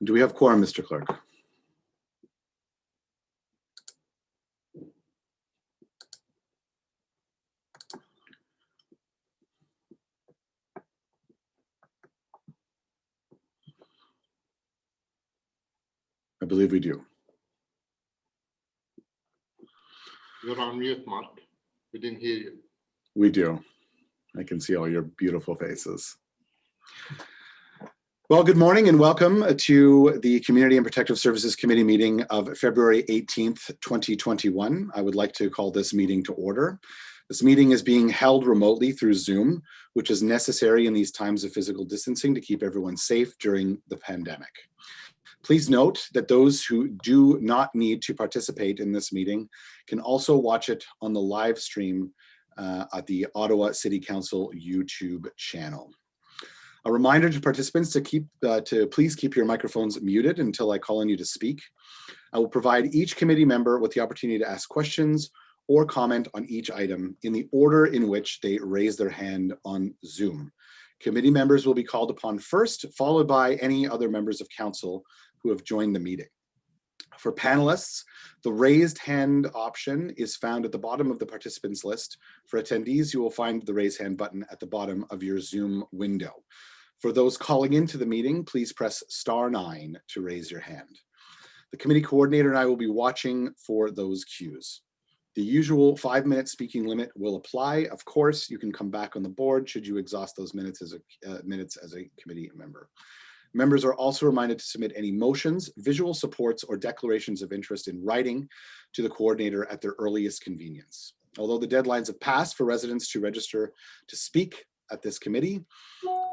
Do we have quorum, Mr. Clerk? I believe we do. You're on mute, Mark. We didn't hear you. We do. I can see all your beautiful faces. Well, good morning and welcome to the Community and Protective Services Committee meeting of February 18th, 2021. I would like to call this meeting to order. This meeting is being held remotely through Zoom, which is necessary in these times of physical distancing to keep everyone safe during the pandemic. Please note that those who do not need to participate in this meeting can also watch it on the live stream at the Ottawa City Council YouTube channel. A reminder to participants to please keep your microphones muted until I call on you to speak. I will provide each committee member with the opportunity to ask questions or comment on each item in the order in which they raise their hand on Zoom. Committee members will be called upon first, followed by any other members of council who have joined the meeting. For panelists, the raised hand option is found at the bottom of the participants list. For attendees, you will find the raise hand button at the bottom of your Zoom window. For those calling into the meeting, please press *9 to raise your hand. The committee coordinator and I will be watching for those cues. The usual 5-minute speaking limit will apply. Of course, you can come back on the board should you exhaust those minutes as a committee member. Members are also reminded to submit any motions, visual supports, or declarations of interest in writing to the coordinator at their earliest convenience. Although the deadlines have passed for residents to register to speak at this committee,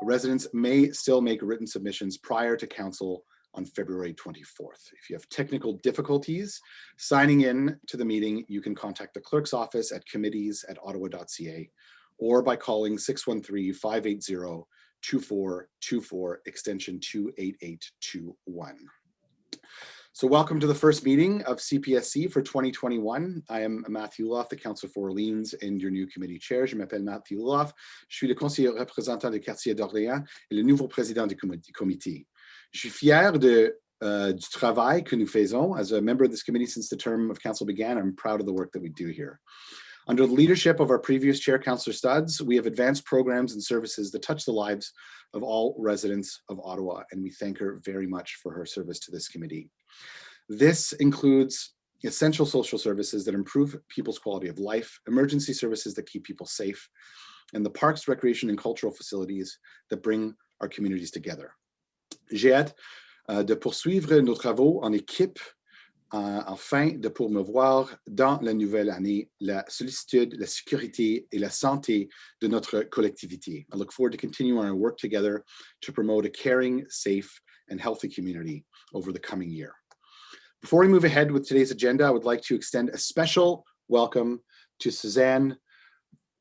residents may still make written submissions prior to council on February 24th. If you have technical difficulties signing in to the meeting, you can contact the clerk's office at committees@ottawa.ca or by calling 613-580-2424 extension 28821. So welcome to the first meeting of CPSC for 2021. I am Matthew Uloff, the Councillor for Orleans and your new committee chair. Je m'appelle Matthew Uloff. Je suis le conseiller représentant des quartiers d'Orléans et le nouveau président du comité. Je suis fier du travail que nous faisons. As a member of this committee since the term of council began, I'm proud of the work that we do here. Under the leadership of our previous chair, Councillor Studs, we have advanced programs and services that touch the lives of all residents of Ottawa, and we thank her very much for her service to this committee. This includes essential social services that improve people's quality of life, emergency services that keep people safe, and the parks, recreation, and cultural facilities that bring our communities together. J'ai hâte de poursuivre nos travaux en équipe afin de promouvoir dans la nouvelle année la sollicitude, la sécurité et la santé de notre collectivité. I look forward to continuing our work together to promote a caring, safe, and healthy community over the coming year. Before we move ahead with today's agenda, I would like to extend a special welcome to Suzanne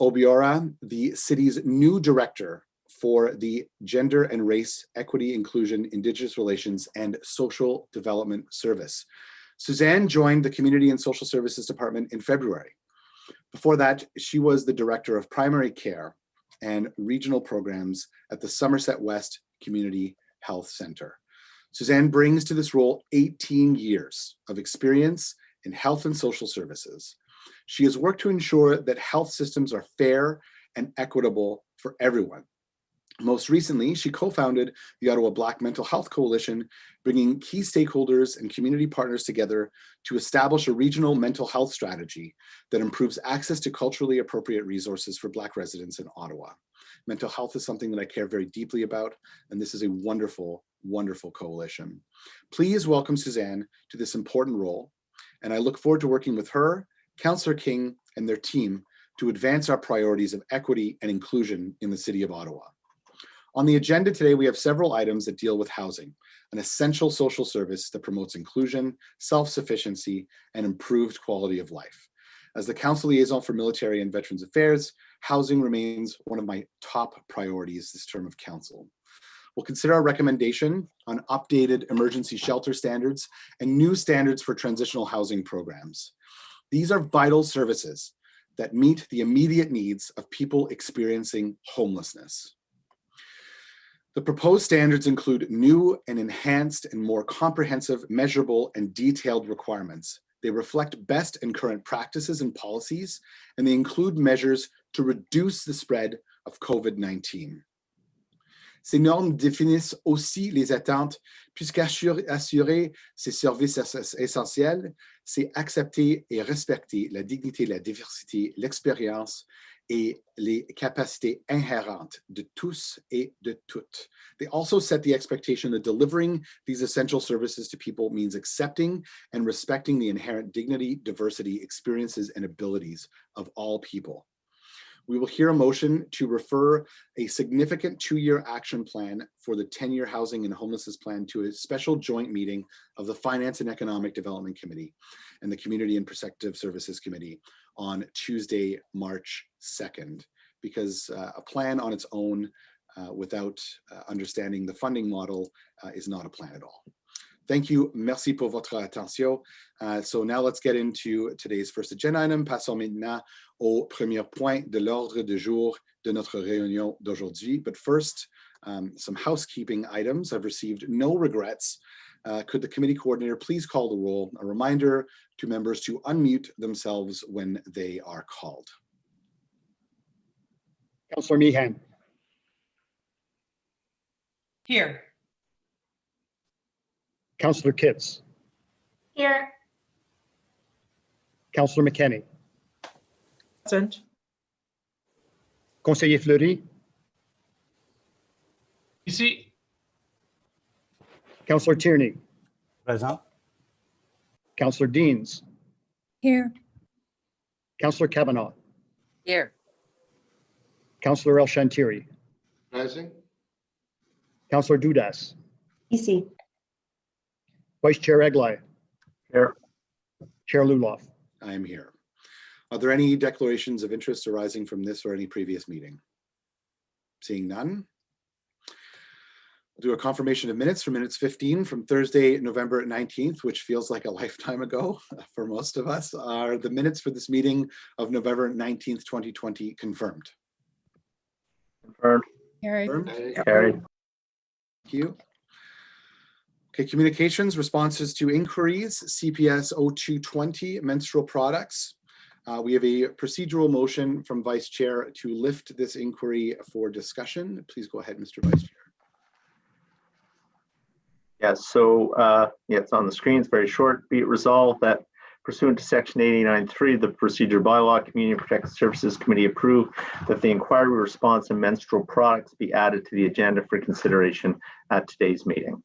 Obiora, the city's new director for the Gender and Race Equity, Inclusion, Indigenous Relations, and Social Development Service. Suzanne joined the Community and Social Services Department in February. Before that, she was the Director of Primary Care and Regional Programs at the Somerset West Community Health Center. Suzanne brings to this role 18 years of experience in health and social services. She has worked to ensure that health systems are fair and equitable for everyone. Most recently, she co-founded the Ottawa Black Mental Health Coalition, bringing key stakeholders and community partners together to establish a regional mental health strategy that improves access to culturally appropriate resources for Black residents in Ottawa. Mental health is something that I care very deeply about, and this is a wonderful, wonderful coalition. Please welcome Suzanne to this important role, and I look forward to working with her, Councillor King, and their team to advance our priorities of equity and inclusion in the City of Ottawa. On the agenda today, we have several items that deal with housing, an essential social service that promotes inclusion, self-sufficiency, and improved quality of life. As the Council Liaison for Military and Veterans Affairs, housing remains one of my top priorities this term of council. We'll consider our recommendation on updated emergency shelter standards and new standards for transitional housing programs. These are vital services that meet the immediate needs of people experiencing homelessness. The proposed standards include new and enhanced and more comprehensive, measurable, and detailed requirements. They reflect best and current practices and policies, and they include measures to reduce the spread of COVID-19. Ces normes définissent aussi les attentes, puisqu'assurer ces services essentiels, c'est accepter et respecter la dignité, la diversité, l'expérience et les capacités inhérentes de tous et de toutes. They also set the expectation that delivering these essential services to people means accepting and respecting the inherent dignity, diversity, experiences, and abilities of all people. We will hear a motion to refer a significant 2-year action plan for the 10-year housing and homelessness plan to a special joint meeting of the Finance and Economic Development Committee and the Community and Protective Services Committee on Tuesday, March 2nd, because a plan on its own without understanding the funding model is not a plan at all. Thank you. Merci pour votre attention. So now let's get into today's first agenda item. Passons maintenant au premier point de l'ordre du jour de notre réunion d'aujourd'hui. But first, some housekeeping items. I've received no regrets. Could the committee coordinator please call the roll? A reminder to members to unmute themselves when they are called. Councillor Meehan. Here. Councillor Kitts. Here. Councillor McKenney. Present. Conseiller Fleury. Ici. Councillor Tierney. Présent. Councillor Deans. Here. Councillor Kavanaugh. Here. Councillor El Shantiri. Present. Councillor Dudas. Ici. Vice Chair Eglai. Here. Chair Luloff. I am here. Are there any declarations of interest arising from this or any previous meeting? Seeing none. We'll do a confirmation of minutes for minutes 15 from Thursday, November 19th, which feels like a lifetime ago for most of us. Are the minutes for this meeting of November 19th, 2020 confirmed? Confirmed. Carried. Confirmed? Carried. Thank you. Okay, communications, responses to inquiries, CPS 0220, menstrual products. We have a procedural motion from Vice Chair to lift this inquiry for discussion. Please go ahead, Mr. Vice Chair. Yes, so it's on the screen. It's very short. Be it resolved that pursuant to section 89.3 of the procedure bylaw, Community and Protective Services Committee approve that the inquiry response on menstrual products be added to the agenda for consideration at today's meeting.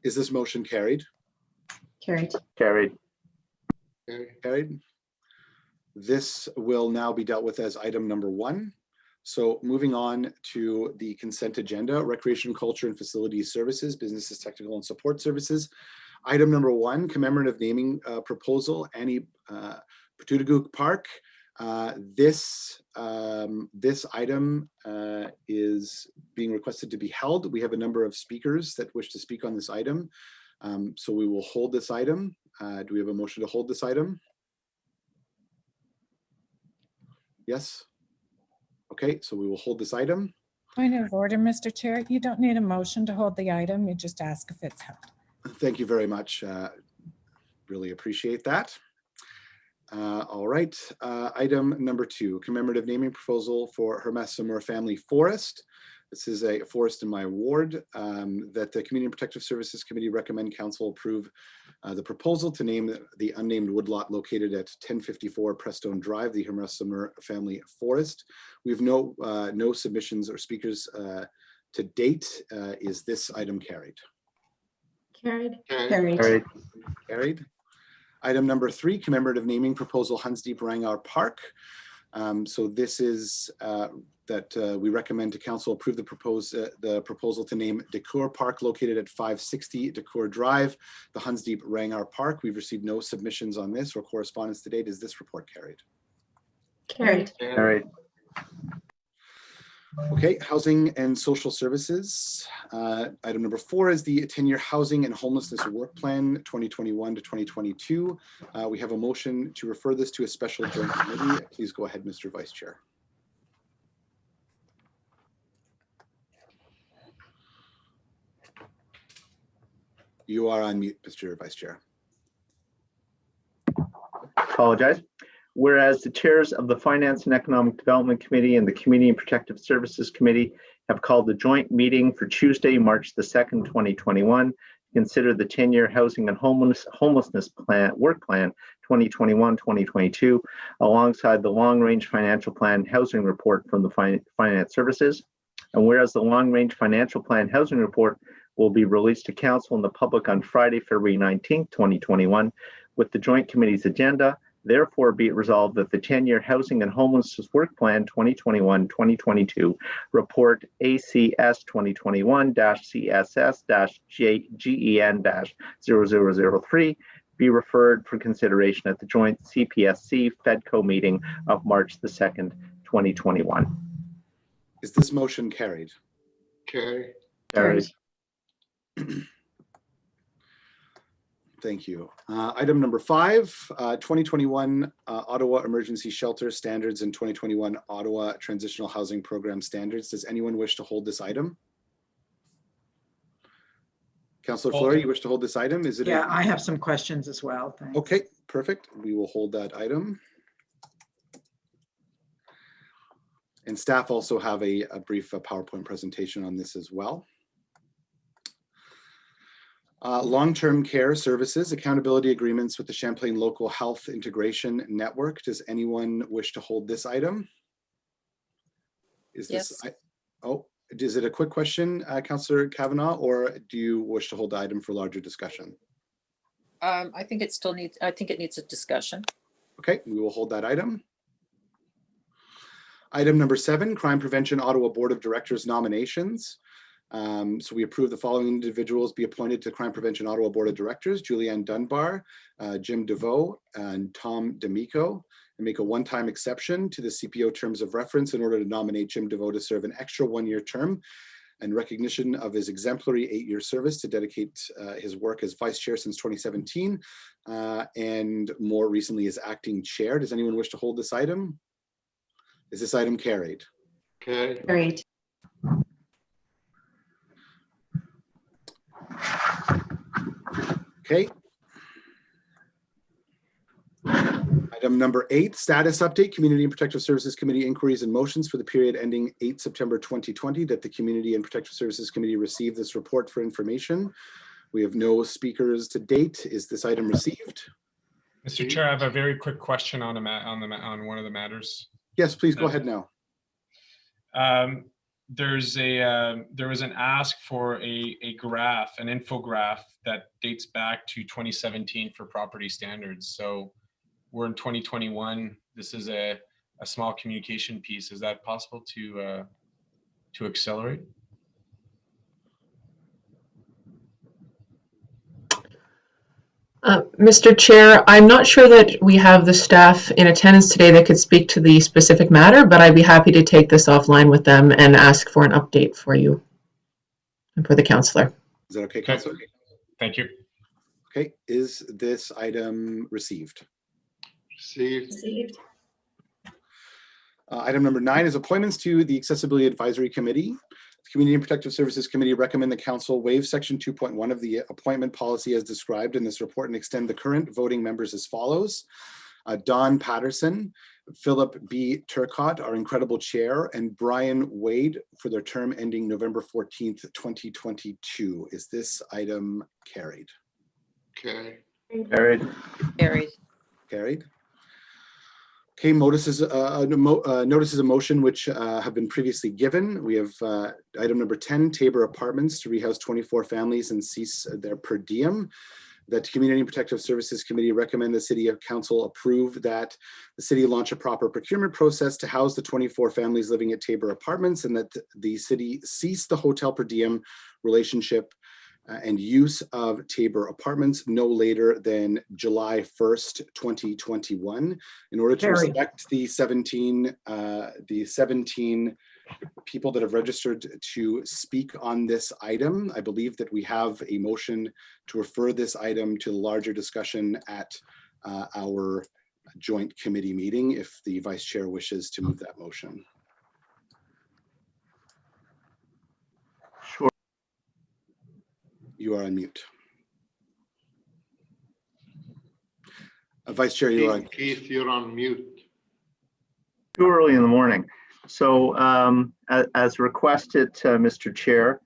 Is this motion carried? Carried. Carried. Carried. This will now be dealt with as item number 1. So moving on to the consent agenda, Recreation, Culture, and Facilities Services, Businesses, Technical, and Support Services. Item number 1, commemorative naming proposal, Annie Patutaguk Park. This item is being requested to be held. We have a number of speakers that wish to speak on this item. So we will hold this item. Do we have a motion to hold this item? Yes. Okay, so we will hold this item. Point of order, Mr. Chair. You don't need a motion to hold the item. You just ask if it's held. Thank you very much. Really appreciate that. All right, item number 2, commemorative naming proposal for Hermas Family Forest. This is a forest in my ward that the Community and Protective Services Committee recommend Council approve the proposal to name the unnamed woodlot located at 1054 Prestone Drive, the Hermas Family Forest. We have no submissions or speakers to date. Is this item carried? Carried. Carried. Carried. Item number 3, commemorative naming proposal, Hunsdeep Rangar Park. So this is that we recommend to Council approve the proposal to name Decour Park located at 560 Decour Drive, the Hunsdeep Rangar Park. We've received no submissions on this or correspondence to date. Is this report carried? Carried. Carried. Okay, housing and social services. Item number 4 is the 10-year housing and homelessness work plan 2021 to 2022. We have a motion to refer this to a special joint committee. Please go ahead, Mr. Vice Chair. You are on mute, Mr. Vice Chair. Apologize. Whereas the chairs of the Finance and Economic Development Committee and the Community and Protective Services Committee have called a joint meeting for Tuesday, March the 2nd, 2021, to consider the 10-year housing and homelessness work plan 2021-2022, alongside the long-range financial plan housing report from the Finance Services. And whereas the long-range financial plan housing report will be released to council and the public on Friday, February 19th, 2021, with the joint committee's agenda, therefore be it resolved that the 10-year housing and homelessness work plan 2021-2022 report ACS 2021-CSS-GEN-0003 be referred for consideration at the joint CPSC FEDCO meeting of March the 2nd, 2021. Is this motion carried? Carried. Carried. Thank you. Item number 5, 2021 Ottawa Emergency Shelter Standards and 2021 Ottawa Transitional Housing Program Standards. Does anyone wish to hold this item? Councillor Fleury, you wish to hold this item? Is it? Yeah, I have some questions as well. Thanks. Okay, perfect. We will hold that item. And staff also have a brief PowerPoint presentation on this as well. Long-term care services, accountability agreements with the Champlain Local Health Integration Network. Does anyone wish to hold this item? Is this? Yes. Is it a quick question, Councillor Kavanagh, or do you wish to hold the item for larger discussion? I think it still needs, I think it needs a discussion. Okay, we will hold that item. Item number 7, Crime Prevention Ottawa Board of Directors nominations. So we approve the following individuals be appointed to Crime Prevention Ottawa Board of Directors: Julianne Dunbar, Jim DeVoe, and Tom D'Amico, and make a one-time exception to the CPO terms of reference in order to nominate Jim DeVoe to serve an extra one-year term and recognition of his exemplary 8-year service to dedicate his work as Vice Chair since 2017 and more recently as Acting Chair. Does anyone wish to hold this item? Is this item carried? Carried. Carried. Okay. Item number 8, status update, Community and Protective Services Committee inquiries and motions for the period ending 8 September 2020 that the Community and Protective Services Committee received this report for information. We have no speakers to date. Is this item received? Mr. Chair, I have a very quick question on one of the matters. Yes, please go ahead now. There was an ask for a graph, an infograph that dates back to 2017 for property standards. So we're in 2021. This is a small communication piece. Is that possible to accelerate? Mr. Chair, I'm not sure that we have the staff in attendance today that could speak to the specific matter, but I'd be happy to take this offline with them and ask for an update for you and for the councillor. Is that okay, Councillor? Thank you. Okay, is this item received? Received. Received. Item number 9 is appointments to the Accessibility Advisory Committee. The Community and Protective Services Committee recommend the Council waive Section 2.1 of the appointment policy as described in this report and extend the current voting members as follows. Don Patterson, Philip B. Turcott, our incredible chair, and Brian Wade for their term ending November 14th, 2022. Is this item carried? Carried. Carried. Carried. Carried. Okay, notices of motion which have been previously given. We have item number 10, Tabor Apartments to rehouse 24 families and cease their per diem. That Community and Protective Services Committee recommend the City Council approve that the city launch a proper procurement process to house the 24 families living at Tabor Apartments, and that the city cease the hotel per diem relationship and use of Tabor Apartments no later than July 1st, 2021. In order to respect the 17 people that have registered to speak on this item, I believe that we have a motion to refer this item to larger discussion at our joint committee meeting, if the Vice Chair wishes to move that motion. Sure. You are on mute. Vice Chair, you're on. Keith, you're on mute. Too early in the morning. So as requested, Mr. Chair,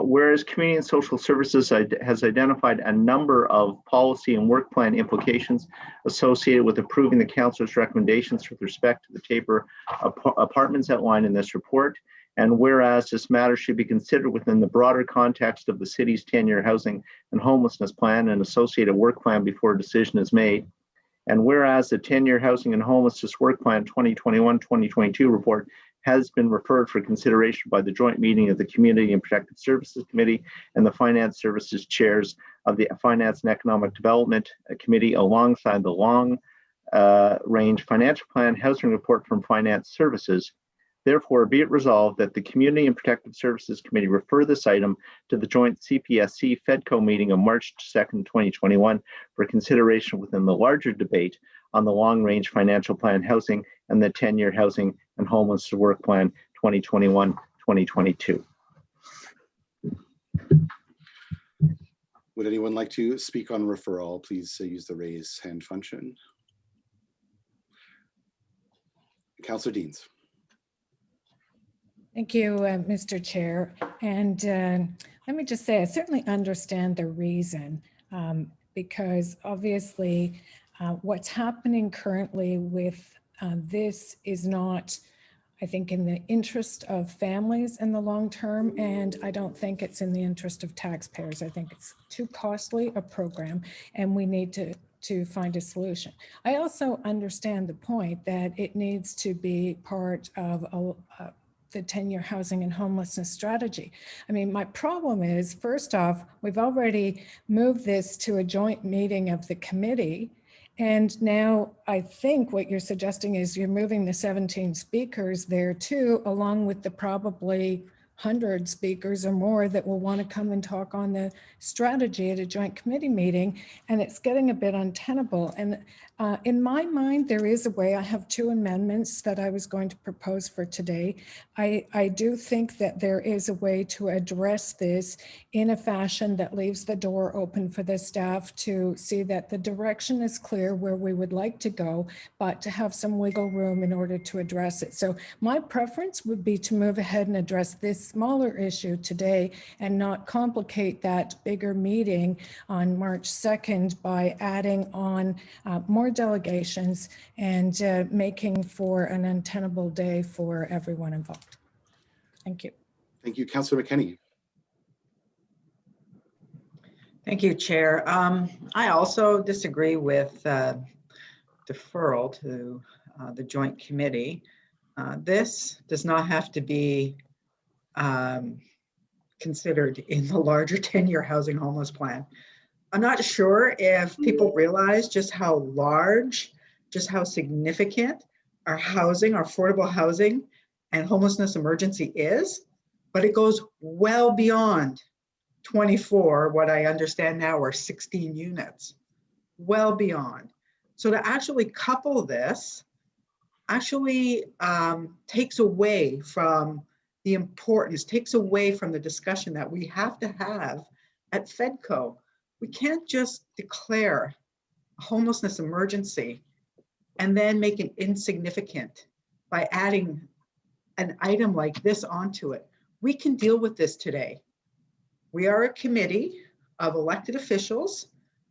whereas Community and Social Services has identified a number of policy and work plan implications associated with approving the council's recommendations with respect to the Tabor apartments outlined in this report, and whereas this matter should be considered within the broader context of the city's 10-year housing and homelessness plan and associated work plan before a decision is made, and whereas the 10-year housing and homelessness work plan 2021-2022 report has been referred for consideration by the joint meeting of the Community and Protective Services Committee and the Finance Services Chairs of the Finance and Economic Development Committee alongside the long range financial plan housing report from Finance Services. Therefore, be it resolved that the Community and Protective Services Committee refer this item to the joint CPSC FEDCO meeting of March 2nd, 2021 for consideration within the larger debate on the long-range financial plan housing and the 10-year housing and homeless work plan 2021-2022. Would anyone like to speak on referral? Please use the raise hand function. Councillor Deans. Thank you, Mr. Chair. And let me just say, I certainly understand the reason, because obviously what's happening currently with this is not, I think, in the interest of families in the long term, and I don't think it's in the interest of taxpayers. I think it's too costly a program, and we need to find a solution. I also understand the point that it needs to be part of the 10-year housing and homelessness strategy. I mean, my problem is, first off, we've already moved this to a joint meeting of the committee. And now I think what you're suggesting is you're moving the 17 speakers there too, along with the probably 100 speakers or more that will want to come and talk on the strategy at a joint committee meeting. And it's getting a bit untenable. And in my mind, there is a way. I have 2 amendments that I was going to propose for today. I do think that there is a way to address this in a fashion that leaves the door open for the staff to see that the direction is clear where we would like to go, but to have some wiggle room in order to address it. So my preference would be to move ahead and address this smaller issue today and not complicate that bigger meeting on March 2nd by adding on more delegations and making for an untenable day for everyone involved. Thank you. Thank you, Councillor McKenney. Thank you, Chair. I also disagree with deferral to the joint committee. This does not have to be considered in the larger 10-year housing homeless plan. I'm not sure if people realize just how large, just how significant our housing, our affordable housing and homelessness emergency is, but it goes well beyond 24, what I understand now are 16 units, well beyond. So to actually couple this actually takes away from the importance, takes away from the discussion that we have to have at FEDCO. We can't just declare a homelessness emergency and then make it insignificant by adding an item like this onto it. We can deal with this today. We are a committee of elected officials.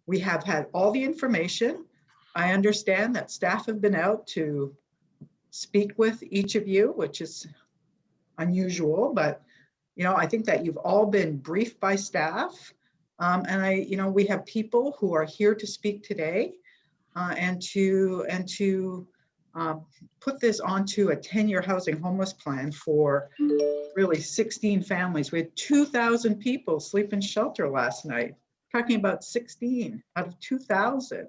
We have had all the information. I understand that staff have been out to speak with each of you, which is unusual, but I think that you've all been briefed by staff. And we have people who are here to speak today and to put this onto a 10-year housing homeless plan for really 16 families. We had 2,000 people sleep in shelter last night, talking about 16 out of 2,000. We've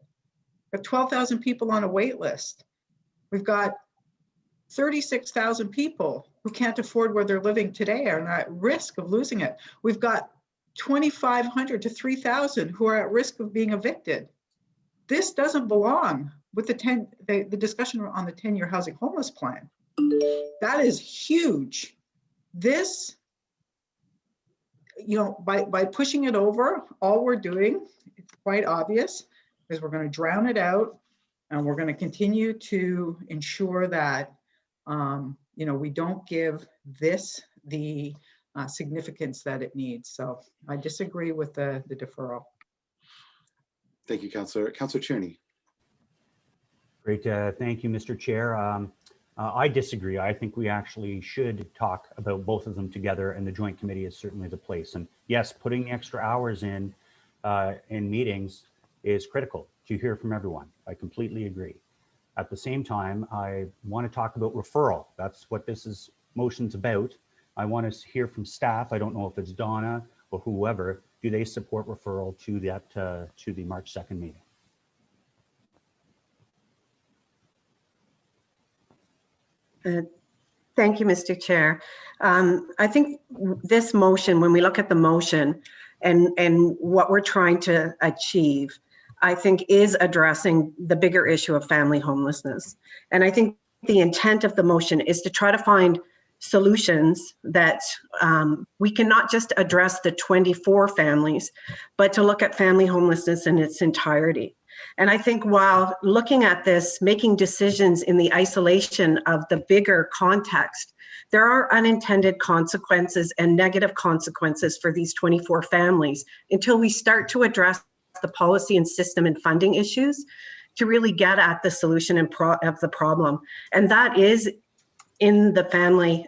got 12,000 people on a wait list. We've got 36,000 people who can't afford where they're living today and are at risk of losing it. We've got 2,500 to 3,000 who are at risk of being evicted. This doesn't belong with the discussion on the 10-year housing homeless plan. That is huge. This, by pushing it over, all we're doing, it's quite obvious, is we're going to drown it out And we're going to continue to ensure that, we don't give this the significance that it needs. So I disagree with the deferral. Thank you, Councillor. Councillor Tierney. Great. Thank you, Mr. Chair. I disagree. I think we actually should talk about both of them together, and the joint committee is certainly the place. And yes, putting the extra hours in meetings is critical to hear from everyone. I completely agree. At the same time, I want to talk about referral. That's what this motion's about. I want to hear from staff. I don't know if it's Donna or whoever. Do they support referral to that to the March 2nd meeting? Thank you, Mr. Chair. I think this motion, when we look at the motion and what we're trying to achieve, I think is addressing the bigger issue of family homelessness. And I think the intent of the motion is to try to find solutions that we can not just address the 24 families, but to look at family homelessness in its entirety. And I think while looking at this, making decisions in the isolation of the bigger context, there are unintended consequences and negative consequences for these 24 families until we start to address the policy and system and funding issues to really get at the solution of the problem. And that is in the family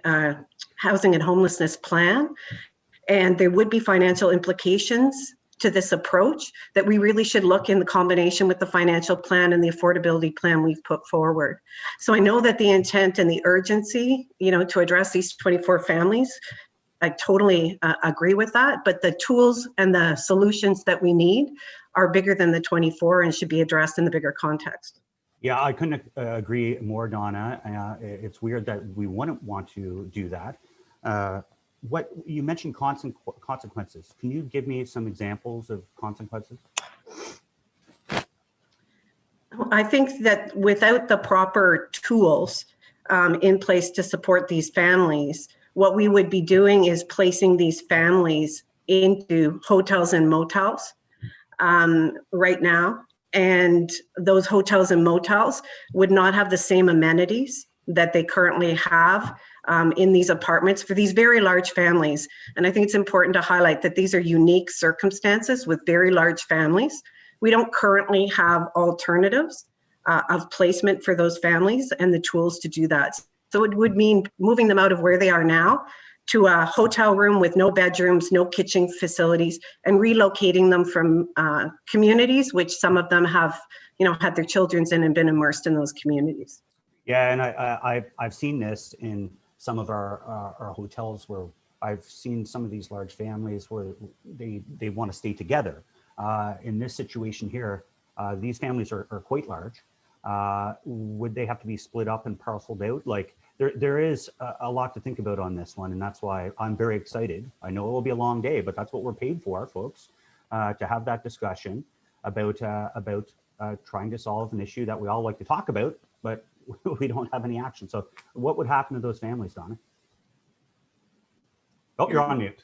housing and homelessness plan. And there would be financial implications to this approach that we really should look in the combination with the financial plan and the affordability plan we've put forward. So I know that the intent and the urgency, to address these 24 families, I totally agree with that, but the tools and the solutions that we need are bigger than the 24 and should be addressed in the bigger context. Yeah, I couldn't agree more, Donna. It's weird that we wouldn't want to do that. What you mentioned consequences. Can you give me some examples of consequences? I think that without the proper tools in place to support these families, what we would be doing is placing these families into hotels and motels right now. And those hotels and motels would not have the same amenities that they currently have in these apartments for these very large families. And I think it's important to highlight that these are unique circumstances with very large families. We don't currently have alternatives of placement for those families and the tools to do that. So it would mean moving them out of where they are now to a hotel room with no bedrooms, no kitchen facilities, and relocating them from communities, which some of them have, had their children in and been immersed in those communities. Yeah, and I've seen this in some of our hotels where I've seen some of these large families where they want to stay together. In this situation here, these families are quite large. Would they have to be split up and parceled out? Like there is a lot to think about on this one, and that's why I'm very excited. I know it will be a long day, but that's what we're paid for, folks, to have that discussion about trying to solve an issue that we all like to talk about, but we don't have any action. So what would happen to those families, Donna? Oh, you're on mute.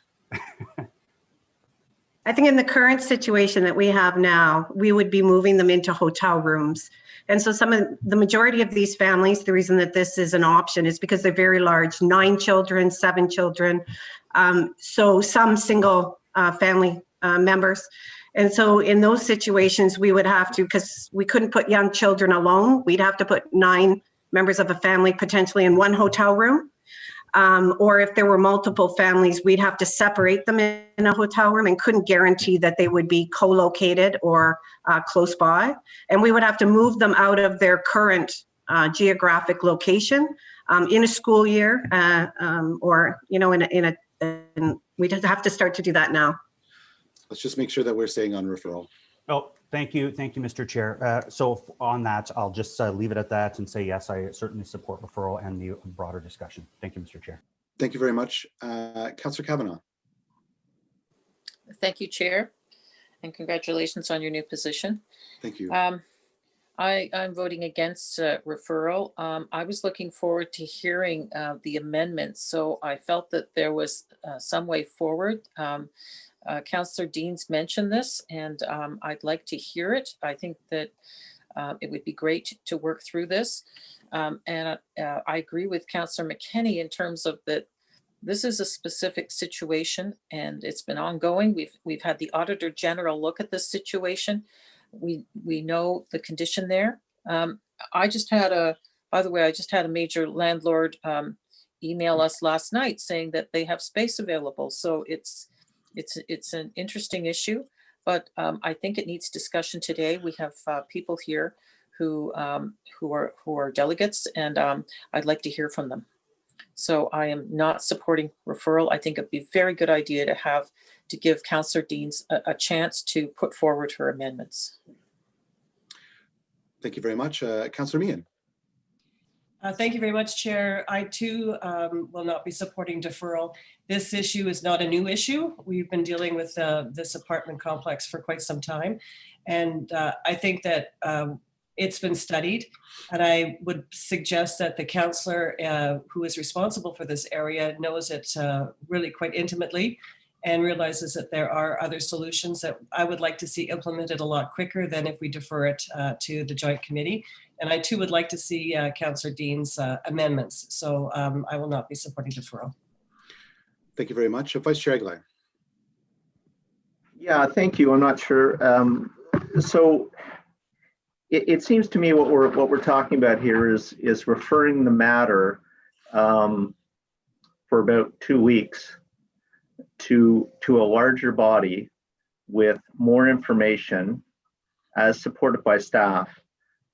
I think in the current situation that we have now, we would be moving them into hotel rooms. And so the majority of these families, the reason that this is an option is because they're very large, 9 children, 7 children. So some single family members. And so in those situations, we would have to, because we couldn't put young children alone, we'd have to put 9 members of a family potentially in one hotel room. Or if there were multiple families, we'd have to separate them in a hotel room and couldn't guarantee that they would be co-located or close by. And we would have to move them out of their current geographic location in a school year or, we'd have to start to do that now. Let's just make sure that we're staying on referral. Oh, thank you, Mr. Chair. So on that, I'll just leave it at that and say, yes, I certainly support referral and the broader discussion. Thank you, Mr. Chair. Thank you very much. Councillor Kavanagh. Thank you, Chair, and congratulations on your new position. Thank you. I'm voting against referral. I was looking forward to hearing the amendments, so I felt that there was some way forward. Councillor Deans mentioned this, and I'd like to hear it. I think that It would be great to work through this. And I agree with Councillor McKenney in terms of that this is a specific situation and it's been ongoing. We've had the Auditor General look at this situation. We know the condition there. I just had a major landlord email us last night saying that they have space available. So it's an interesting issue, but I think it needs discussion today. We have people here who are delegates, and I'd like to hear from them. So I am not supporting referral. I think it'd be a very good idea to give Councillor Deans a chance to put forward her amendments. Thank you very much. Councillor Meehan. Thank you very much, Chair. I too will not be supporting deferral. This issue is not a new issue. We've been dealing with this apartment complex for quite some time. And I think that it's been studied. And I would suggest that the councillor who is responsible for this area knows it really quite intimately and realizes that there are other solutions that I would like to see implemented a lot quicker than if we defer it to the joint committee. And I too would like to see Councillor Dean's amendments. So I will not be supporting deferral. Thank you very much. Vice Chair Eglai. Yeah, thank you. I'm not sure. So it seems to me what we're talking about here is referring the matter for about 2 weeks to a larger body with more information as supported by staff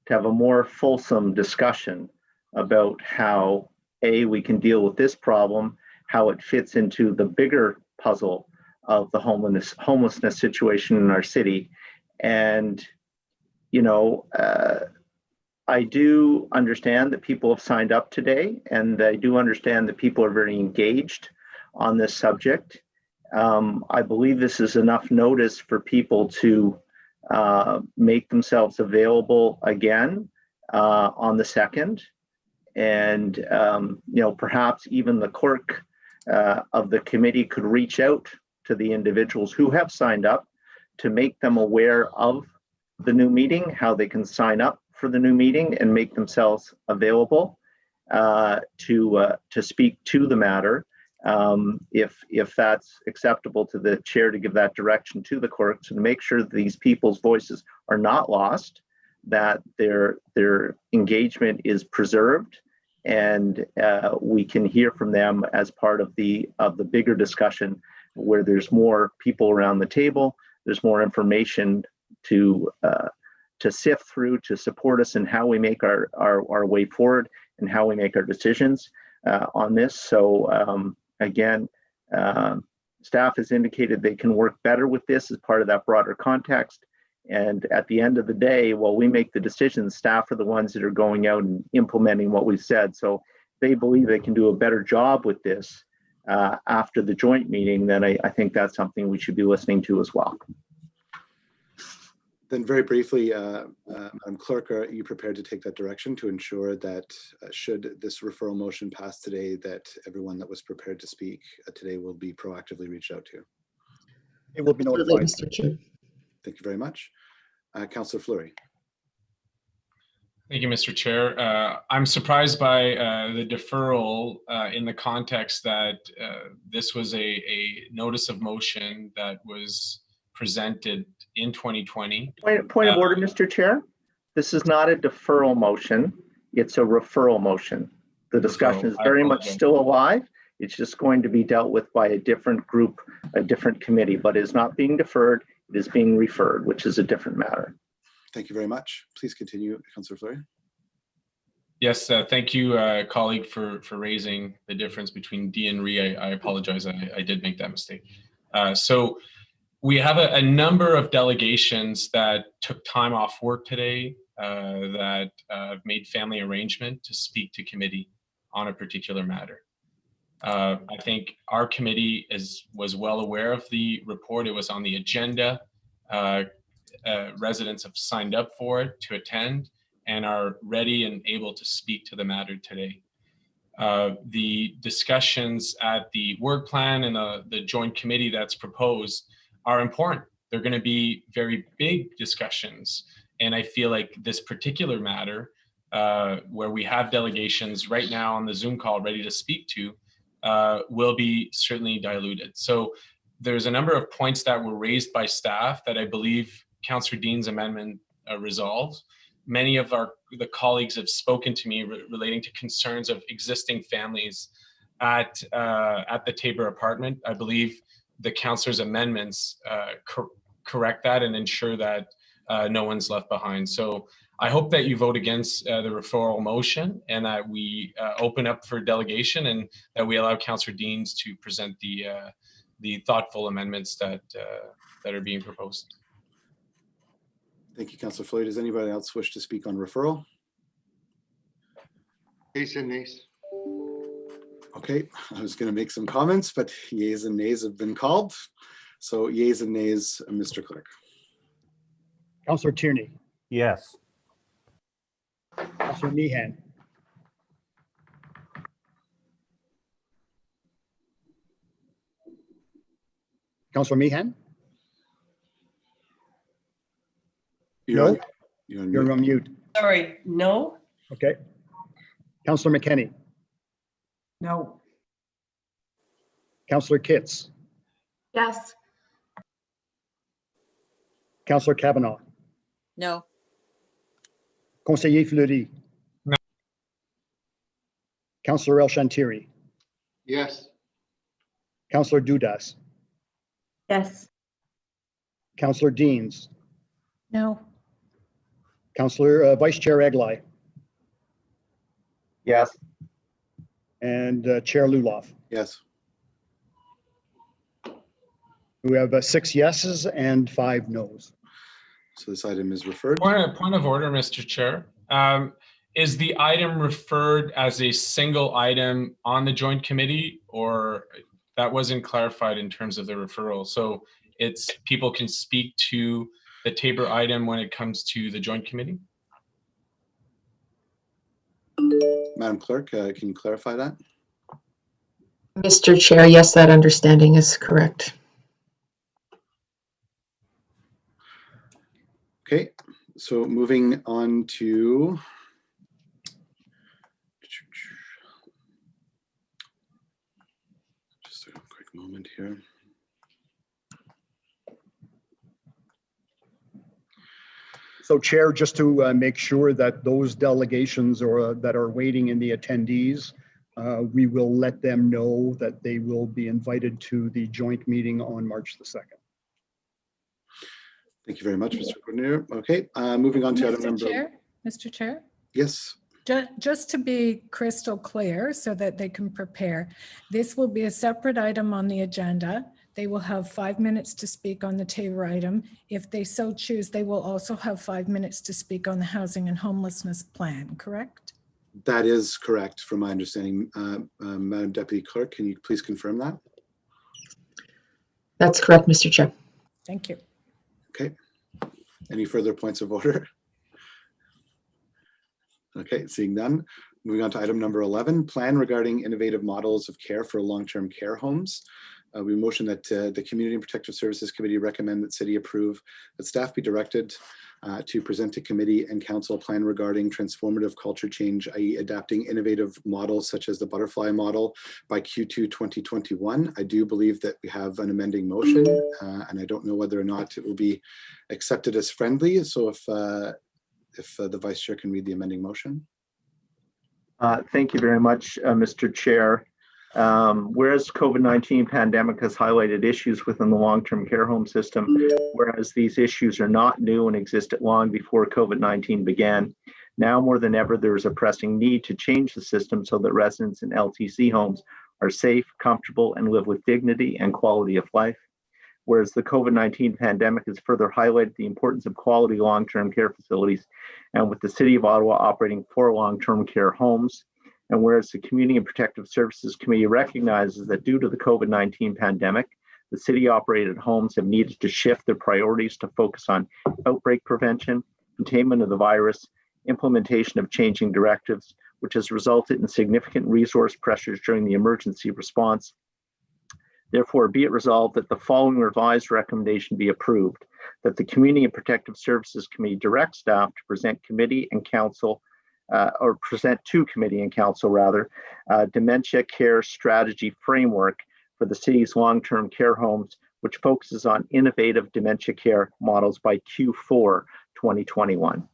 to have a more fulsome discussion about how we can deal with this problem, how it fits into the bigger puzzle of the homelessness situation in our city. And you know, I do understand that people have signed up today, and I do understand that people are very engaged on this subject. I believe this is enough notice for people to make themselves available again on the 2nd. And, you know, perhaps even the clerk of the committee could reach out to the individuals who have signed up to make them aware of the new meeting, how they can sign up for the new meeting and make themselves available to speak to the matter. If that's acceptable to the chair, to give that direction to the clerk, to make sure that these people's voices are not lost, that their engagement is preserved, and we can hear from them as part of the bigger discussion, where there's more people around the table, there's more information to sift through, to support us in how we make our way forward and how we make our decisions on this. So again, staff has indicated they can work better with this as part of that broader context. And at the end of the day, while we make the decisions, staff are the ones that are going out and implementing what we've said. So they believe they can do a better job with this after the joint meeting, then I think that's something we should be listening to as well. Then very briefly, Madam Clerk, are you prepared to take that direction to ensure that should this referral motion pass today, that everyone that was prepared to speak today will be proactively reached out to? It will be notified. Mr. Chair. Thank you very much. Councillor Fleury. Thank you, Mr. Chair. I'm surprised by the deferral in the context that this was a notice of motion that was presented in 2020. Point of order, Mr. Chair. This is not a deferral motion. It's a referral motion. The discussion is very much still alive. It's just going to be dealt with by a different group, a different committee, but it's not being deferred. It is being referred, which is a different matter. Thank you very much. Please continue, Councillor Fleury. Yes, thank you, colleague, for raising the difference between D and RE. I apologize. I did make that mistake. So we have a number of delegations that took time off work today that made family arrangement to speak to committee on a particular matter. I think our committee was well aware of the report. It was on the agenda. Residents have signed up for it to attend and are ready and able to speak to the matter today. The discussions at the work plan and the joint committee that's proposed are important. They're going to be very big discussions, And I feel like this particular matter, where we have delegations right now on the Zoom call ready to speak to, will be certainly diluted. So there's a number of points that were raised by staff that I believe Councillor Dean's amendment resolves. Many of the colleagues have spoken to me relating to concerns of existing families at the Tabor apartment. I believe the councillor's amendments correct that and ensure that no one's left behind. So I hope that you vote against the referral motion and that we open up for delegation and that we allow Councillor Deans to present the thoughtful amendments that are being proposed. Thank you, Councillor Floyd. Does anybody else wish to speak on referral? Yeas and nays. Okay, I was going to make some comments, but yeas and nays have been called. So yeas and nays, Mr. Clerk. Councillor Tierney, Yes. Councillor Meehan, Councillor Meehan, You're No. on, you're on you're mute. on mute. Sorry, no? Okay. Councillor McKenney, No. Councillor Kitts, Yes. Councillor Kavanaugh, No. Conseiller Fleury. No. Councillor El Shantiri, Yes. Councillor Dudas, Yes. Councillor Deans, No. Councillor Vice Chair Eglai, Yes. and Chair Luloff. Yes. We have 6 yeses and 5 noes. So this item is referred. Point of order, Mr. Chair. Is the item referred as a single item on the joint committee, or that wasn't clarified in terms of the referral? So it's people can speak to the Tabor item when it comes to the joint committee? Madam Clerk, can you clarify that? Mr. Chair, yes, that understanding is correct. Okay, so moving on to just a quick moment here. So Chair, just to make sure that those delegations or that are waiting in the attendees, we will let them know that they will be invited to the joint meeting on March the 2nd. Thank you very much, Mr. Coordinator. Okay, moving on to item number. Mr. Chair, Yes. just to be crystal clear so that they can prepare, this will be a separate item on the agenda. They will have 5 minutes to speak on the Tabor item. If they so choose, they will also have 5 minutes to speak on the housing and homelessness plan, correct? That is correct from my understanding. Madam Deputy Clerk, can you please confirm that? That's correct, Mr. Chair. Thank you. Okay. Any further points of order? Okay, seeing none. Moving on to item number 11, plan regarding innovative models of care for long-term care homes. We motion that the Community and Protective Services Committee recommend that City approve that staff be directed to present to Committee and Council a plan regarding transformative culture change, i.e. adapting innovative models such as the butterfly model by Q2 2021. I do believe that we have an amending motion and I don't know whether or not it will be accepted as friendly. So if the Vice Chair can read the amending motion. Thank you very much, Mr. Chair. Whereas COVID-19 pandemic has highlighted issues within the long-term care home system, whereas these issues are not new and existed long before COVID-19 began, now more than ever, there is a pressing need to change the system so that residents in LTC homes are safe, comfortable, and live with dignity and quality of life. Whereas the COVID-19 pandemic has further highlighted the importance of quality long-term care facilities, and with the City of Ottawa operating 4 long-term care homes, and whereas the Community and Protective Services Committee recognizes that due to the COVID-19 pandemic, the city-operated homes have needed to shift their priorities to focus on outbreak prevention, containment of the virus, implementation of changing directives, which has resulted in significant resource pressures during the emergency response. Therefore, be it resolved that the following revised recommendation be approved, that the Community and Protective Services Committee direct staff to present committee and council, or present to committee and council rather, dementia care strategy framework for the city's long-term care homes, which focuses on innovative dementia care models by Q4 2021.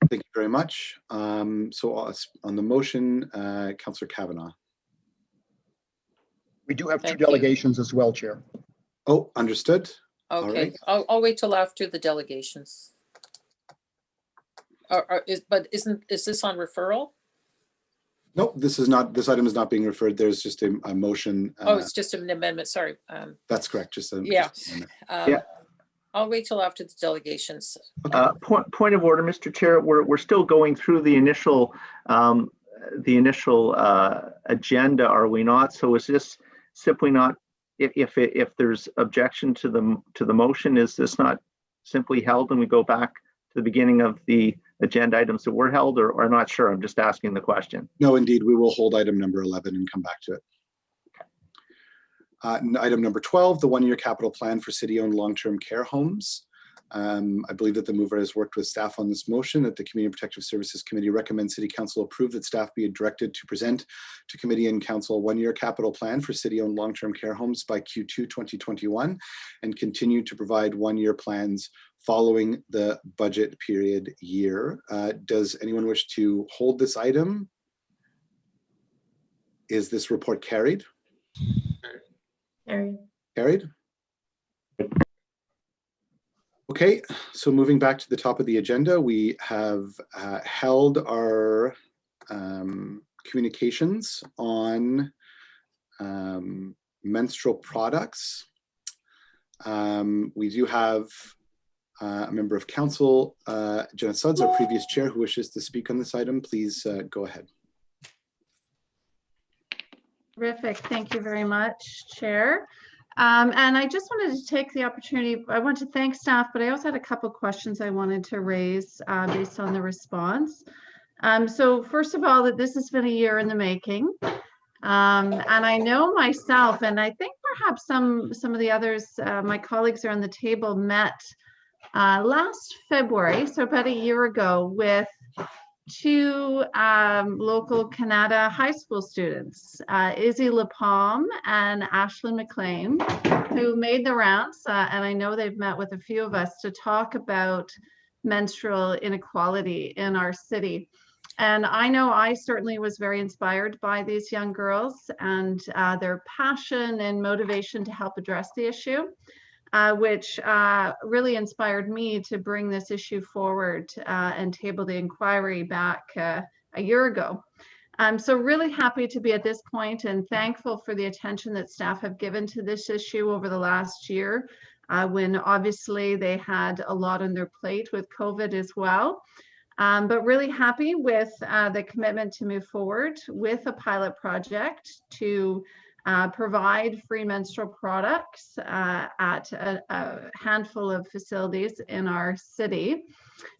Thank you very much. So on the motion, Councillor Kavanagh. We do have two Thank you. delegations as well, Chair. Oh, understood. All Okay, right. I'll wait till after the delegations. Is this on referral? No, this is not. This item is not being referred. There's just a motion. Oh, it's just an amendment, sorry. That's correct. Just a, Yeah. just an Yeah. I'll wait till after the delegations. Point of order, Mr. Chair. We're still going through the initial agenda, are we not? So is this simply not? If there's objection to the motion, is this not simply held and we go back to the beginning of the agenda items that were held, or I'm not sure? I'm just asking the question. No, indeed, we will hold item number 11 and come back to it. Item number 12, the one-year capital plan for city-owned long-term care homes. I believe that the mover has worked with staff on this motion, that the Community and Protective Services Committee recommends City Council approve that staff be directed to present to Committee and Council a one-year capital plan for city-owned long-term care homes by Q2 2021 and continue to provide one-year plans following the budget period year. Does anyone wish to hold this item? Is this report carried? Carried. Okay, so moving back to the top of the agenda, we have held our communications on menstrual products. We do have a member of council, Jenna Sudds, our previous chair, who wishes to speak on this item. Please go ahead. Terrific. Thank you very much, Chair. And I just wanted to take the opportunity, I want to thank staff, but I also had a couple of questions I wanted to raise based on the response. So first of all, that this has been a year in the making. And I know myself, and I think perhaps some of the others, my colleagues are on the table, met last February, so about a year ago, with two local Canada high school students, Izzy Lapalm and Ashlyn McLean, who made the rounds, and I know they've met with a few of us to talk about menstrual inequality in our city. And I know I certainly was very inspired by these young girls and their passion and motivation to help address the issue. Which really inspired me to bring this issue forward and table the inquiry back a year ago. So really happy to be at this point and thankful for the attention that staff have given to this issue over the last year, when obviously they had a lot on their plate with COVID as well. But really happy with the commitment to move forward with a pilot project to provide free menstrual products at a handful of facilities in our city.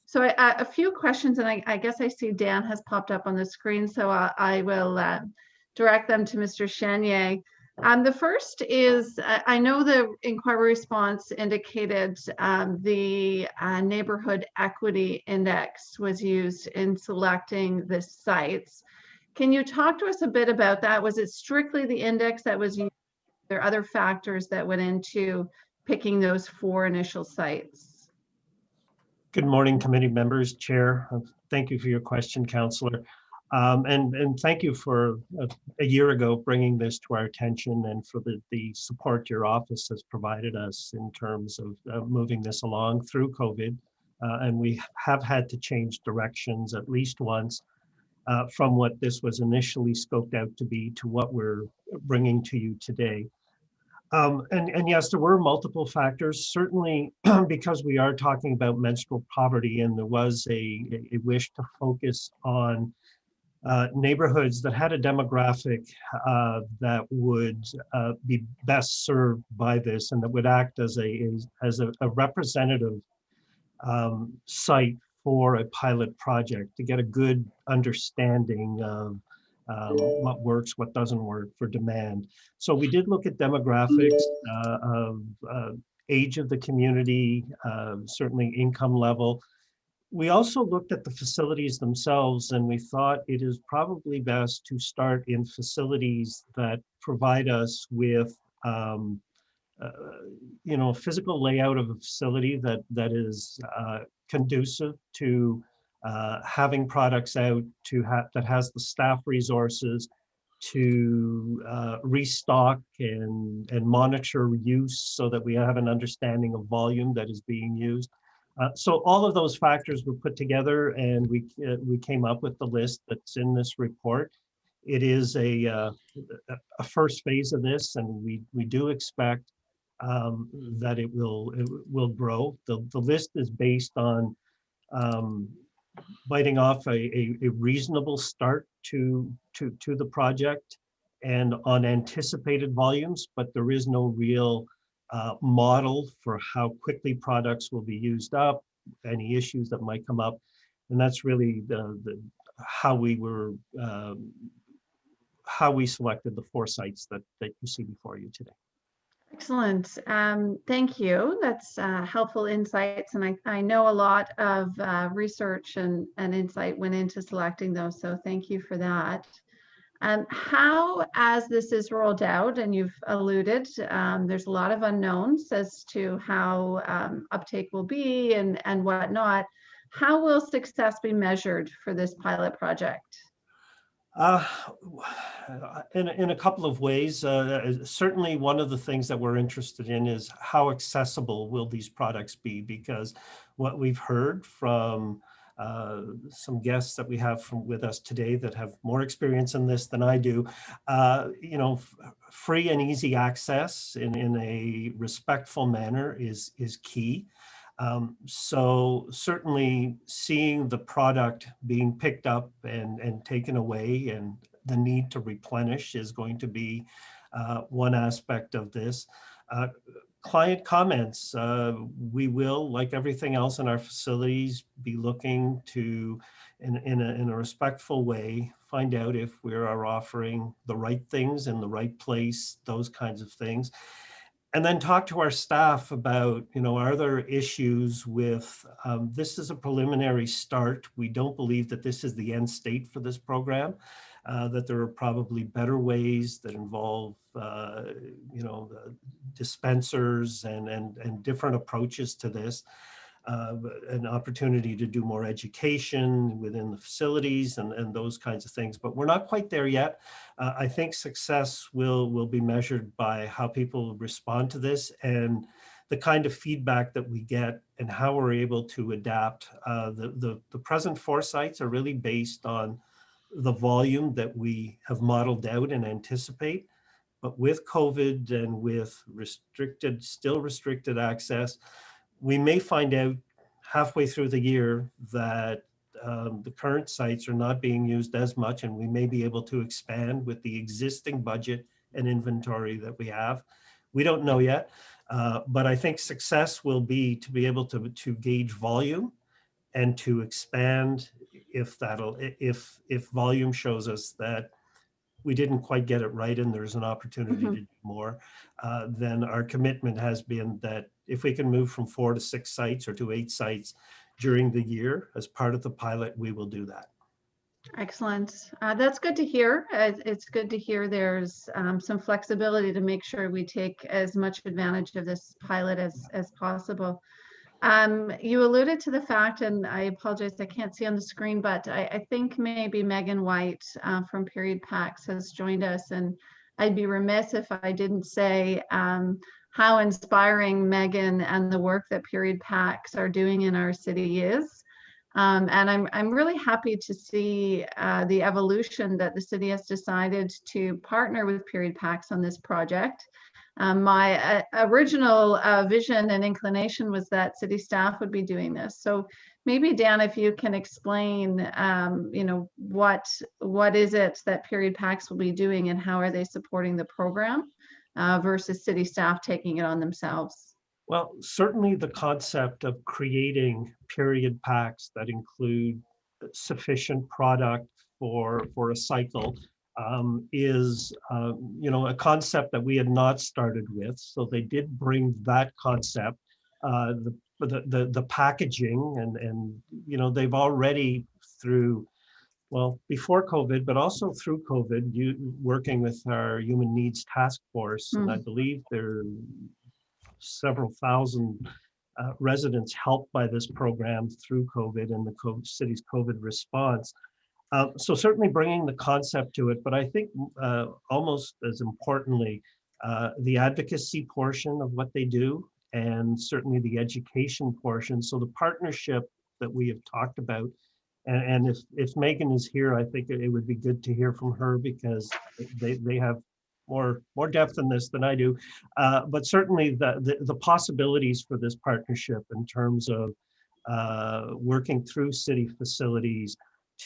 So a few questions, and I guess I see Dan has popped up on the screen, so I will direct them to Mr. Chenier. The first is, I know the inquiry response indicated the neighborhood equity index was used in selecting the sites. Can you talk to us a bit about that? Was it strictly the index that was used? Are there other factors that went into picking those 4 initial sites? Good morning, committee members, Chair. Thank you for your question, Councillor. And thank you for a year ago bringing this to our attention and for the support your office has provided us in terms of moving this along through COVID. And we have had to change directions at least once. From what this was initially scoped out to be to what we're bringing to you today. And yes, there were multiple factors, certainly because we are talking about menstrual poverty and there was a wish to focus on neighborhoods that had a demographic that would be best served by this and that would act as a representative site for a pilot project to get a good understanding of what works, what doesn't work for demand. So we did look at demographics of age of the community, certainly income level. We also looked at the facilities themselves, and we thought it is probably best to start in facilities that provide us with physical layout of a facility that is conducive to having products out, that has the staff resources to restock and monitor use so that we have an understanding of volume that is being used. So all of those factors were put together, and we came up with the list that's in this report. It is a first phase of this, and we do expect that it will grow. The list is based on biting off a reasonable start to the project and on anticipated volumes, but there is no real model for how quickly products will be used up, any issues that might come up. And that's really how we selected the 4 sites that you see before you today. Excellent. Thank you. That's helpful insights. And I know a lot of research and insight went into selecting those. So thank you for that. How, as this is rolled out, and you've alluded, there's a lot of unknowns as to how uptake will be and whatnot. How will success be measured for this pilot project? In a couple of ways. Certainly one of the things that we're interested in is how accessible will these products be, because what we've heard from some guests that we have with us today that have more experience in this than I do, free and easy access in a respectful manner is key. So certainly seeing the product being picked up and taken away, and the need to replenish is going to be one aspect of this. Client comments, we will, like everything else in our facilities, be looking to, in a respectful way, find out if we are offering the right things in the right place, those kinds of things. And then talk to our staff about, are there issues with, this is a preliminary start. We don't believe that this is the end state for this program, that there are probably better ways that involve, dispensers and different approaches to this. An opportunity to do more education within the facilities and those kinds of things, but we're not quite there yet. I think success will be measured by how people respond to this and the kind of feedback that we get and how we're able to adapt. The present 4 sites are really based on the volume that we have modeled out and anticipate, but with COVID and with still restricted access, we may find out halfway through the year that the current sites are not being used as much, and we may be able to expand with the existing budget and inventory that we have. We don't know yet, but I think success will be to be able to gauge volume and to expand if volume shows us that we didn't quite get it right and there's an opportunity to do more, then our commitment has been that if we can move from 4 to 6 sites or to 8 sites during the year as part of the pilot, we will do that. Excellent. That's good to hear. It's good to hear there's some flexibility to make sure we take as much advantage of this pilot as possible. You alluded to the fact, and I apologize, I can't see on the screen, but I think maybe Megan White from Period Packs has joined us, and I'd be remiss if I didn't say how inspiring Megan and the work that Period Packs are doing in our city is. And I'm really happy to see the evolution that the city has decided to partner with Period Packs on this project. My original vision and inclination was that city staff would be doing this. So maybe Dan, if you can explain, what is it that Period Packs will be doing and how are they supporting the program versus city staff taking it on themselves? Well, certainly the concept of creating period packs that include sufficient product for a cycle is a concept that we had not started with. So they did bring that concept, the packaging, and they've already through, well, before COVID, but also through COVID, working with our human needs task force, and I believe there are several thousand residents helped by this program through COVID and the city's COVID response. So certainly bringing the concept to it, but I think almost as importantly, the advocacy portion of what they do, and certainly the education portion. So the partnership that we have talked about, and if Megan is here, I think it would be good to hear from her, because they have more depth in this than I do. But certainly the possibilities for this partnership in terms of working through city facilities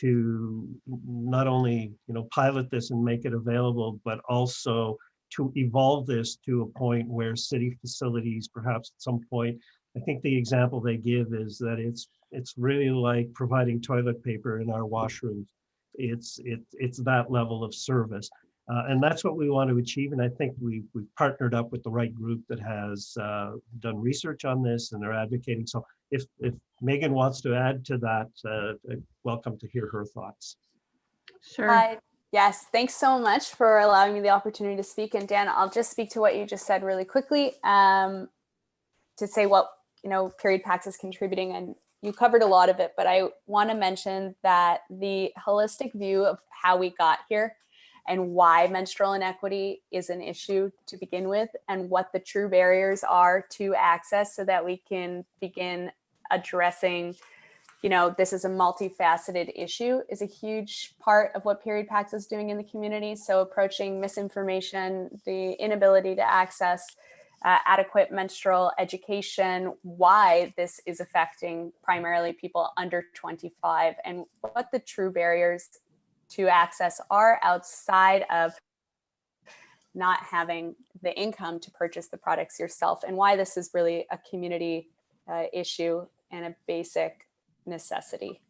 to not only pilot this and make it available, but also to evolve this to a point where city facilities, perhaps at some point, I think the example they give is that it's really like providing toilet paper in our washrooms. It's that level of service. And that's what we want to achieve. And I think we've partnered up with the right group that has done research on this, and they're advocating. So if Megan wants to add to that, welcome to hear her thoughts. Sure. Yes, thanks so much for allowing me the opportunity to speak. And Dan, I'll just speak to what you just said really quickly to say what Period Packs is contributing. And you covered a lot of it, but I want to mention that the holistic view of how we got here and why menstrual inequity is an issue to begin with, and what the true barriers are to access, so that we can begin addressing, this is a multifaceted issue, is a huge part of what Period Packs is doing in the community. So approaching misinformation, the inability to access adequate menstrual education, why this is affecting primarily people under 25, and what the true barriers to access are outside of not having the income to purchase the products yourself, and why this is really a community issue and a basic necessity.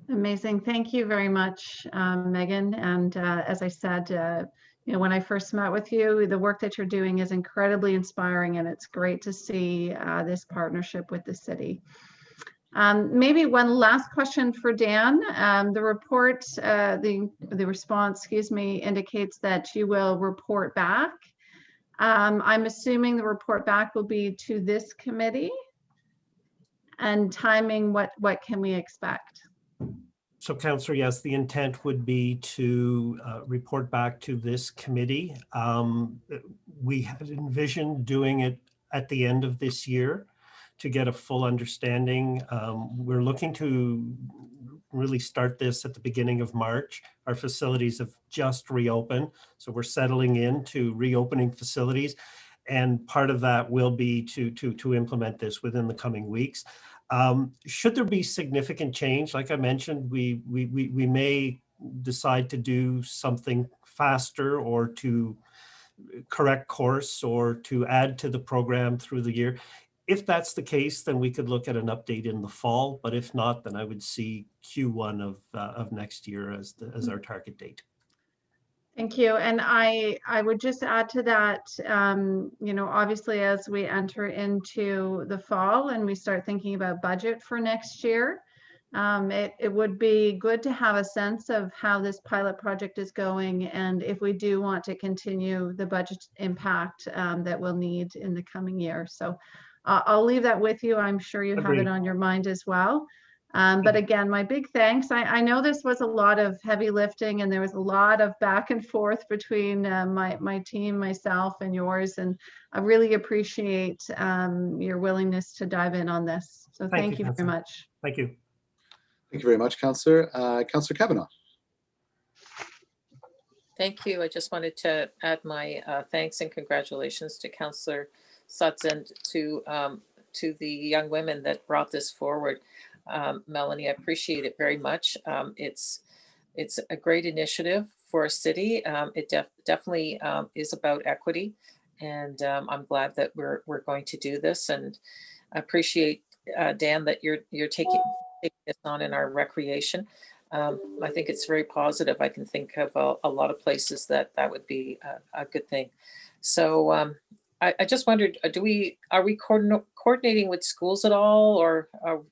Amazing. Thank you very much, Megan. And as I said, when I first met with you, the work that you're doing is incredibly inspiring, and it's great to see this partnership with the city. Maybe one last question for Dan. The report, the response, excuse me, indicates that you will report back. I'm assuming the report back will be to this committee. And timing, what can we expect? So Councillor, yes, the intent would be to report back to this committee. We had envisioned doing it at the end of this year to get a full understanding. We're looking to really start this at the beginning of March. Our facilities have just reopened, so we're settling into reopening facilities. And part of that will be to implement this within the coming weeks. Should there be significant change, like I mentioned, we may decide to do something faster, or to correct course, or to add to the program through the year. If that's the case, then we could look at an update in the fall. But if not, then I would see Q1 of next year as our target date. Thank you. And I would just add to that, obviously, as we enter into the fall and we start thinking about budget for next year, it would be good to have a sense of how this pilot project is going, and if we do want to continue the budget impact that we'll need in the coming year. So I'll leave that with you. I'm sure you have it on your mind as well. But again, my big thanks. I know this was a lot of heavy lifting, and there was a lot of back and forth between my team, myself, and yours. And I really appreciate your willingness to dive in on this. So thank you very much. Thank you. Thank you very much, Councillor. Councillor Kavanaugh. Thank you. I just wanted to add my thanks and congratulations to Councillor Sutz and to the young women that brought this forward. Melanie, I appreciate it very much. It's a great initiative for a city. It definitely is about equity, and I'm glad that we're going to do this. And I appreciate Dan that you're taking this on in our recreation. I think it's very positive. I can think of a lot of places that would be a good thing. So I just wondered, are we coordinating with schools at all, or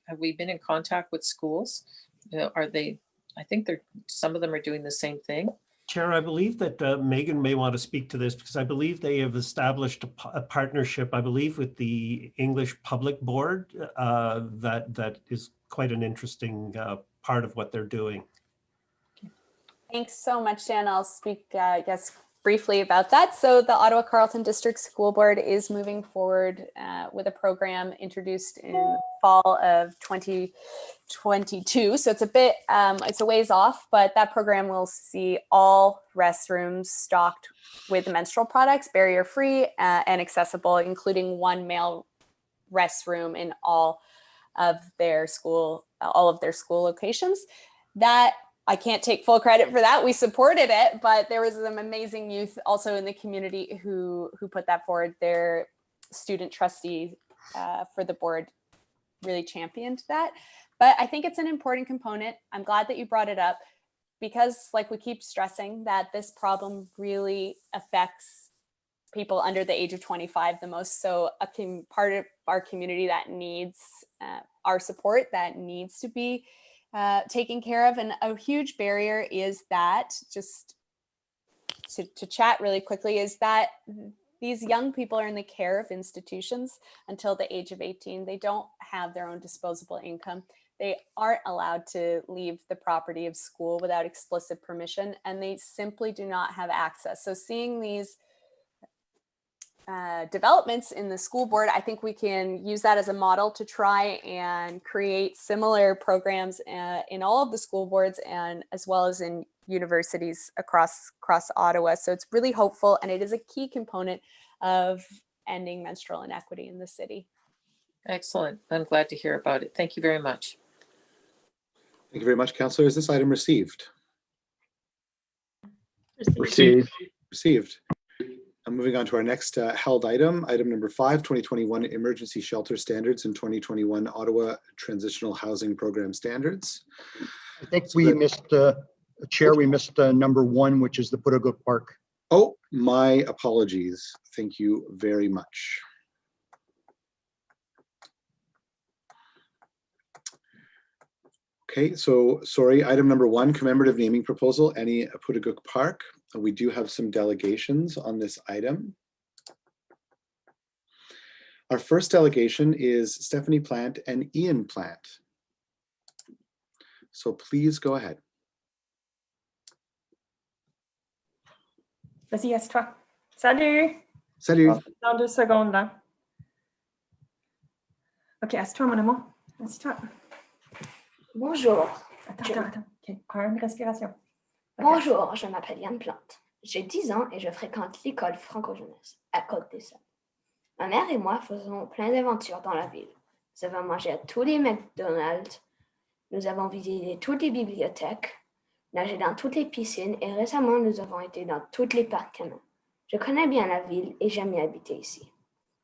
have we been in contact with schools? You know, I think some of them are doing the same thing. Chair, I believe that Megan may want to speak to this, because I believe they have established a partnership, I believe, with the English Public Board that is quite an interesting part of what they're doing. Thanks so much, Dan. I'll speak, I guess, briefly about that. So the Ottawa Carleton District School Board is moving forward with a program introduced in fall of 2022. So it's a bit, it's a ways off, but that program will see all restrooms stocked with menstrual products, barrier-free and accessible, including one male restroom in all of their school locations. That I can't take full credit for that. We supported it, but there was some amazing youth also in the community who put that forward. Their student trustee for the board really championed that. But I think it's an important component. I'm glad that you brought it up, because like we keep stressing that this problem really affects people under the age of 25 the most. So a part of our community that needs our support, that needs to be taken care of. And a huge barrier is that, just to chat really quickly, is that these young people are in the care of institutions until the age of 18. They don't have their own disposable income. They aren't allowed to leave the property of school without explicit permission, and they simply do not have access. So seeing these developments in the school board, I think we can use that as a model to try and create similar programs in all of the school boards, and as well as in universities across Ottawa. So it's really hopeful, and it is a key component of ending menstrual inequity in the city. Excellent. I'm glad to hear about it. Thank you very much. Thank you very much, Councillor. Is this item received? Received. Received. I'm moving on to our next held item, item number 5, 2021 Emergency Shelter Standards and 2021 Ottawa Transitional Housing Program Standards. I think we missed, Chair, we missed number 1, which is the Putagook Park. Oh, my apologies. Thank you very much. Okay, so sorry, item number 1, commemorative naming proposal, Annie Putagook Park. We do have some delegations on this item. Our first delegation is Stephanie Plant and Ian Plant. So please go ahead. Vas-y, assieds-toi. Salut! Salut! Dans 2 secondes, là. OK, assieds-toi, mon amour. Assieds-toi. Bonjour. Attends. OK, prends une respiration. Okay. Bonjour, je m'appelle Yann Plante. J'ai 10 ans et je fréquente l'école franco-jeunesse à Côte-des-Sèvres. Ma mère et moi faisons plein d'aventures dans la ville. Nous avons mangé à tous les McDonald's, nous avons visité toutes les bibliothèques, nagé dans toutes les piscines et récemment nous avons été dans tous les parcs canins. Je connais bien la ville et j'aime y habiter ici.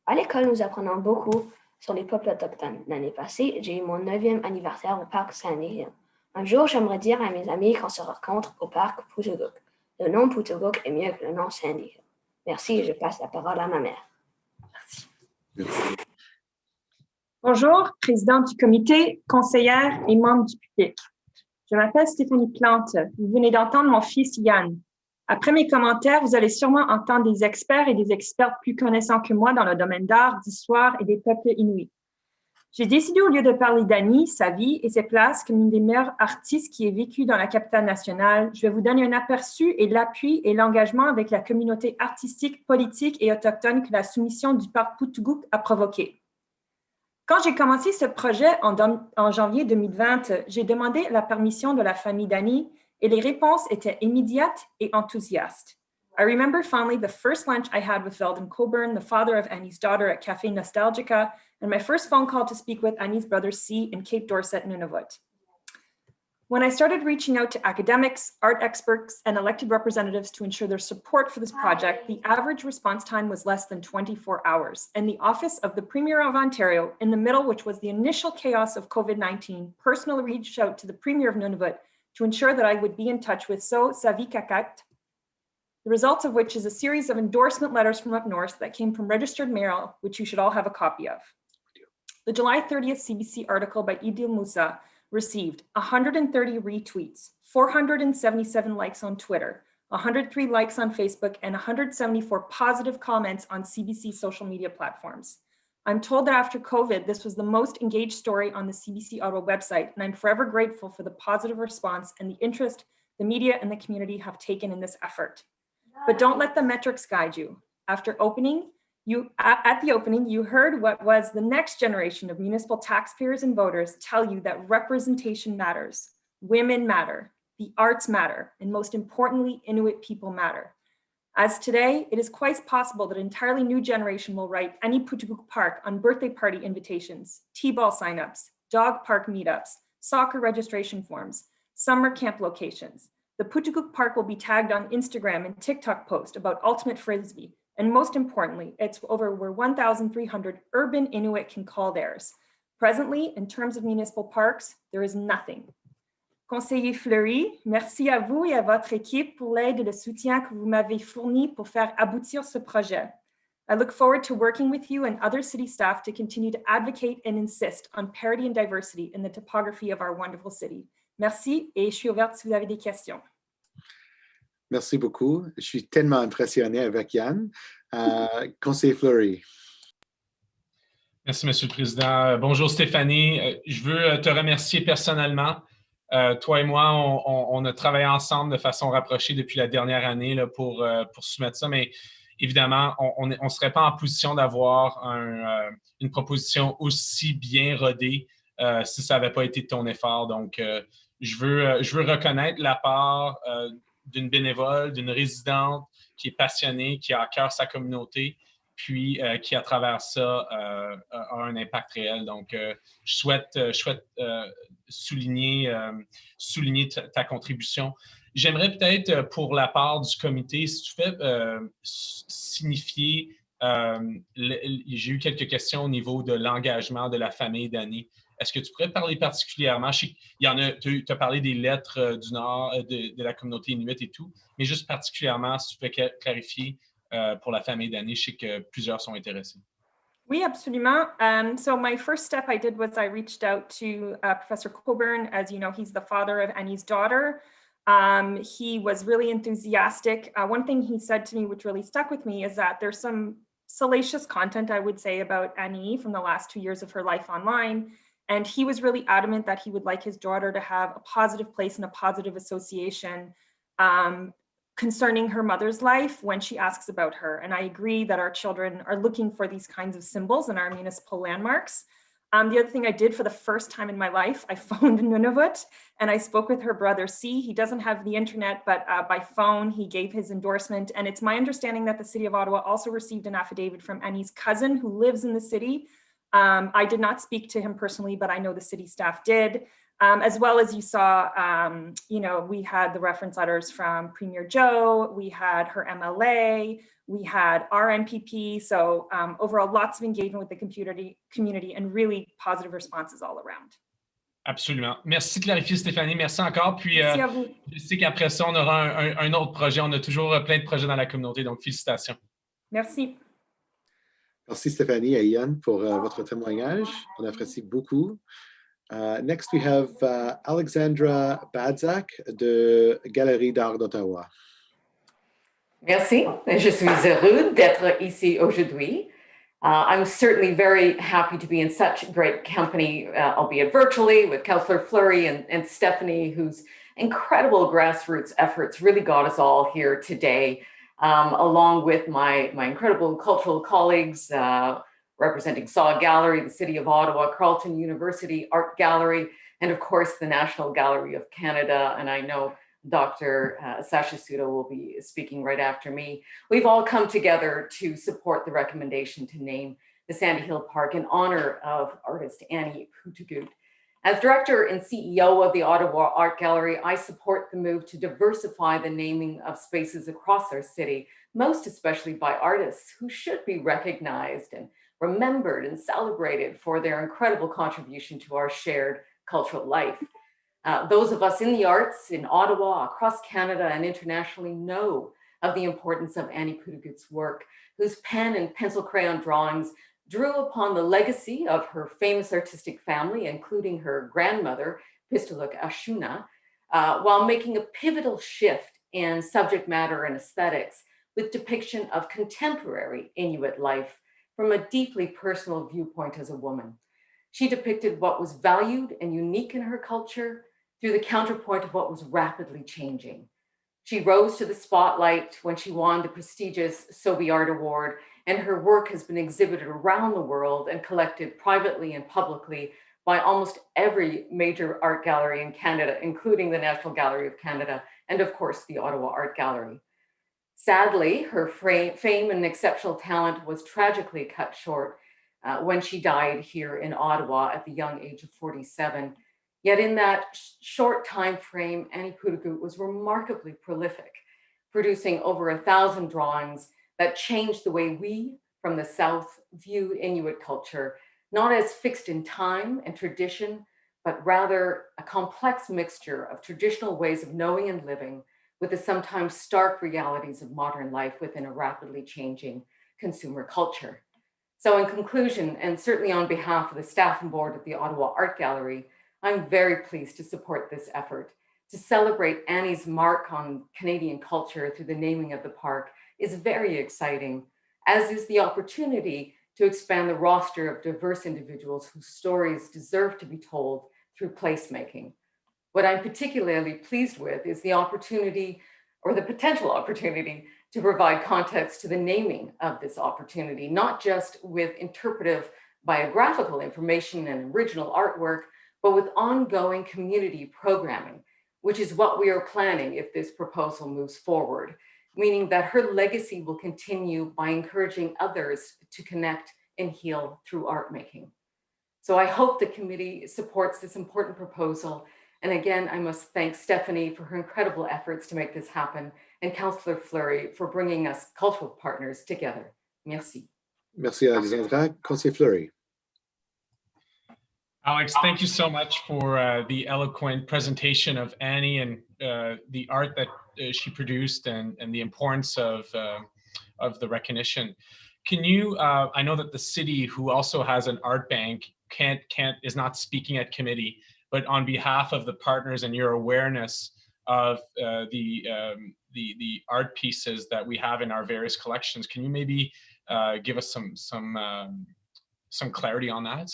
À l'école, nous apprenons beaucoup sur les peuples autochtones. L'année passée, j'ai eu mon 9e anniversaire au parc Sandy Hill. Un jour, j'aimerais dire à mes amis qu'on se rencontre au parc Putagook. Le nom Putagook est mieux que le nom Sandy Hill. Merci, je passe la parole à ma mère. Merci. Bonjour, présidente du comité, conseillère et membre du public. Je m'appelle Stéphanie Plante. Vous venez d'entendre mon fils Yann. Après mes commentaires, vous allez sûrement entendre des experts et des expertes plus connaissants que moi dans le domaine d'art, d'histoire et des peuples inuits. J'ai décidé, au lieu de parler d'Annie, sa vie et ses places comme une des meilleures artistes qui ait vécu dans la capitale nationale, je vais vous donner un aperçu et l'appui et l'engagement avec la communauté artistique, politique et autochtone que la soumission du parc Putagook a provoqué. Quand j'ai commencé ce projet en janvier 2020, j'ai demandé la permission de la famille d'Annie et les réponses étaient immédiates et enthousiastes. I remember fondly the first lunch I had with Veldon Coburn, the father of Annie's daughter, at Café Nostalgica, and my first phone call to speak with Annie's brother C in Cape Dorset, Nunavut. When I started reaching out to academics, art experts, and elected representatives to ensure their support for this project, the average response time was less than 24 hours. And the Office of the Premier of Ontario, in the middle, which was the initial chaos of COVID-19, personally reached out to the Premier of Nunavut to ensure that I would be in touch with So Savi Kakat, the results of which is a series of endorsement letters from up north that came from registered mail, which you should all have a copy of. The July 30th CBC article by Idil Musa received 130 retweets, 477 likes on Twitter, 103 likes on Facebook, and 174 positive comments on CBC social media platforms. I'm told that after COVID, this was the most engaged story on the CBC Ottawa website, and I'm forever grateful for the positive response and the interest the media and the community have taken in this effort. But don't let the metrics guide you. At the opening, you heard what was the next generation of municipal taxpayers and voters tell you that representation matters, women matter, the arts matter, and most importantly, Inuit people matter. As today, it is quite possible that an entirely new generation will write any Putuguk Park on birthday party invitations, T-ball signups, dog park meetups, soccer registration forms, summer camp locations. The Putuguk Park will be tagged on Instagram and TikTok posts about ultimate frisbee. And most importantly, it's over where 1,300 urban Inuit can call theirs. Presently, in terms of municipal parks, there is nothing. Conseiller Fleury, merci à vous et à votre équipe pour l'aide et le soutien que vous m'avez fourni pour faire aboutir ce projet. I look forward to working with you and other city staff to continue to advocate and insist on parity and diversity in the topography of our wonderful city. Merci et je suis ouverte si vous avez des questions. Merci beaucoup. Je suis tellement impressionné avec Yann. Conseiller Fleury. Merci, Monsieur le Président. Bonjour, Stéphanie. Je veux te remercier personnellement. Toi et moi, on a travaillé ensemble de façon rapprochée depuis la dernière année là, pour soumettre ça, mais évidemment, on ne serait pas en position d'avoir une proposition aussi bien rodée si ça n'avait pas été de ton effort. Donc, je veux reconnaître la part d'une bénévole, d'une résidente qui est passionnée, qui a à cœur sa communauté, puis qui, à travers ça, a un impact réel. Donc, je souhaite souligner ta contribution. J'aimerais peut-être, pour la part du comité, si tu fais signifier, j'ai eu quelques questions au niveau de l'engagement de la famille d'Annie. Est-ce que tu pourrais parler particulièrement, tu as parlé des lettres du Nord, de la communauté Inuit et tout, mais juste particulièrement, si tu peux clarifier pour la famille d'Annie, je sais que plusieurs sont intéressés. Oui, absolument. So my first step I did was I reached out to Professor Coburn. As you know, he's the father of Annie's daughter. He was really enthusiastic. One thing he said to me, which really stuck with me, is that there's some salacious content, I would say, about Annie from the last 2 years of her life online. And he was really adamant that he would like his daughter to have a positive place and a positive association concerning her mother's life when she asks about her. And I agree that our children are looking for these kinds of symbols in our municipal landmarks. The other thing I did for the first time in my life, I phoned Nunavut and I spoke with her brother C. He doesn't have the internet, but by phone, he gave his endorsement. And it's my understanding that the city of Ottawa also received an affidavit from Annie's cousin who lives in the city. I did not speak to him personally, but I know the city staff did. As well as you saw, we had the reference letters from Premier Joe, we had her MLA, we had our MPP. So overall, lots of engagement with the community and really positive responses all around. Absolument. Merci de clarifier, Stéphanie. Merci encore. Puis, Merci à vous. Je sais qu'après ça, on aura un autre projet. On a toujours plein de projets dans la communauté, donc félicitations. Merci. Merci Stéphanie et Yann pour votre témoignage. On apprécie beaucoup. Next, we have Alexandra Badzak de Galerie d'Art d'Ottawa. Merci. Je suis heureuse d'être ici aujourd'hui. I'm certainly very happy to be in such great company, albeit virtually, with Councillor Fleury and Stephanie, whose incredible grassroots efforts really got us all here today, along with my incredible cultural colleagues, representing Saw Gallery, the City of Ottawa, Carleton University Art Gallery, and of course the National Gallery of Canada. And I know Dr. Sasha will be speaking right after me. We've all come together to support the recommendation to name the Sandy Hill Park in honor of artist Annie Putuguk. As director and CEO of the Ottawa Art Gallery, I support the move to diversify the naming of spaces across our city, most especially by artists who should be recognized and remembered and celebrated for their incredible contribution to our shared cultural life. Those of us in the arts in Ottawa, across Canada and internationally know of the importance of Annie Puttigut's work, whose pen and pencil crayon drawings drew upon the legacy of her famous artistic family, including her grandmother, Pistoluk Ashuna, while making a pivotal shift in subject matter and aesthetics with depiction of contemporary Inuit life from a deeply personal viewpoint as a woman. She depicted what was valued and unique in her culture through the counterpoint of what was rapidly changing. She rose to the spotlight when she won the prestigious Sobey Art Award, and her work has been exhibited around the world and collected privately and publicly by almost every major art gallery in Canada, including the National Gallery of Canada, and of course, the Ottawa Art Gallery. Sadly, her fame and exceptional talent was tragically cut short when she died here in Ottawa at the young age of 47. Yet in that short time frame, Annie Puttigut was remarkably prolific, producing over 1,000 drawings that changed the way we from the South viewed Inuit culture, not as fixed in time and tradition, but rather a complex mixture of traditional ways of knowing and living with the sometimes stark realities of modern life within a rapidly changing consumer culture. So in conclusion, and certainly on behalf of the staff and board of the Ottawa Art Gallery, I'm very pleased to support this effort. To celebrate Annie's mark on Canadian culture through the naming of the park is very exciting, as is the opportunity to expand the roster of diverse individuals whose stories deserve to be told through placemaking. What I'm particularly pleased with is the opportunity, or the potential opportunity, to provide context to the naming of this opportunity, not just with interpretive biographical information and original artwork, but with ongoing community programming, which is what we are planning if this proposal moves forward, meaning that her legacy will continue by encouraging others to connect and heal through art making. So I hope the committee supports this important proposal. And again, I must thank Stephanie for her incredible efforts to make this happen, and Councillor Fleury for bringing us cultural partners together. Merci. Merci, Alexandra. Councillor Fleury. Alex, thank you so much for the eloquent presentation of Annie and the art that she produced and the importance of the recognition. Can you, I know that the city, who also has an art bank, is not speaking at committee, but on behalf of the partners and your awareness of the art pieces that we have in our various collections, can you maybe give us some clarity on that?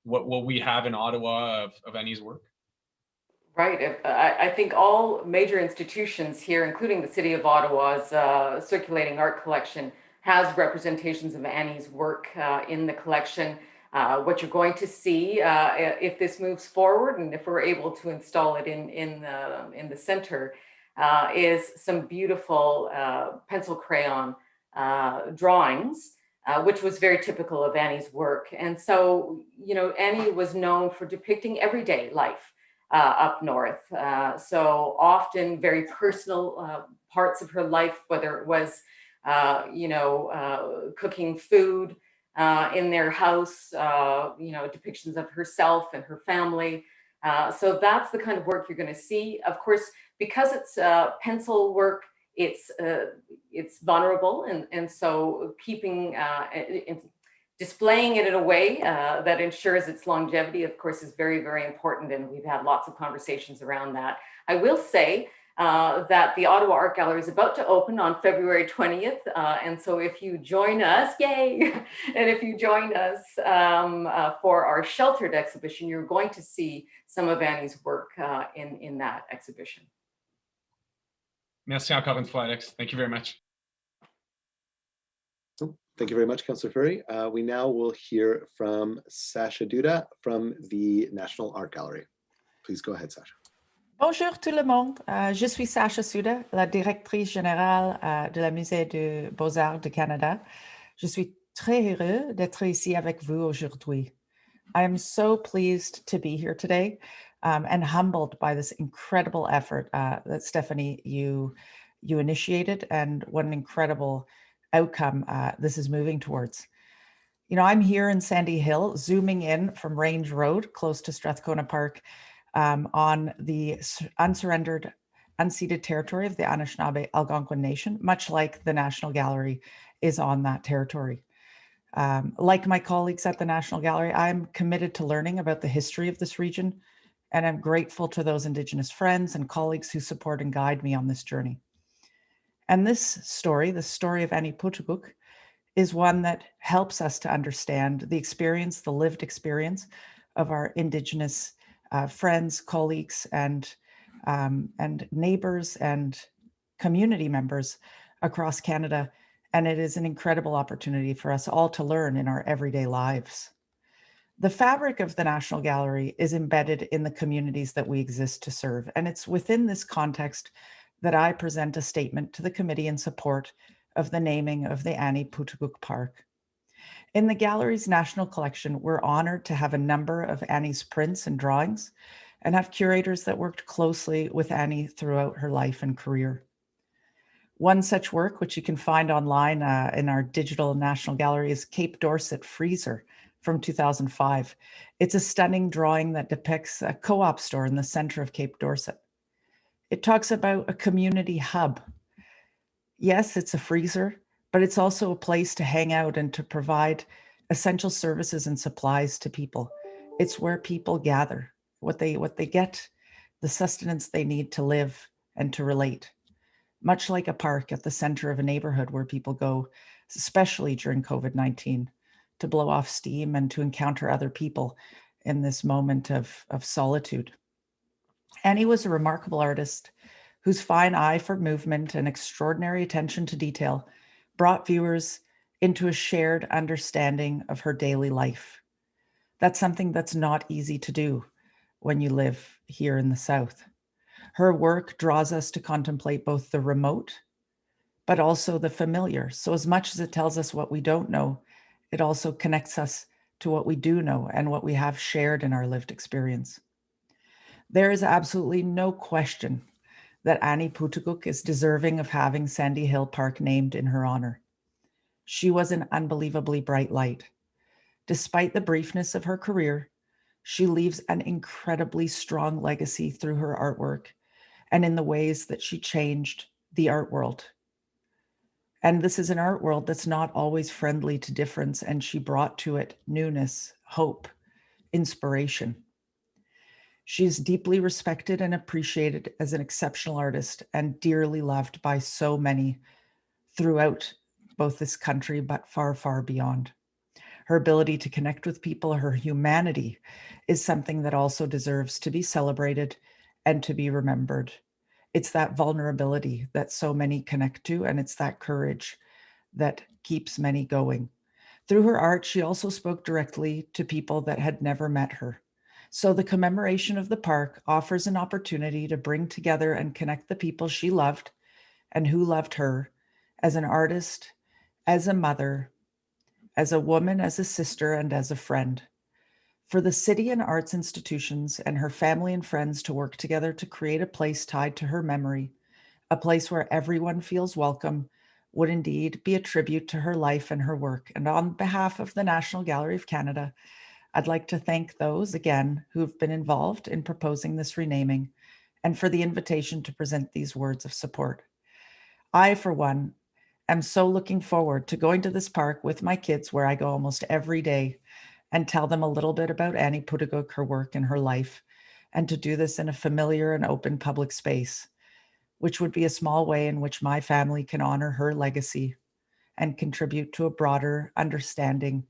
What we have in Ottawa of Annie's work? Right. I think all major institutions here, including the City of Ottawa's circulating art collection, has representations of Annie's work in the collection. What you're going to see if this moves forward and if we're able to install it in the center is some beautiful pencil crayon drawings, which was very typical of Annie's work. And so, you know, Annie was known for depicting everyday life up north. So often very personal parts of her life, whether it was, cooking food in their house, depictions of herself and her family. So that's the kind of work you're going to see. Of course, because it's pencil work, it's vulnerable, and so keeping displaying it in a way that ensures its longevity, of course, is very, very important, and we've had lots of conversations around that. I will say that the Ottawa Art Gallery is about to open on February 20th, and so if you join us, yay! And if you join us for our sheltered exhibition, you're going to see some of Annie's work in that exhibition. Merci encore une fois, Alex. Thank you very much. Thank you very much, Councillor Fleury. We now will hear from Sasha Duda from the National Art Gallery. Please go ahead, Sasha. Bonjour tout le monde. Je suis Sasha Duda, la directrice générale de la Musée des Beaux-Arts du Canada. Je suis très heureux d'être ici avec vous aujourd'hui. I am so pleased to be here today and humbled by this incredible effort that Stephanie, you initiated, and what an incredible outcome this is moving towards. You know, I'm here in Sandy Hill, zooming in from Range Road, close to Strathcona Park, on the unsurrendered, unceded territory of the Anishinaabe Algonquin Nation, much like the National Gallery is on that territory. Like my colleagues at the National Gallery, I'm committed to learning about the history of this region, and I'm grateful to those Indigenous friends and colleagues who support and guide me on this journey. And this story, the story of Aniputuguk, is one that helps us to understand the experience, the lived experience of our Indigenous friends, colleagues, and neighbors and community members across Canada. And it is an incredible opportunity for us all to learn in our everyday lives. The fabric of the National Gallery is embedded in the communities that we exist to serve. And it's within this context that I present a statement to the committee in support of the naming of the Aniputuguk Park. In the gallery's national collection, we're honored to have a number of Annie's prints and drawings and have curators that worked closely with Annie throughout her life and career. One such work, which you can find online in our digital National Gallery, is Cape Dorset Freezer from 2005. It's a stunning drawing that depicts a co-op store in the center of Cape Dorset. It talks about a community hub. Yes, it's a freezer, but it's also a place to hang out and to provide essential services and supplies to people. It's where people gather, what they get, the sustenance they need to live and to relate. Much like a park at the center of a neighborhood where people go, especially during COVID-19, to blow off steam and to encounter other people in this moment of solitude. Annie was a remarkable artist whose fine eye for movement and extraordinary attention to detail brought viewers into a shared understanding of her daily life. That's something that's not easy to do when you live here in the South. Her work draws us to contemplate both the remote, but also the familiar. So as much as it tells us what we don't know, it also connects us to what we do know and what we have shared in our lived experience. There is absolutely no question that Aniputuguk is deserving of having Sandy Hill Park named in her honor. She was an unbelievably bright light. Despite the briefness of her career, she leaves an incredibly strong legacy through her artwork and in the ways that she changed the art world. And this is an art world that's not always friendly to difference, and she brought to it newness, hope, inspiration. She is deeply respected and appreciated as an exceptional artist and dearly loved by so many throughout both this country, but far, far beyond. Her ability to connect with people, her humanity, is something that also deserves to be celebrated and to be remembered. It's that vulnerability that so many connect to, and it's that courage that keeps many going. Through her art, she also spoke directly to people that had never met her. So the commemoration of the park offers an opportunity to bring together and connect the people she loved and who loved her as an artist, as a mother, as a woman, as a sister, and as a friend. For the city and arts institutions and her family and friends to work together to create a place tied to her memory, a place where everyone feels welcome, would indeed be a tribute to her life and her work. And on behalf of the National Gallery of Canada, I'd like to thank those, again, who've been involved in proposing this renaming and for the invitation to present these words of support. I, for one, am so looking forward to going to this park with my kids, where I go almost every day, and tell them a little bit about Aniputuguk, her work and her life, and to do this in a familiar and open public space, which would be a small way in which my family can honor her legacy and contribute to a broader understanding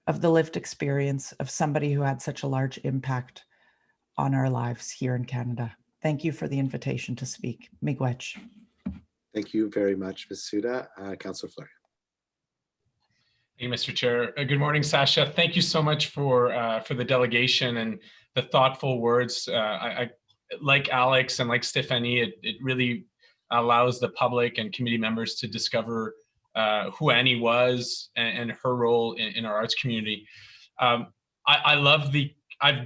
of the lived experience of somebody who had such a large impact on our lives here in Canada. Thank you for the invitation to speak. Miigwech. Thank you very much, Ms. Suda. Councillor Fleury. Hey, Mr. Chair. Good morning, Sasha. Thank you so much for the delegation and the thoughtful words. I like Alex and like Stephanie, it really allows the public and committee members to discover who Annie was and her role in our arts community. I've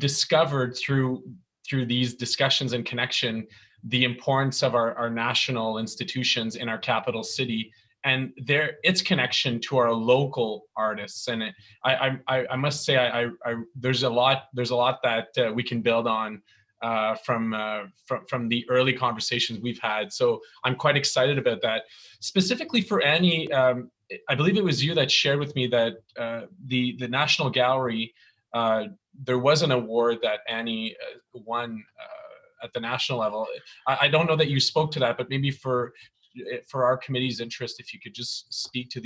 discovered through these discussions and connection the importance of our national institutions in our capital city and its connection to our local artists. And I must say, there's a lot that we can build on from the early conversations we've had. So I'm quite excited about that. Specifically for Annie, I believe it was you that shared with me that the National Gallery, there was an award that Annie won at the national level. I don't know that you spoke to that, but maybe for our committee's interest, if you could just speak to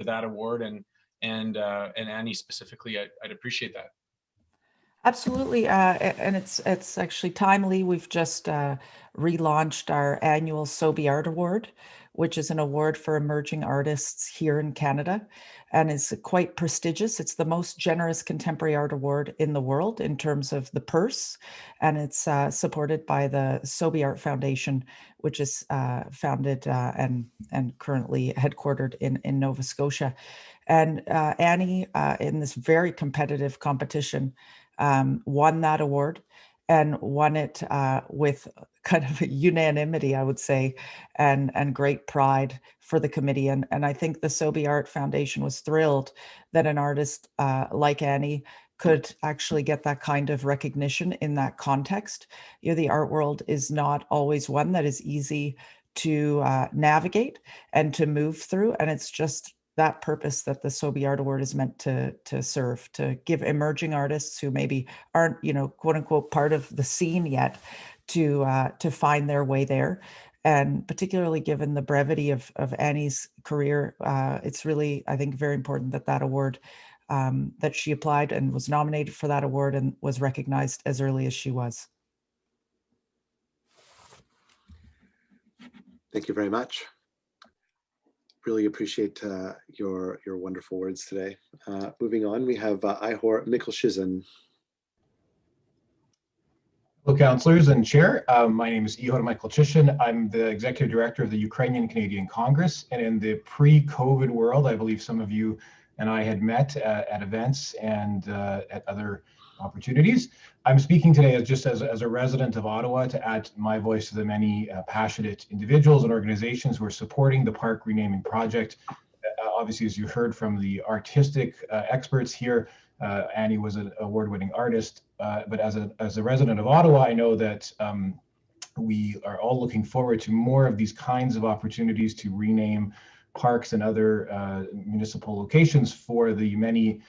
that award and Annie specifically, I'd appreciate that. Absolutely, and it's actually timely. We've just relaunched our annual Sobe Art Award, which is an award for emerging artists here in Canada, and it's quite prestigious. It's the most generous contemporary art award in the world in terms of the purse, and it's supported by the Sobe Art Foundation, which is founded and currently headquartered in Nova Scotia. And Annie, in this very competitive competition, won that award and won it with kind of unanimity, I would say, and great pride for the committee. And I think the Sobe Art Foundation was thrilled that an artist like Annie could actually get that kind of recognition in that context. You know, the art world is not always one that is easy to navigate and to move through. And it's just that purpose that the Sobe Art Award is meant to serve, to give emerging artists who maybe aren't, you know, quote unquote, part of the scene yet, to find their way there. And particularly given the brevity of Annie's career, it's really, I think, very important that that award, that she applied and was nominated for that award and was recognized as early as she was. Thank you very much. Really appreciate your wonderful words today. Moving on, we have Ihor Mikkelshizin. Hello, councillors and chair. My name is Ihor Mikkelshizin. I'm the executive director of the Ukrainian Canadian Congress. And in the pre-COVID world, I believe some of you and I had met at events and at other opportunities. I'm speaking today as a resident of Ottawa to add my voice to the many passionate individuals and organizations who are supporting the park renaming project. Obviously, as you heard from the artistic experts here, Annie was an award-winning artist, but as a resident of Ottawa, I know that we are all looking forward to more of these kinds of opportunities to rename parks and other municipal locations for the many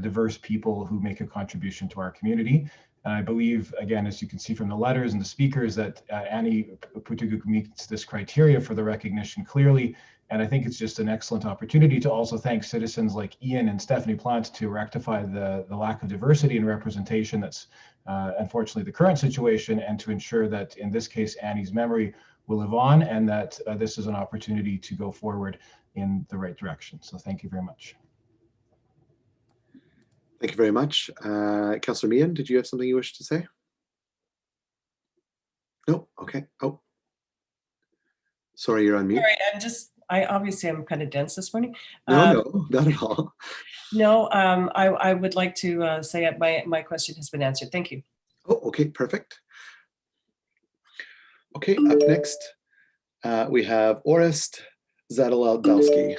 diverse people who make a contribution to our community. And I believe, again, as you can see from the letters and the speakers, that Annie Putuguk meets this criteria for the recognition clearly. And I think it's just an excellent opportunity to also thank citizens like Ian and Stephanie Plant to rectify the lack of diversity and representation that's unfortunately the current situation, and to ensure that in this case, Annie's memory will live on, and that this is an opportunity to go forward in the right direction. So thank you very much. Thank you very much. Councillor Meehan, did you have something you wish to say? No? Okay. Oh. Sorry, you're on mute. Sorry, I'm kind of dense this morning. No, not at all. No, I would like to say my question has been answered. Thank you. Oh, okay, perfect. Okay, up next, we have Orest Zadalowski.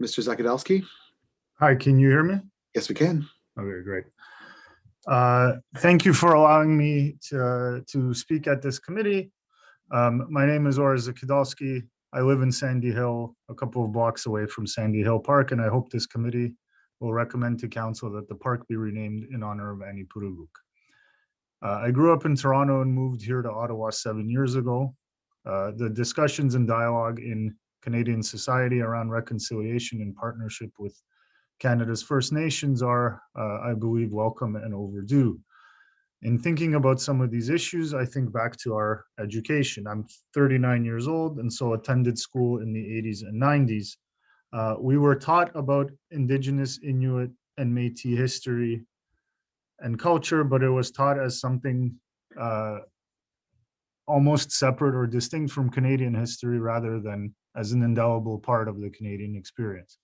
Mr. Zakadowski? Hi, can you hear me? Yes, we can. Okay, great. Thank you for allowing me to speak at this committee. My name is Orest Zakadowski. I live in Sandy Hill, a couple of blocks away from Sandy Hill Park, and I hope this committee will recommend to council that the park be renamed in honor of Annie Putuguk. I grew up in Toronto and moved here to Ottawa 7 years ago. The discussions and dialogue in Canadian society around reconciliation and partnership with Canada's First Nations are, I believe, welcome and overdue. In thinking about some of these issues, I think back to our education. I'm 39 years old and so attended school in the 80s and 90s. We were taught about Indigenous, Inuit, and Métis history and culture, but it was taught as something almost separate or distinct from Canadian history rather than as an indelible part of the Canadian experience.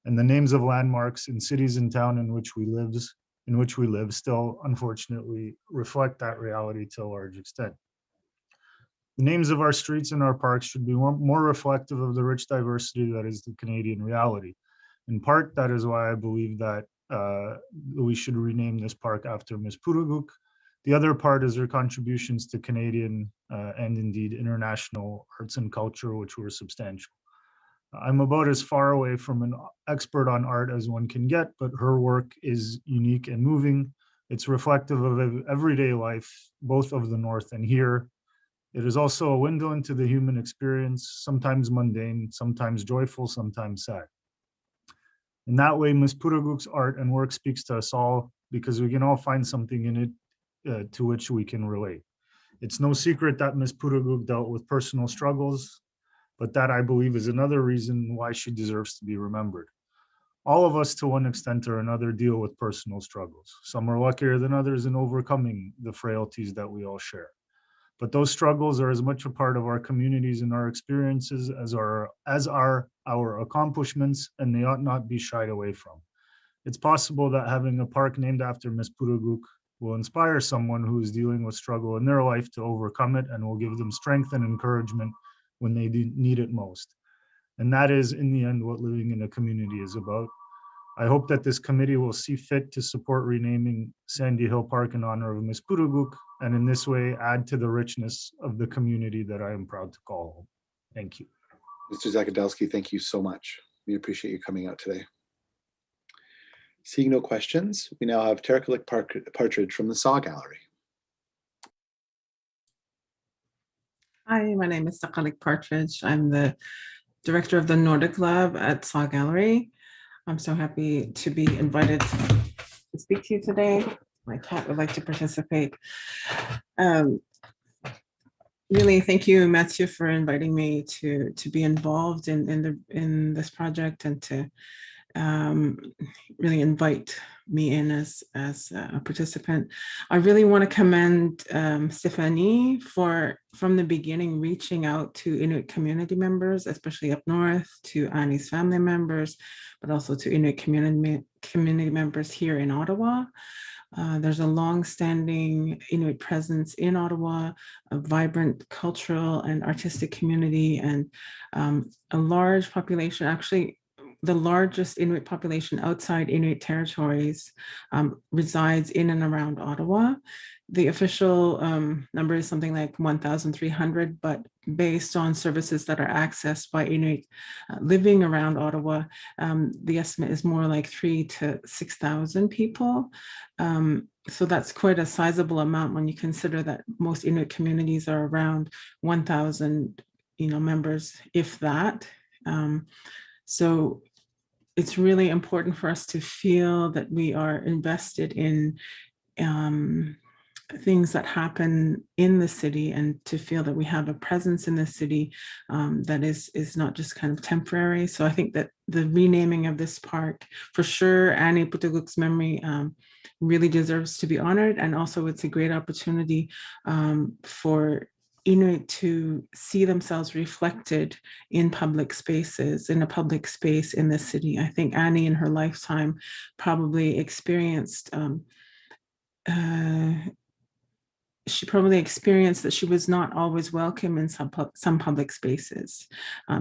And the names of landmarks in cities and town in which we live still unfortunately reflect that reality to a large extent. The names of our streets and our parks should be more reflective of the rich diversity that is the Canadian reality. In part, that is why I believe that we should rename this park after Ms. Puruguk. The other part is her contributions to Canadian and indeed international arts and culture, which were substantial. I'm about as far away from an expert on art as one can get, but her work is unique and moving. It's reflective of everyday life, both of the North and here. It is also a window into the human experience, sometimes mundane, sometimes joyful, sometimes sad. In that way, Ms. Puruguk's art and work speaks to us all because we can all find something in it to which we can relate. It's no secret that Ms. Puruguk dealt with personal struggles, but that I believe is another reason why she deserves to be remembered. All of us to one extent or another deal with personal struggles. Some are luckier than others in overcoming the frailties that we all share. But those struggles are as much a part of our communities and our experiences as are our accomplishments, and they ought not be shied away from. It's possible that having a park named after Ms. Puruguk will inspire someone who is dealing with struggle in their life to overcome it and will give them strength and encouragement when they need it most. And that is, in the end, what living in a community is about. I hope that this committee will see fit to support renaming Sandy Hill Park in honor of Ms. Puruguk, and in this way add to the richness of the community that I am proud to call home. Thank you. Mr. Zakadowski, thank you so much. We appreciate you coming out today. Seeing no questions, we now have Terekulik Partridge from the Saw Gallery. Hi, my name is Terekulik Partridge. I'm the director of the Nordic Lab at Saw Gallery. I'm so happy to be invited to speak to you today. My cat would like to participate. Really, thank you, Mathieu, for inviting me to be involved in this project and to really invite me in as a participant. I really want to commend Stephanie for, from the beginning, reaching out to Inuit community members, especially up north, to Annie's family members, but also to Inuit community members here in Ottawa. There's a long-standing Inuit presence in Ottawa, a vibrant cultural and artistic community, and a large population, actually the largest Inuit population outside Inuit territories resides in and around Ottawa. The official number is something like 1,300, but based on services that are accessed by Inuit living around Ottawa, the estimate is more like 3,000 to 6,000 people. So that's quite a sizable amount when you consider that most Inuit communities are around 1,000, members, if that. So it's really important for us to feel that we are invested in things that happen in the city, and to feel that we have a presence in the city that is not just kind of temporary. So I think that the renaming of this park, for sure, Annie Puruguk's memory really deserves to be honored. And also it's a great opportunity for Inuit to see themselves reflected in public spaces, in a public space in the city. I think Annie in her lifetime probably experienced she probably experienced that she was not always welcome in some public spaces,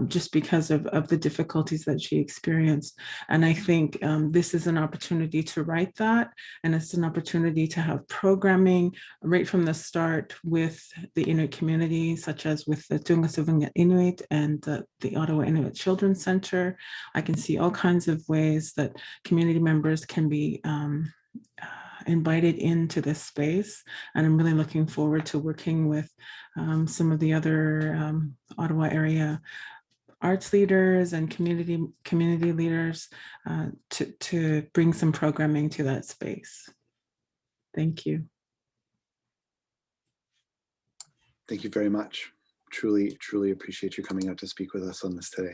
just because of the difficulties that she experienced. And I think this is an opportunity to right that, and it's an opportunity to have programming right from the start with the Inuit community, such as with the Tungasuvunga Inuit and the Ottawa Inuit Children's Center. I can see all kinds of ways that community members can be invited into this space, and I'm really looking forward to working with some of the other Ottawa area arts leaders and community leaders to bring some programming to that space. Thank you. Thank you very much. Truly, truly appreciate you coming out to speak with us on this today.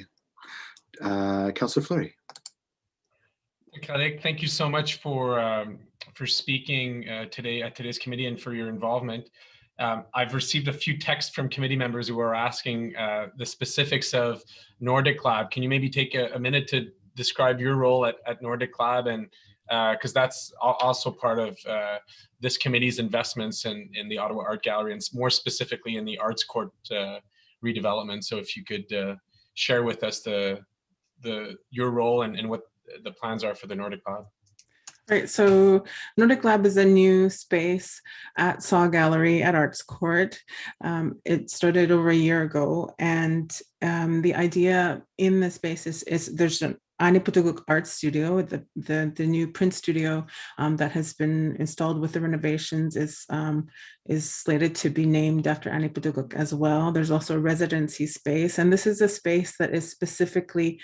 Councillor Fleury. Thank you so much for speaking today at today's committee and for your involvement. I've received a few texts from committee members who are asking the specifics of Nordic Lab. Can you maybe take a minute to describe your role at Nordic Lab and because that's also part of this committee's investments in the Ottawa Art Gallery, and more specifically in the Arts Court redevelopment. So if you could share with us your role and what the plans are for the Nordic Lab. Right, so Nordic Lab is a new space at Saw Gallery at Arts Court. It started over a year ago, and the idea in the space is there's an Aniputuguk Art Studio, the new print studio that has been installed with the renovations is slated to be named after Aniputuguk as well. There's also a residency space, and this is a space that is specifically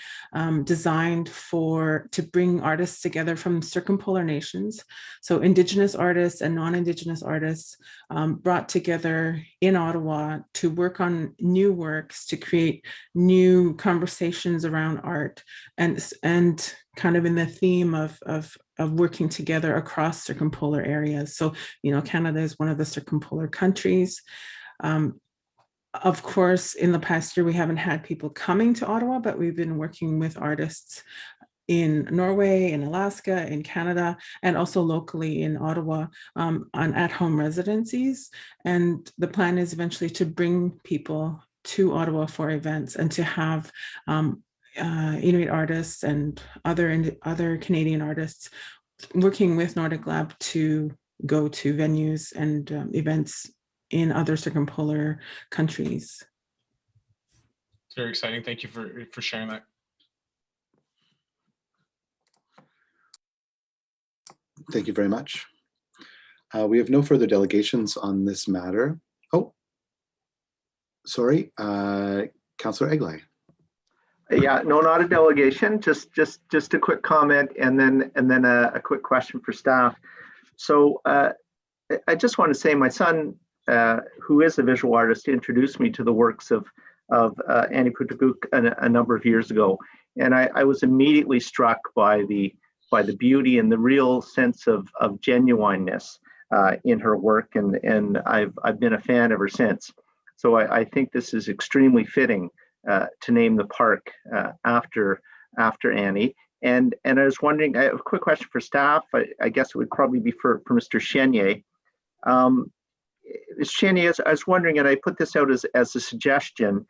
designed to bring artists together from circumpolar nations. So Indigenous artists and non-Indigenous artists brought together in Ottawa to work on new works, to create new conversations around art, and kind of in the theme of working together across circumpolar areas. So, Canada is one of the circumpolar countries. Of course, in the past year, we haven't had people coming to Ottawa, but we've been working with artists in Norway, in Alaska, in Canada, and also locally in Ottawa on at-home residencies. And the plan is eventually to bring people to Ottawa for events and to have Inuit artists and other Canadian artists working with Nordic Lab to go to venues and events in other circumpolar countries. It's very exciting. Thank you for sharing that. Thank you very much. We have no further delegations on this matter. Oh, sorry, Councillor Egley. Yeah, no, not a delegation, just a quick comment and then a quick question for staff. So I just want to say my son, who is a visual artist, introduced me to the works of Aniputuguk a number of years ago. And I was immediately struck by the beauty and the real sense of genuineness in her work. And I've been a fan ever since. So I think this is extremely fitting to name the park after Annie. And I was wondering, I have a quick question for staff. I guess it would probably be for Mr. Chenier. Ms. Chenier, I was wondering, and I put this out as a suggestion,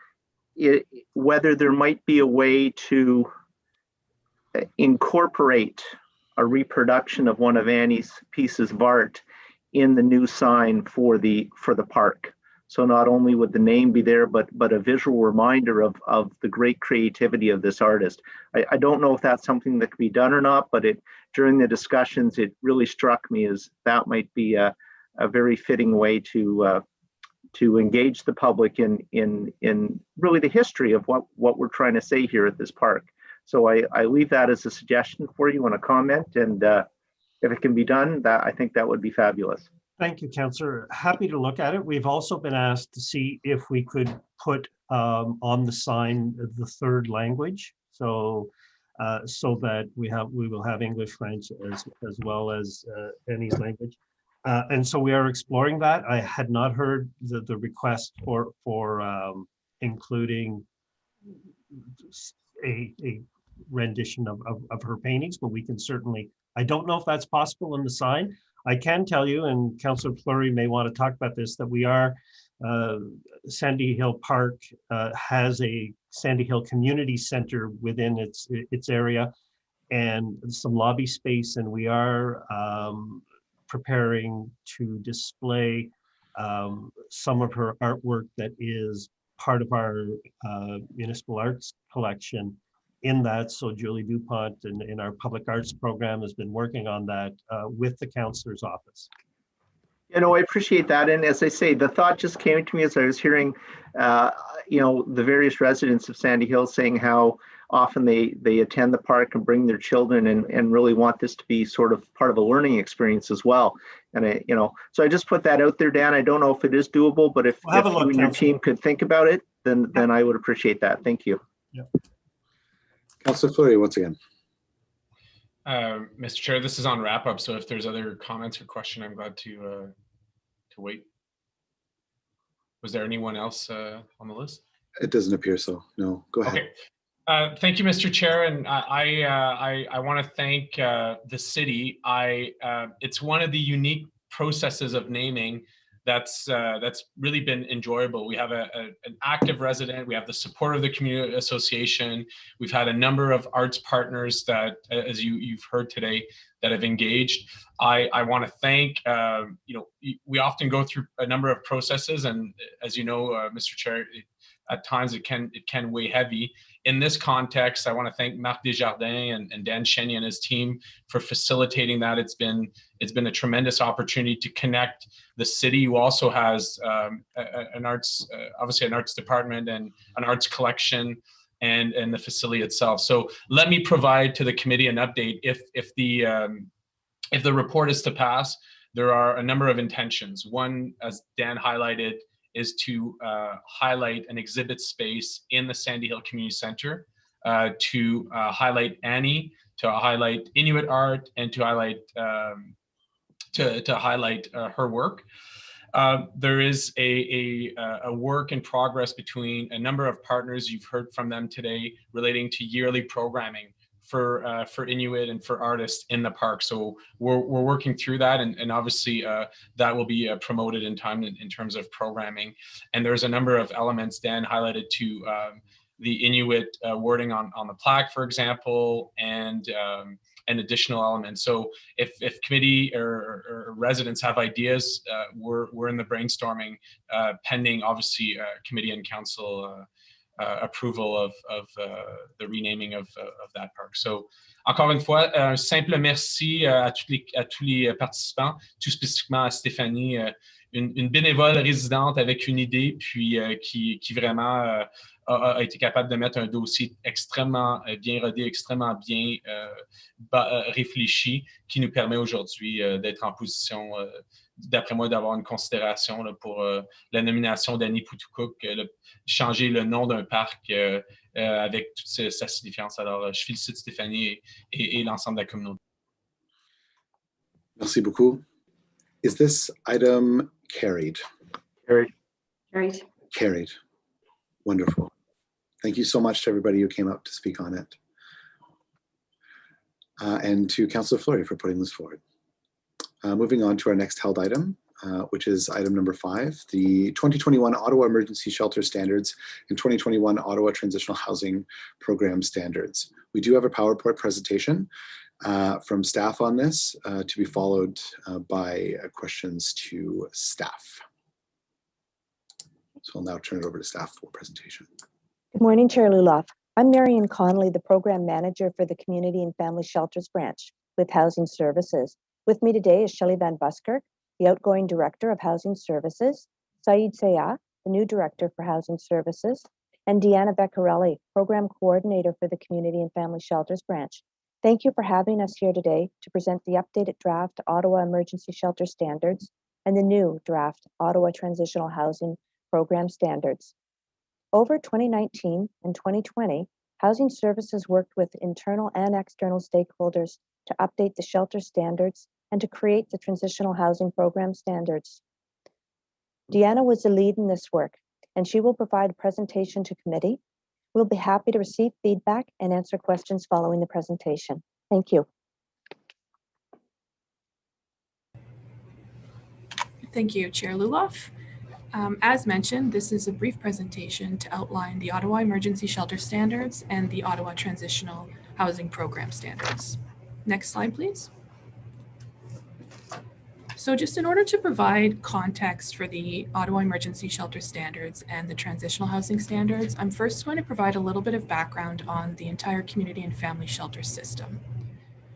whether there might be a way to incorporate a reproduction of one of Annie's pieces of art in the new sign for the park. So not only would the name be there, but a visual reminder of the great creativity of this artist. I don't know if that's something that can be done or not, but during the discussions, it really struck me as that might be a very fitting way to engage the public in really the history of what we're trying to say here at this park. So I leave that as a suggestion for you on a comment, and if it can be done, I think that would be fabulous. Thank you, Councillor. Happy to look at it. We've also been asked to see if we could put on the sign the third language, so that we will have English, French, as well as Annie's language. And so we are exploring that. I had not heard the request for including a rendition of her paintings, but we can certainly, I don't know if that's possible in the sign. I can tell you, and Councillor Fleury may want to talk about this, that we are, Sandy Hill Park has a Sandy Hill Community Center within its area and some lobby space, and we are preparing to display some of her artwork that is part of our municipal arts collection in that. So Julie DuPont in our public arts program has been working on that with the councillor's office. I appreciate that. And as I say, the thought just came to me as I was hearing, the various residents of Sandy Hill saying how often they attend the park and bring their children and really want this to be sort of part of a learning experience as well. And so I just put that out there, Dan. I don't know if it is doable, but if you and your team could think about it, then I would appreciate that. Thank you. Yeah. Councillor Fleury, once again. Mr. Chair, this is on wrap up. So if there's other comments or question, I'm glad to wait. Was there anyone else on the list? It doesn't appear so. No, go ahead. Okay. Thank you, Mr. Chair, and I want to thank the city. It's one of the unique processes of naming that's really been enjoyable. We have an active resident. We have the support of the community association. We've had a number of arts partners that, as you've heard today, that have engaged. I want to thank. We often go through a number of processes, and as you know, Mr. Chair, at times it can weigh heavy. In this context, I want to thank Marc Desjardins and Dan Cheney and his team for facilitating that. It's been a tremendous opportunity to connect the city, who also has an arts, obviously an arts department and an arts collection, and the facility itself. So let me provide to the committee an update. If the report is to pass, there are a number of intentions. One, as Dan highlighted, is to highlight an exhibit space in the Sandy Hill Community Center, to highlight Annie, to highlight Inuit art, and to highlight her work. There is a work in progress between a number of partners. You've heard from them today relating to yearly programming for Inuit and for artists in the park. So we're working through that, and obviously that will be promoted in time in terms of programming. And there's a number of elements Dan highlighted to the Inuit wording on the plaque, for example, and additional elements. So if committee or residents have ideas, we're in the brainstorming, pending obviously committee and council approval of the renaming of that park. So, encore une fois, un simple merci à tous les participants, tout spécifiquement à Stéphanie, une bénévole résidente avec une idée, puis qui vraiment a été capable de mettre un dossier extrêmement bien rodé, extrêmement bien réfléchi, qui nous permet aujourd'hui d'être en position, d'après moi, d'avoir une considération là, pour la nomination d'Annie Poutoukuk, changer le nom d'un parc avec toute sa signification. Alors, je félicite Stéphanie et l'ensemble de la communauté. Merci beaucoup. Is this item carried? Carried. Carried. Carried. Wonderful. Thank you so much to everybody who came up to speak on it. And to Councillor Fleury for putting this forward. Moving on to our next held item, which is item number 5, the 2021 Ottawa Emergency Shelter Standards and 2021 Ottawa Transitional Housing Program Standards. We do have a PowerPoint presentation from staff on this to be followed by questions to staff. So I'll now turn it over to staff for presentation. Good morning, Chair Luloff. I'm Marion Connolly, the Program Manager for the Community and Family Shelters Branch with Housing Services. With me today is Shelley Van Busker, the outgoing Director of Housing Services, Saeed Sayah, the new Director for Housing Services, and Deanna Beccarelli, Program Coordinator for the Community and Family Shelters Branch. Thank you for having us here today to present the updated draft Ottawa Emergency Shelter Standards and the new draft Ottawa Transitional Housing Program Standards. Over 2019 and 2020, Housing Services worked with internal and external stakeholders to update the shelter standards and to create the Transitional Housing Program Standards. Deanna was the lead in this work, and she will provide a presentation to committee. We'll be happy to receive feedback and answer questions following the presentation. Thank you. Thank you, Chair Luloff. As mentioned, this is a brief presentation to outline the Ottawa Emergency Shelter Standards and the Ottawa Transitional Housing Program Standards. Next slide, please. So just in order to provide context for the Ottawa Emergency Shelter Standards and the Transitional Housing Standards, I'm first going to provide a little bit of background on the entire community and family shelter system.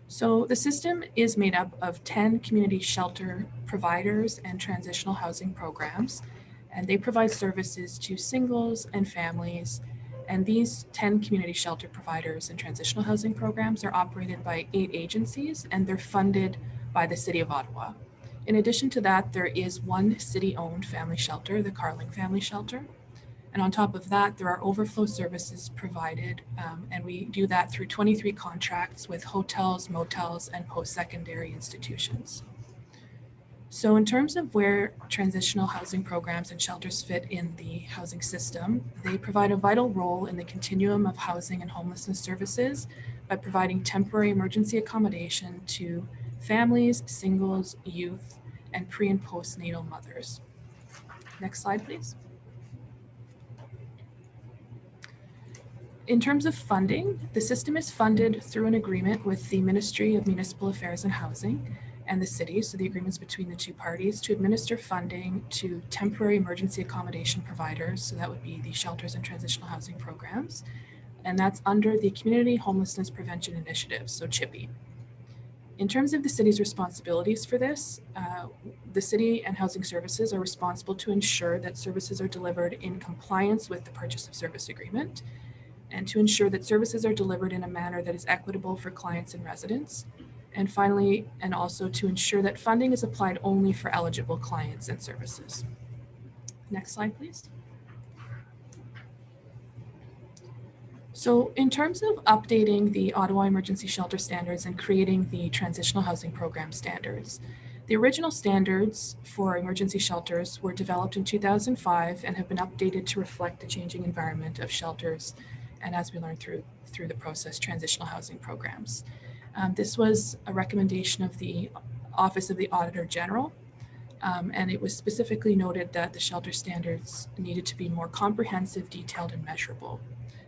So the system is made up of 10 community shelter providers and transitional housing programs, and they provide services to singles and families. And these 10 community shelter providers and transitional housing programs are operated by 8 agencies, and they're funded by the City of Ottawa. In addition to that, there is one city-owned family shelter, the Carling Family Shelter. And on top of that, there are overflow services provided, and we do that through 23 contracts with hotels, motels, and post-secondary institutions. So in terms of where transitional housing programs and shelters fit in the housing system, they provide a vital role in the continuum of housing and homelessness services by providing temporary emergency accommodation to families, singles, youth, and pre- and postnatal mothers. Next slide, please. In terms of funding, the system is funded through an agreement with the Ministry of Municipal Affairs and Housing and the city, so the agreements between the two parties, to administer funding to temporary emergency accommodation providers, so that would be the shelters and transitional housing programs, and that's under the Community Homelessness Prevention Initiative, so CHIPPE. In terms of the city's responsibilities for this, the city and housing services are responsible to ensure that services are delivered in compliance with the purchase of service agreement, and to ensure that services are delivered in a manner that is equitable for clients and residents. And finally, and also to ensure that funding is applied only for eligible clients and services. Next slide, please. So in terms of updating the Ottawa Emergency Shelter Standards and creating the Transitional Housing Program Standards, the original standards for emergency shelters were developed in 2005 and have been updated to reflect the changing environment of shelters, and as we learned through the process, transitional housing programs. This was a recommendation of the Office of the Auditor General, and it was specifically noted that the shelter standards needed to be more comprehensive, detailed, and measurable.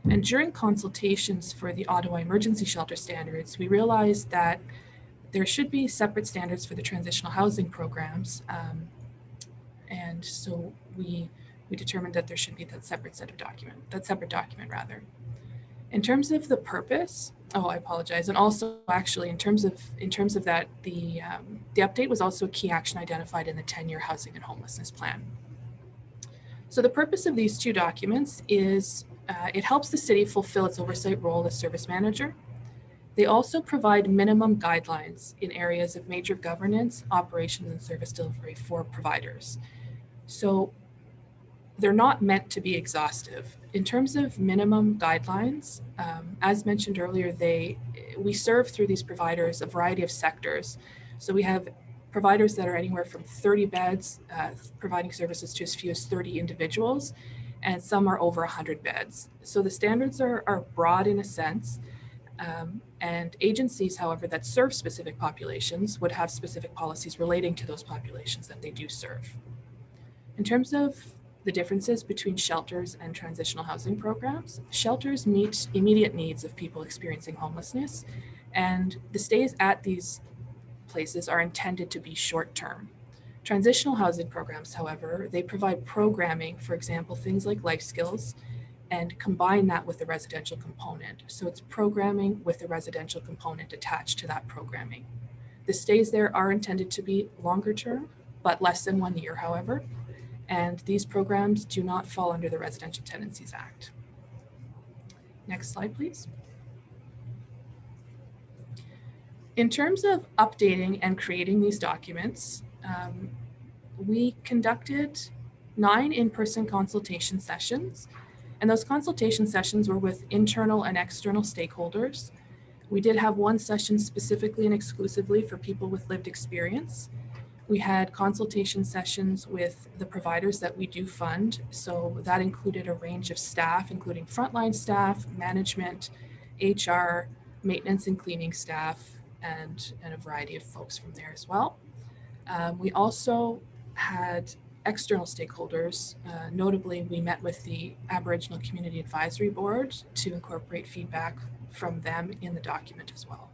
And during consultations for the Ottawa Emergency Shelter Standards, we realized that there should be separate standards for the transitional housing programs, and so we determined that there should be that separate document rather. In terms of the purpose, I apologize. And also actually in terms of that, the update was also a key action identified in the 10-year housing and homelessness plan. So the purpose of these two documents is it helps the city fulfill its oversight role as service manager. They also provide minimum guidelines in areas of major governance, operations, and service delivery for providers. So they're not meant to be exhaustive. In terms of minimum guidelines, as mentioned earlier, we serve through these providers a variety of sectors. So we have providers that are anywhere from 30 beds, providing services to as few as 30 individuals, and some are over 100 beds. So the standards are broad in a sense, and agencies, however, that serve specific populations would have specific policies relating to those populations that they do serve. In terms of the differences between shelters and transitional housing programs, shelters meet immediate needs of people experiencing homelessness, and the stays at these places are intended to be short-term. Transitional housing programs, however, they provide programming, for example, things like life skills, and combine that with the residential component. So it's programming with the residential component attached to that programming. The stays there are intended to be longer term, but less than 1 year, however, and these programs do not fall under the Residential Tenancies Act. Next slide, please. In terms of updating and creating these documents, we conducted 9 in-person consultation sessions, and those consultation sessions were with internal and external stakeholders. We did have one session specifically and exclusively for people with lived experience. We had consultation sessions with the providers that we do fund. So that included a range of staff, including frontline staff, management, HR, maintenance and cleaning staff, and a variety of folks from there as well. We also had external stakeholders. Notably, we met with the Aboriginal Community Advisory Board to incorporate feedback from them in the document as well.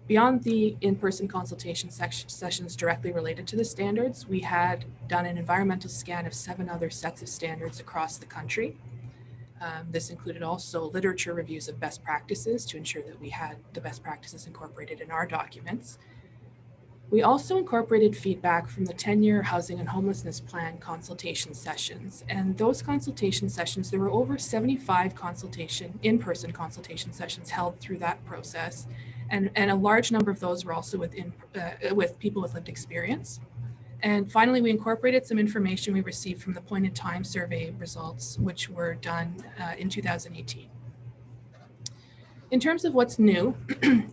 Beyond the in-person consultation sessions directly related to the standards, we had done an environmental scan of 7 other sets of standards across the country. This included also literature reviews of best practices to ensure that we had the best practices incorporated in our documents. We also incorporated feedback from the 10-year Housing and Homelessness Plan consultation sessions. And those consultation sessions, there were over 75 in-person consultation sessions held through that process. And a large number of those were also with people with lived experience. And finally, we incorporated some information we received from the point in time survey results, which were done in 2018. In terms of what's new,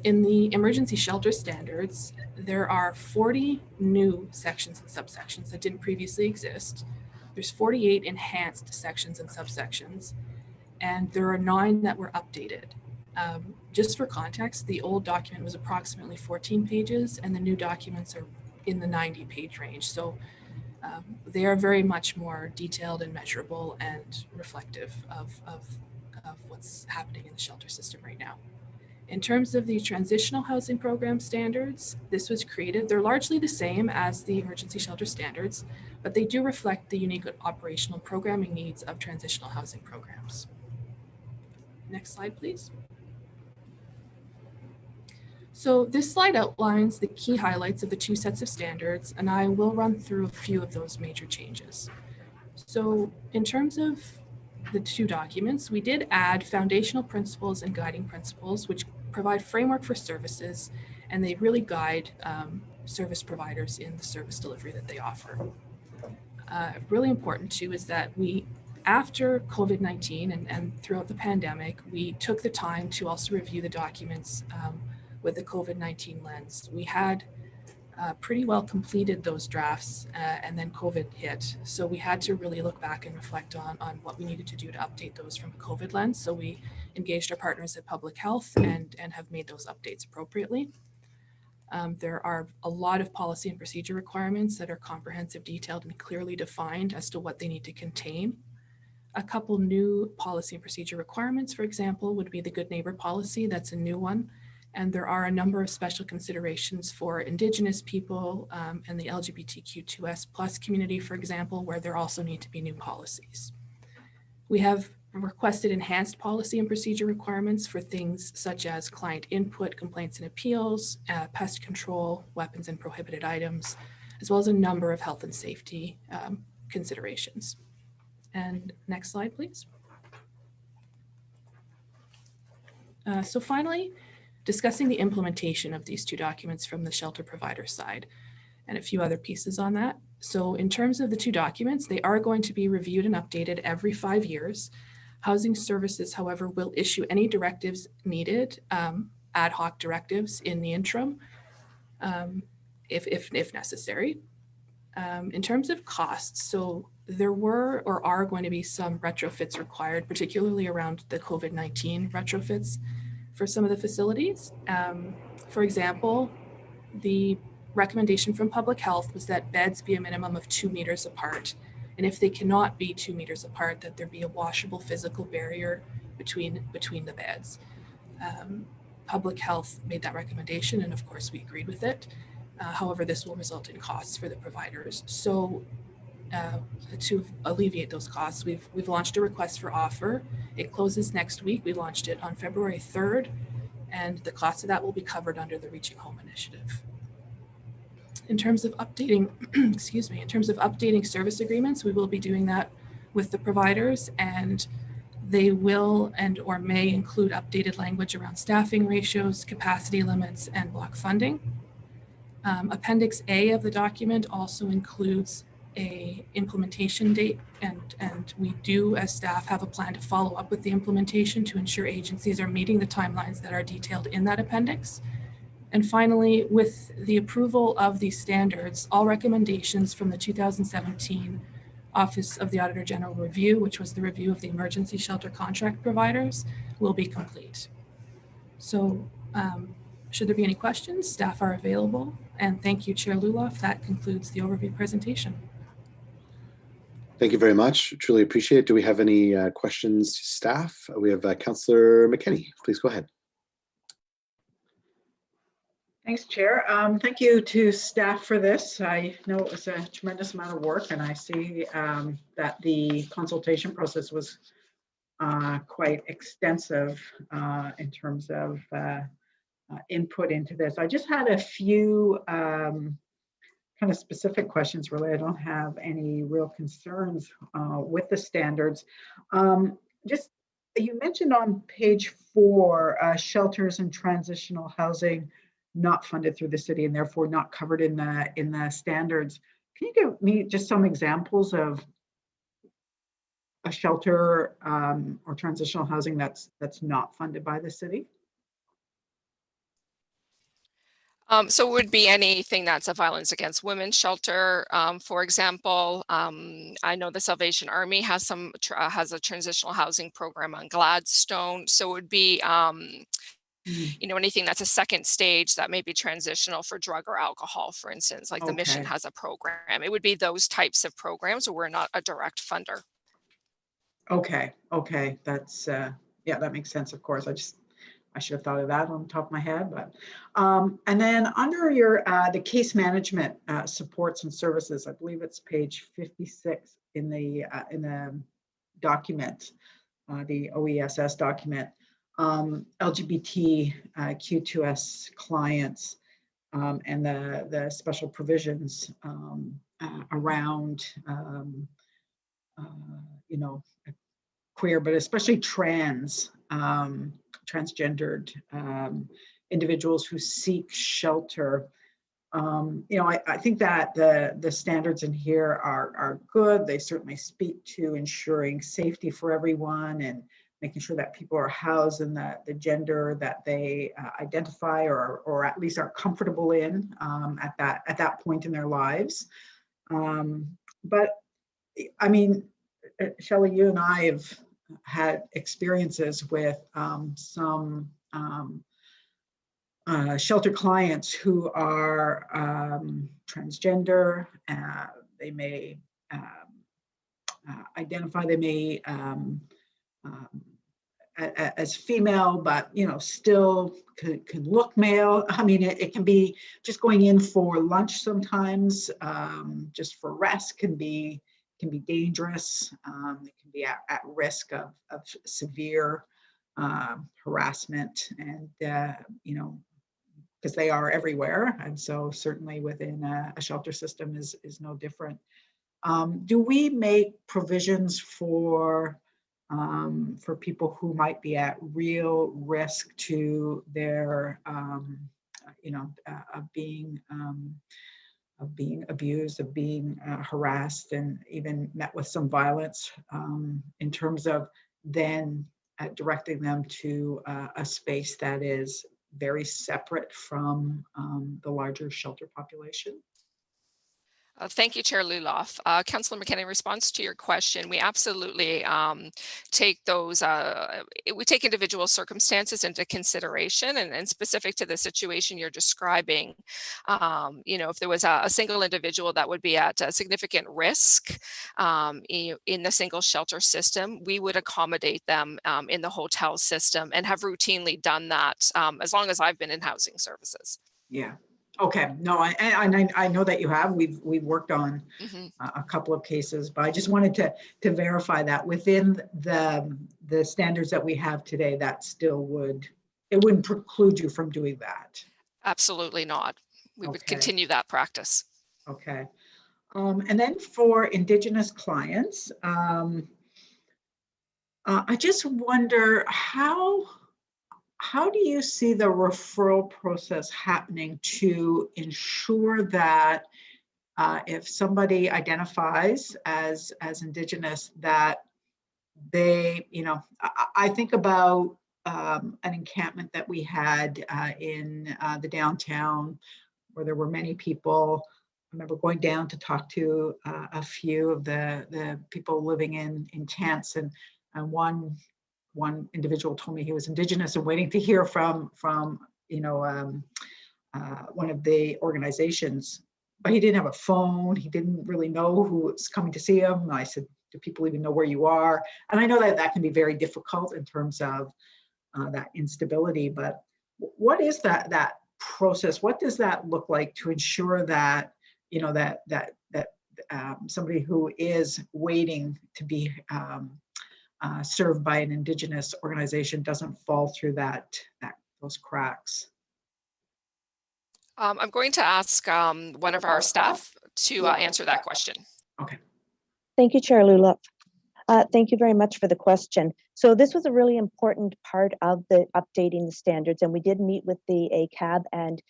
in the emergency shelter standards, there are 40 new sections and subsections that didn't previously exist. There's 48 enhanced sections and subsections, and there are 9 that were updated. Just for context, the old document was approximately 14 pages, and the new documents are in the 90-page range. So they are very much more detailed and measurable and reflective of what's happening in the shelter system right now. In terms of the transitional housing program standards, this was created. They're largely the same as the emergency shelter standards, but they do reflect the unique operational programming needs of transitional housing programs. Next slide, please. So this slide outlines the key highlights of the 2 sets of standards, and I will run through a few of those major changes. So in terms of the 2 documents, we did add foundational principles and guiding principles, which provide framework for services, and they really guide service providers in the service delivery that they offer. Really important too is that after COVID-19 and throughout the pandemic, we took the time to also review the documents with the COVID-19 lens. We had pretty well completed those drafts and then COVID hit. So we had to really look back and reflect on what we needed to do to update those from a COVID lens. So we engaged our partners at Public Health and have made those updates appropriately. There are a lot of policy and procedure requirements that are comprehensive, detailed, and clearly defined as to what they need to contain. A couple new policy and procedure requirements, for example, would be the Good Neighbor policy. That's a new one. And there are a number of special considerations for Indigenous people and the LGBTQ2S+ community, for example, where there also need to be new policies. We have requested enhanced policy and procedure requirements for things such as client input, complaints and appeals, pest control, weapons and prohibited items, as well as a number of health and safety considerations. And next slide, please. So finally, discussing the implementation of these 2 documents from the shelter provider side and a few other pieces on that. So in terms of the 2 documents, they are going to be reviewed and updated every 5 years. Housing Services, however, will issue any directives needed, ad hoc directives in the interim, if necessary. In terms of costs, so there were or are going to be some retrofits required, particularly around the COVID-19 retrofits for some of the facilities. For example, the recommendation from Public Health was that beds be a minimum of 2 meters apart. And if they cannot be 2 meters apart, that there be a washable physical barrier between the beds. Public Health made that recommendation, and of course we agreed with it. However, this will result in costs for the providers. So to alleviate those costs, we've launched a request for offer. It closes next week. We launched it on February 3rd, and the cost of that will be covered under the Reaching Home initiative. In terms of updating, in terms of updating service agreements, we will be doing that with the providers, and they will and or may include updated language around staffing ratios, capacity limits, and block funding. Appendix A of the document also includes a implementation date, and we do as staff have a plan to follow up with the implementation to ensure agencies are meeting the timelines that are detailed in that appendix. And finally, with the approval of these standards, all recommendations from the 2017 Office of the Auditor General review, which was the review of the emergency shelter contract providers, will be complete. So should there be any questions, staff are available. And thank you, Chair Luloff. That concludes the overview presentation. Thank you very much. Truly appreciate it. Do we have any questions to staff? We have Councillor McKinney. Please go ahead. Thanks, Chair. Thank you to staff for this. I know it was a tremendous amount of work, and I see that the consultation process was quite extensive in terms of input into this. I just had a few kind of specific questions, really. I don't have any real concerns with the standards. Just, you mentioned on page 4, shelters and transitional housing not funded through the city and therefore not covered in the standards. Can you give me just some examples of a shelter or transitional housing that's not funded by the city? So it would be anything that's a violence against women shelter. For example, I know the Salvation Army has has a transitional housing program on Gladstone. So it would be, you know, anything that's a second stage that may be transitional for drug or alcohol, for instance, like the Mission Okay. has a program. It would be those types of programs where we're not a direct funder. Okay, okay, that's, yeah, that makes sense, of course. I should have thought of that on the top of my head, but, and then under your, the case management supports and services, I believe it's page 56 in the document, the OESS document, LGBT Q2S clients, and the special provisions around, you know, queer, but especially transgendered individuals who seek shelter. You know, I think that the standards in here are good. They certainly speak to ensuring safety for everyone and making sure that people are housed in the gender that they identify or at least are comfortable in at that point in their lives. But I mean, Shelley, you and I have had experiences with some shelter clients who are transgender. They may identify, they may as female, but you know, still can look male. I mean, it can be just going in for lunch sometimes, just for rest can be dangerous. It can be at risk of severe harassment, and you know, because they are everywhere, and so certainly within a shelter system is no different. Do we make provisions for people who might be at real risk to their, you know, of being abused, of being harassed, and even met with some violence, in terms of then directing them to a space that is very separate from the larger shelter population? Thank you, Chair Luloff. Councillor McKenna, in response to your question, we absolutely take those, we take individual circumstances into consideration, and specific to the situation you're describing, you know, if there was a single individual that would be at a significant risk in the single shelter system, we would accommodate them in the hotel system and have routinely done that as long as I've been in housing services. Yeah. Okay. No, I know that you have. We've worked on a couple of cases, but I just wanted to verify that within the standards that we have today, that still wouldn't preclude you from doing that. Absolutely not. We would continue that practice. Okay. And then for Indigenous clients, I just wonder how do you see the referral process happening to ensure that if somebody identifies as Indigenous, that they, you know, I think about an encampment that we had in the downtown where there were many people. I remember going down to talk to a few of the people living in tents, and one individual told me he was Indigenous and waiting to hear from you know, one of the organizations, but he didn't have a phone. He didn't really know who was coming to see him. And I said, do people even know where you are? And I know that can be very difficult in terms of that instability, but what is that process? What does that look like to ensure that, you know, that somebody who is waiting to be served by an Indigenous organization doesn't fall through those cracks? I'm going to ask one of our staff to answer that question. Okay. Thank you, Chair Luloff. Thank you very much for the question. So this was a really important part of the updating the standards, and we did meet with the ACAB, and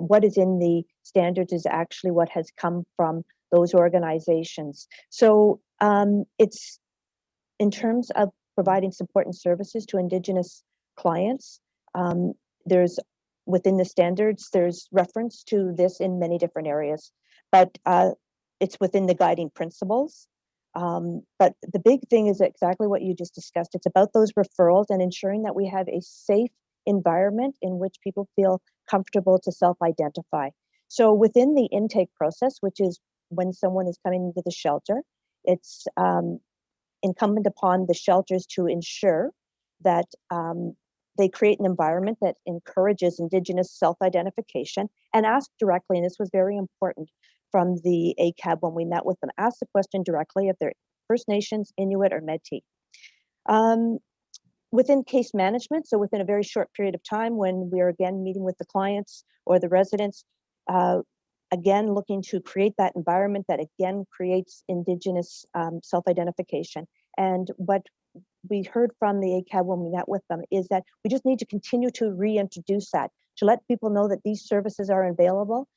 what is in the standards is actually what has come from those organizations. So it's in terms of providing support and services to Indigenous clients, there's within the standards, there's reference to this in many different areas, but it's within the guiding principles. But the big thing is exactly what you just discussed. It's about those referrals and ensuring that we have a safe environment in which people feel comfortable to self-identify. So within the intake process, which is when someone is coming into the shelter, it's incumbent upon the shelters to ensure that they create an environment that encourages Indigenous self-identification and ask directly, and this was very important from the ACAB when we met with them, ask the question directly if they're First Nations, Inuit, or Métis. Within case management, so within a very short period of time when we are again meeting with the clients or the residents, again looking to create that environment that again creates Indigenous self-identification. And what we heard from the ACAB when we met with them is that we just need to continue to reintroduce that, to let people know that these services are available,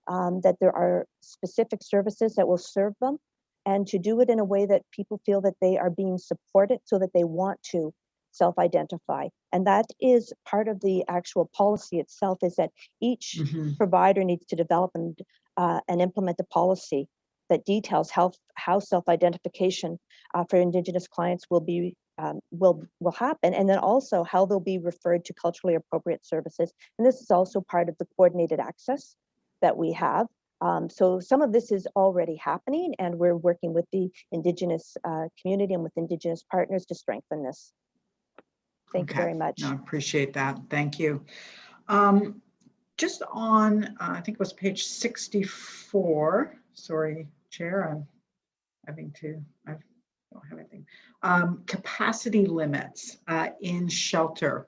that there are specific services that will serve them, and to do it in a way that people feel that they are being supported so that they want to self-identify. And that is part of the actual policy itself, is that each provider needs to develop and implement a policy that details how self-identification for Indigenous clients will be will happen, and then also how they'll be referred to culturally appropriate services. And this is also part of the coordinated access that we have. So some of this is already happening, and we're working with the Indigenous community and with Indigenous partners to strengthen this. Thank you very much. No, I appreciate that. Thank you. Just on, I think it was page 64. Sorry, Chair, I'm having to, I don't have anything. Capacity limits in shelter.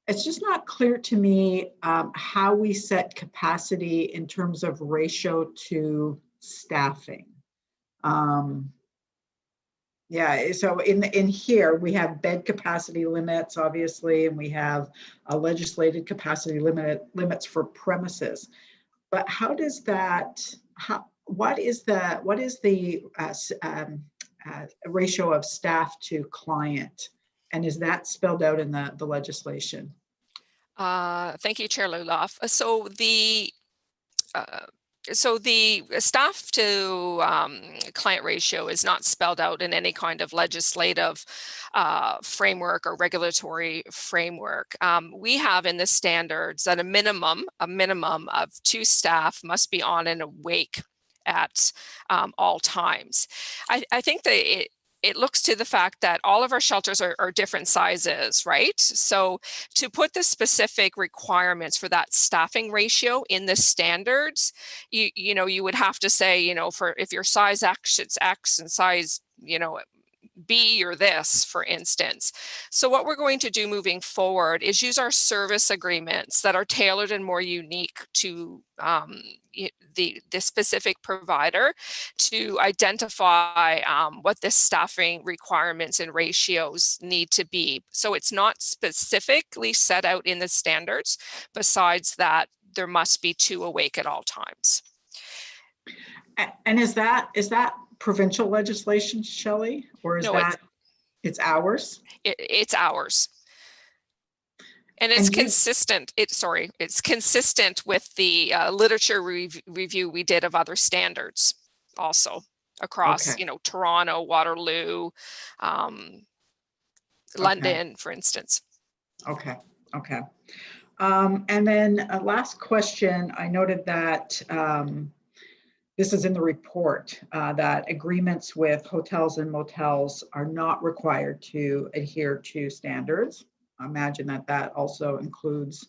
It's just not clear to me how we set capacity in terms of ratio to staffing. Yeah, so in here we have bed capacity limits, obviously, and we have legislated capacity limits for premises. But how does that? What is the ratio of staff to client, and is that spelled out in the legislation? Thank you, Chair Luloff. So the staff to client ratio is not spelled out in any kind of legislative framework or regulatory framework. We have in the standards that a minimum of 2 staff must be on and awake at all times. I think that it looks to the fact that all of our shelters are different sizes, right? So to put the specific requirements for that staffing ratio in the standards, you would have to say, for if your size X, it's X, and size, B or this, for instance. So what we're going to do moving forward is use our service agreements that are tailored and more unique to the specific provider to identify what the staffing requirements and ratios need to be. So it's not specifically set out in the standards. Besides that, there must be 2 awake at all times. And is that provincial legislation, Shelley, or is it's ours? It's ours. And it's consistent. It's consistent with the literature review we did of other standards, also across, Toronto, Waterloo, London, for instance. Okay. And then last question. I noted that this is in the report that agreements with hotels and motels are not required to adhere to standards. I imagine that also includes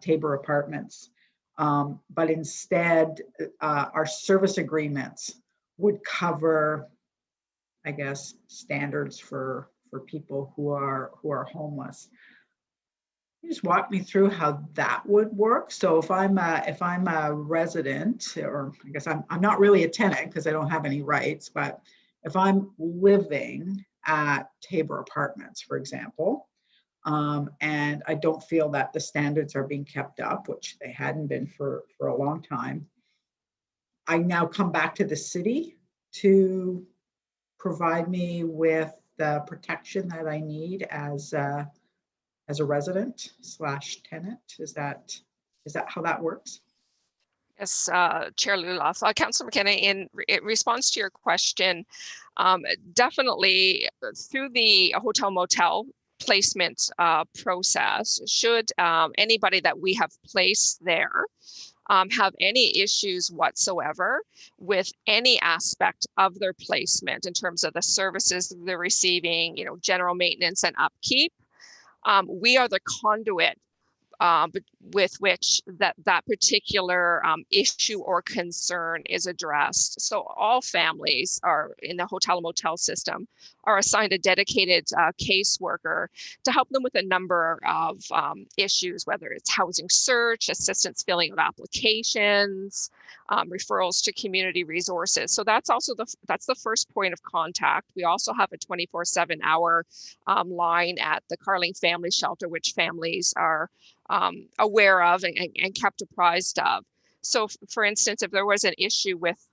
Tabor apartments. But instead, our service agreements would cover, I guess, standards for people who are homeless. Can you just walk me through how that would work? So if I'm a resident, or I guess I'm not really a tenant because I don't have any rights, but if I'm living at Tabor Apartments, for example, and I don't feel that the standards are being kept up, which they hadn't been for a long time, I now come back to the city to provide me with the protection that I need as a resident / tenant. Is that Is that how that works? Yes, Chair Luloff. Councillor McKenna, in response to your question, definitely through the hotel motel placement process, should anybody that we have placed there have any issues whatsoever with any aspect of their placement in terms of the services they're receiving, general maintenance and upkeep, we are the conduit with which that particular issue or concern is addressed. So all families are in the hotel motel system are assigned a dedicated caseworker to help them with a number of issues, whether it's housing search, assistance filling of applications, referrals to community resources. So that's also that's the first point of contact. We also have a 24/7 hour line at the Carling Family Shelter, which families are aware of and kept apprised of. So for instance, if there was an issue with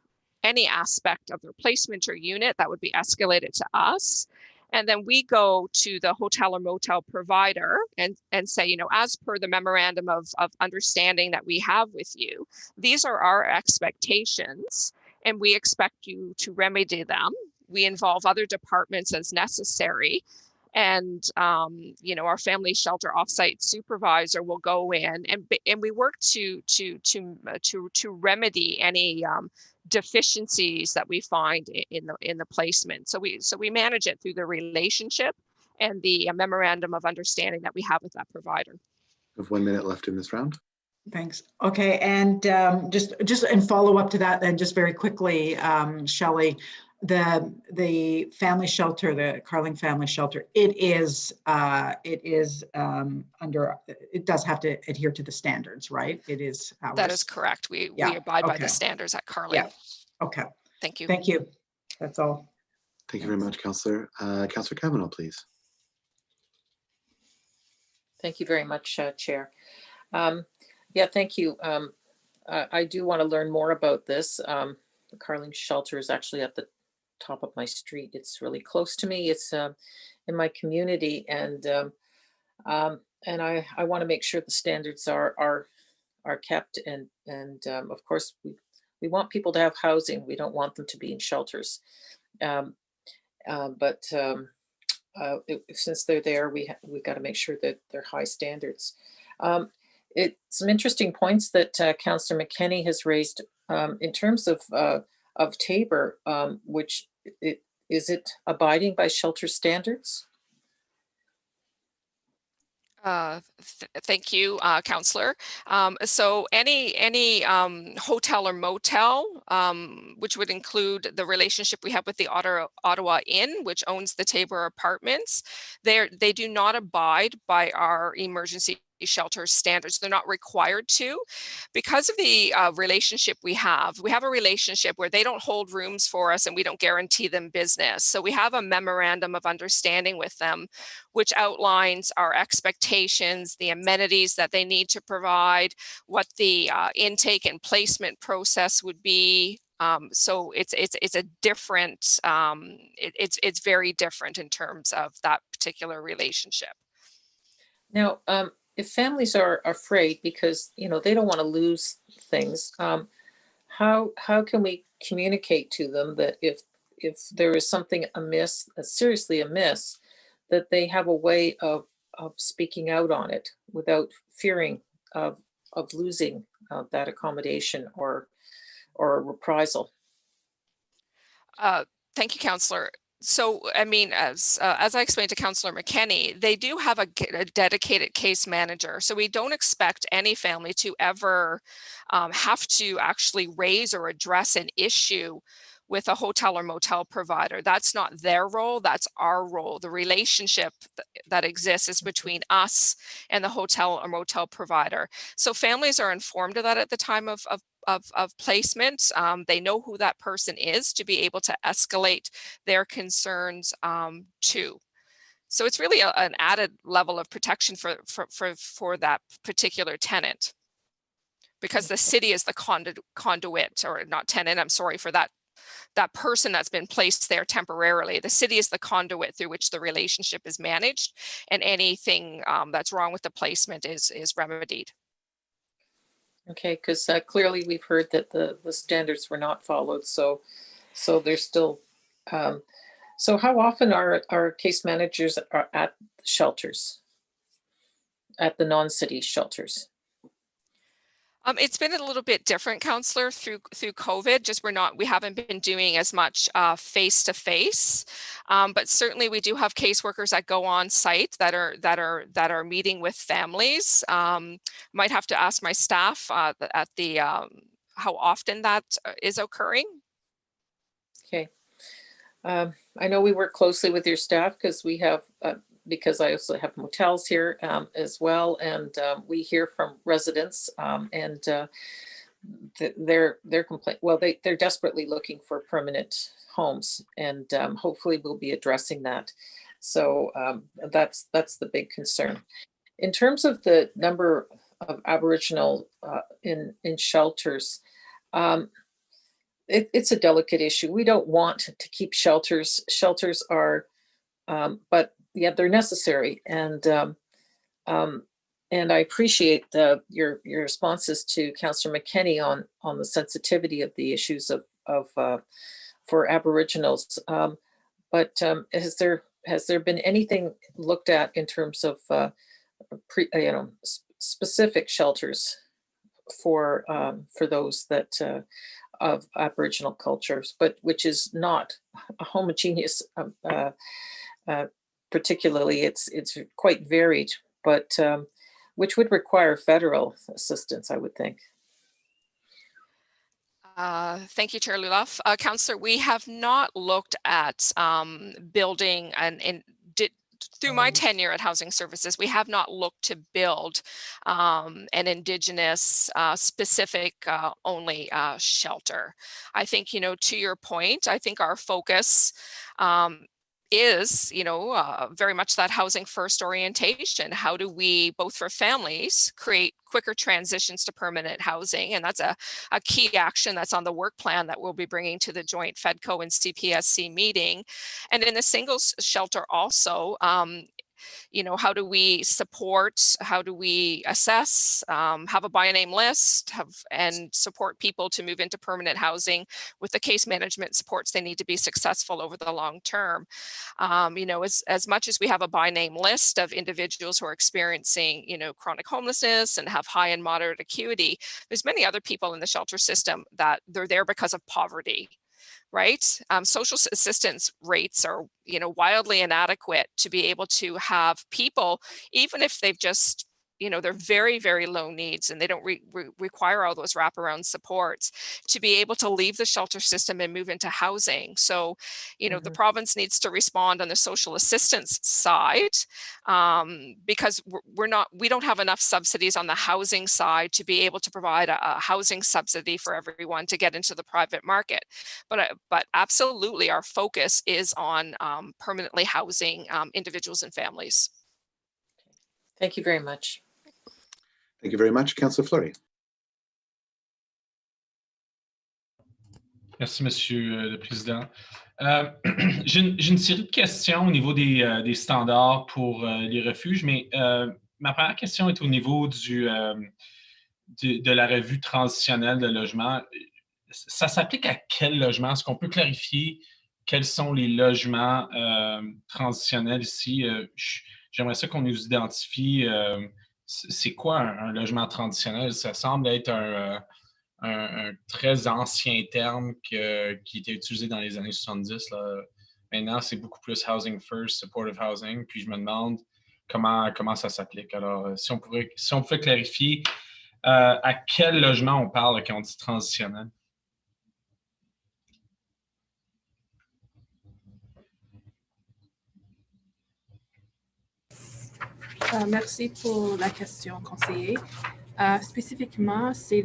any aspect of their placement or unit, that would be escalated to us. And then we go to the hotel or motel provider and say, as per the memorandum of understanding that we have with you, these are our expectations and we expect you to remedy them. We involve other departments as necessary. And our family shelter offsite supervisor will go in and we work to remedy any deficiencies that we find in the placement. So we manage it through the relationship and the memorandum of understanding that we have with that provider. We have 1 minute left in this round. Thanks. Okay, and just in follow up to that, then just very quickly, Shelley. The family shelter, the Carling Family Shelter, it does have to adhere to the standards, right? It is ours. That is correct. We abide by the standards at Carling. Yeah. Okay. Thank you. Thank you. That's all. Thank you very much, Councillor. Councillor Kavanaugh, please. Thank you very much, Chair. Thank you. I do want to learn more about this. The Carling Shelter is actually at the top of my street. It's really close to me. It's in my community, and I want to make sure the standards are kept. And of course, we want people to have housing. We don't want them to be in shelters. But since they're there, we've got to make sure that they're high standards. Some interesting points that Councillor McKenney has raised in terms of Tabor, which is it abiding by shelter standards? Thank you, Councillor. So any hotel or motel, which would include the relationship we have with the Ottawa Inn, which owns the Tabor Apartments, they do not abide by our emergency shelter standards. They're not required to, because of the relationship we have a relationship where they don't hold rooms for us and we don't guarantee them business. So we have a memorandum of understanding with them, which outlines our expectations, the amenities that they need to provide, what the intake and placement process would be. So it's a different, it's very different in terms of that particular relationship. Now, if families are afraid because they don't want to lose things, how can we communicate to them that if there is something amiss, seriously amiss, that they have a way of speaking out on it without fearing of losing that accommodation or reprisal? Thank you, Councillor. So, I mean, as I explained to Councillor McKenney, they do have a dedicated case manager. So we don't expect any family to ever have to actually raise or address an issue with a hotel or motel provider. That's not their role, that's our role. The relationship that exists is between us and the hotel or motel provider. So families are informed of that at the time of placement. They know who that person is to be able to escalate their concerns to. So it's really an added level of protection for that particular tenant, because the city is the conduit, or not tenant, I'm sorry, for that person that's been placed there temporarily. The city is the conduit through which the relationship is managed, and anything that's wrong with the placement is remedied. Okay, because clearly we've heard that the standards were not followed, so there's still, so how often are case managers are at shelters, at the non-city shelters? It's been a little bit different, Counselor, through COVID. Just we haven't been doing as much face to face, but certainly we do have caseworkers that go on site that are meeting with families. Might have to ask my staff at the how often that is occurring. Okay, I know we work closely with your staff because we have. Because I also have motels here as well, and we hear from residents, and they're complaint. Well, they're desperately looking for permanent homes, and hopefully we'll be addressing that. So that's the big concern. In terms of the number of Aboriginal in shelters, it's a delicate issue. We don't want to keep shelters. Shelters are, but yeah, they're necessary, and I appreciate your responses to Councillor McKenney on the sensitivity of the issues of for Aboriginals. But has there been anything looked at in terms of specific shelters for those that of Aboriginal cultures, but which is not a homogeneous? Particularly, it's quite varied, but which would require federal assistance, I would think. Thank you, Chair Luloff. Councillor, we have not looked at building through my tenure at Housing Services, we have not looked to build an Indigenous specific only shelter. I think, to your point, I think our focus is, very much that housing first orientation. How do we, both for families, create quicker transitions to permanent housing? And that's a key action that's on the work plan that we'll be bringing to the joint FEDCO and CPSC meeting. And in the singles shelter also, how do we support, how do we assess, have a by name list, and support people to move into permanent housing with the case management supports they need to be successful over the long term. As much as we have a by name list of individuals who are experiencing, chronic homelessness and have high and moderate acuity, there's many other people in the shelter system that they're there because of poverty. Right? Social assistance rates are, wildly inadequate to be able to have people, even if they've just, they're very, very low needs and they don't require all those wraparound supports, to be able to leave the shelter system and move into housing. So, the province needs to respond on the social assistance side because we don't have enough subsidies on the housing side to be able to provide a housing subsidy for everyone to get into the private market. But absolutely, our focus is on permanently housing individuals and families. Thank you very much. Thank you very much. Councillor Fleury. Merci, Monsieur le Président. J'ai une série de questions au niveau des standards pour les refuges, mais ma première question est au niveau de la revue transitionnelle de logement. Ça s'applique à quel logement? Est-ce qu'on peut clarifier quels sont les logements transitionnels ici? J'aimerais ça qu'on nous identifie c'est quoi un logement traditionnel? Ça semble être un très ancien terme qui était utilisé dans les années 70. Là. Maintenant, c'est beaucoup plus housing first, supportive housing. Puis je me demande comment ça s'applique. Alors, si on pouvait clarifier à quel logement on parle quand on dit transitionnel. Merci pour la question, conseiller. Spécifiquement, c'est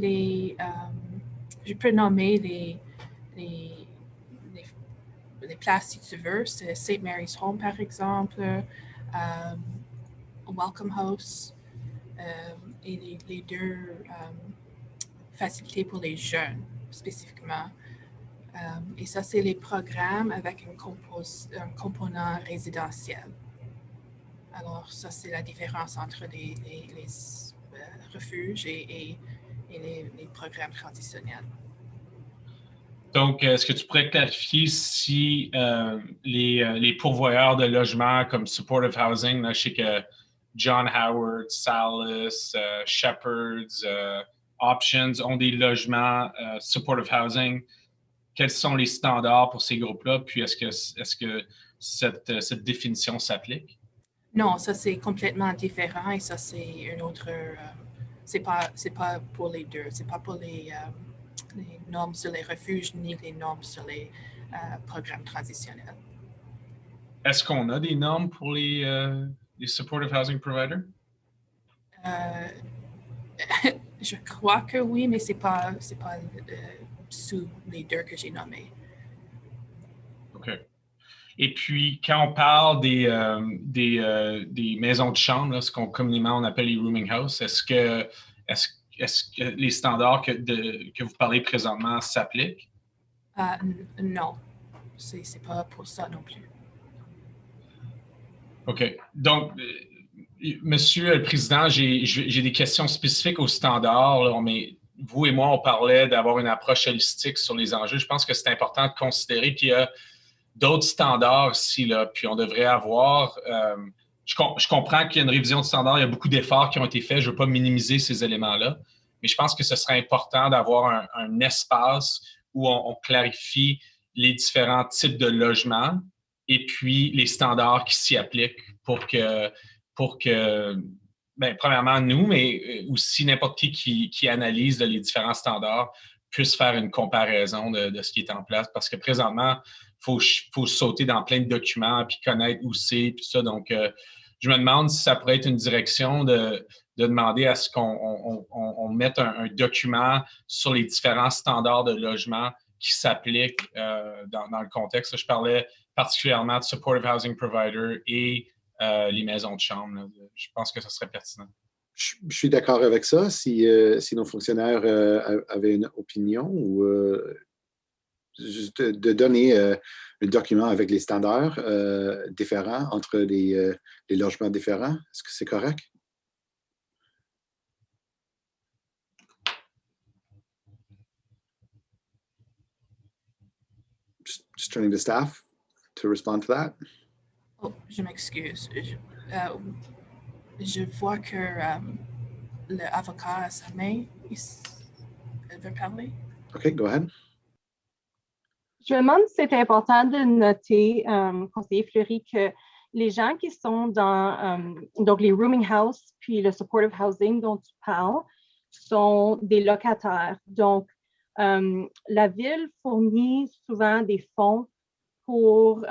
je peux nommer les places si tu veux. C'est St. Mary's Home, par exemple, Welcome House et les deux facilités pour les jeunes, spécifiquement. Et ça, c'est les programmes avec un component résidentiel. Alors, ça, c'est la différence entre les refuges et et les programmes traditionnels. Donc, est-ce que tu pourrais clarifier si les pourvoyeurs de logements comme Supportive Housing, là, je sais que John Howard, Salis, Shepherds, Options ont des logements Supportive Housing. Quels sont les standards pour ces groupes-là? Puis, est-ce que cette définition s'applique? Non, ça c'est complètement différent et ça c'est une autre. C'est pas pour les deux. C'est pas pour les normes sur les refuges ni les normes sur les programmes traditionnels. Est-ce qu'on a des normes pour les supportive housing providers? Je crois que oui, mais c'est pas sous les deux que j'ai nommés. OK. Et puis, quand on parle des maisons de chambre, là, ce qu'on communément on appelle les rooming house, est-ce que les standards que vous parlez présentement s'appliquent? Non, c'est pas pour ça non plus. OK. Donc, Monsieur le Président, j'ai des questions spécifiques aux standards, là, mais vous et moi, on parlait d'avoir une approche holistique sur les enjeux. Je pense que c'est important de considérer qu'il y a d'autres standards ici, là, puis on devrait avoir... je comprends qu'il y a une révision de standards, il y a beaucoup d'efforts qui ont été faits, je ne veux pas minimiser ces éléments-là, mais je pense que ce serait important d'avoir un espace où on clarifie les différents types de logements et puis les standards qui s'y appliquent pour que ben, premièrement, nous, mais aussi n'importe qui analyse les différents standards puisse faire une comparaison de ce qui est en place. Parce que présentement, il faut sauter dans plein de documents puis connaître où c'est, puis ça. Donc, je me demande si ça pourrait être une direction de demander à ce qu'on mette un document sur les différents standards de logement qui s'appliquent dans le contexte. Je parlais particulièrement de Supportive Housing Provider et les maisons de chambre. Là. Je pense que ce serait pertinent. Je suis d'accord avec ça. Si nos fonctionnaires avaient une opinion ou juste de donner un document avec les standards différents entre les logements différents, est-ce que c'est correct? Just turning to staff to respond to that. Oh, je m'excuse. Je vois que l'avocat a sa main. Elle veut parler. OK, go ahead. Je me demande si c'est important de noter, conseiller Fleury, que les gens qui sont dans donc les rooming house puis le supportive housing dont tu parles sont des locataires. Donc, la ville fournit souvent des fonds pour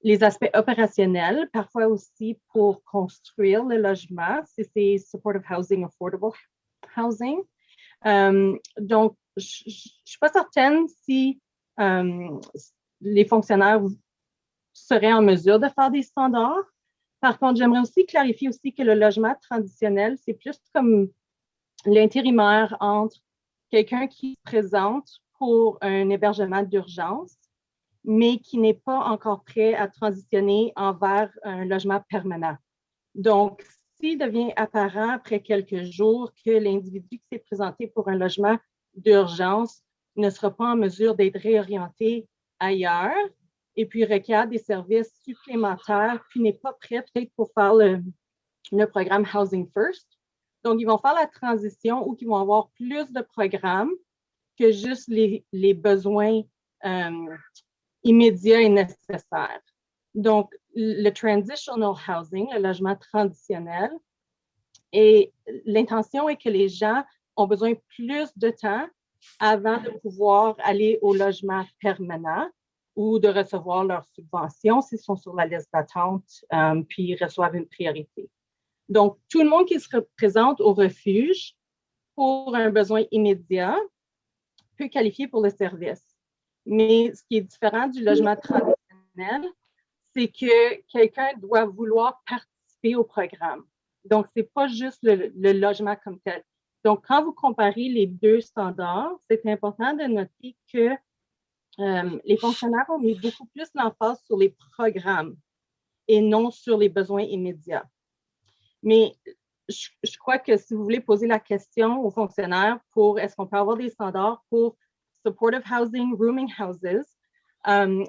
les aspects opérationnels, parfois aussi pour construire le logement, si c'est supportive housing, affordable housing. Donc, je ne suis pas certaine si les fonctionnaires seraient en mesure de faire des standards. Par contre, j'aimerais aussi clarifier aussi que le logement traditionnel, c'est plus comme l'intérimaire entre quelqu'un qui se présente pour un hébergement d'urgence, mais qui n'est pas encore prêt à transitionner envers un logement permanent. Donc, s'il devient apparent après quelques jours que l'individu qui s'est présenté pour un logement d'urgence ne sera pas en mesure d'être réorienté ailleurs et puis requiert des services supplémentaires, puis n'est pas prêt peut-être pour faire le programme Housing First. Donc, ils vont faire la transition ou qu'ils vont avoir plus de programmes que juste les besoins immédiats et nécessaires. Donc, le Transitional Housing, le logement transitionnel, et l'intention est que les gens ont besoin plus de temps avant de pouvoir aller au logement permanent ou de recevoir leur subvention s'ils sont sur la liste d'attente puis ils reçoivent une priorité. Donc, tout le monde qui se présente au refuge pour un besoin immédiat peut qualifier pour le service. Mais ce qui est différent du logement traditionnel, c'est que quelqu'un doit vouloir participer au programme. Donc, ce n'est pas juste le logement comme tel. Donc, quand vous comparez les deux standards, c'est important de noter que les fonctionnaires ont mis beaucoup plus l'emphase sur les programmes et non sur les besoins immédiats. Mais je crois que si vous voulez poser la question aux fonctionnaires pour est-ce qu'on peut avoir des standards pour supportive housing, rooming houses,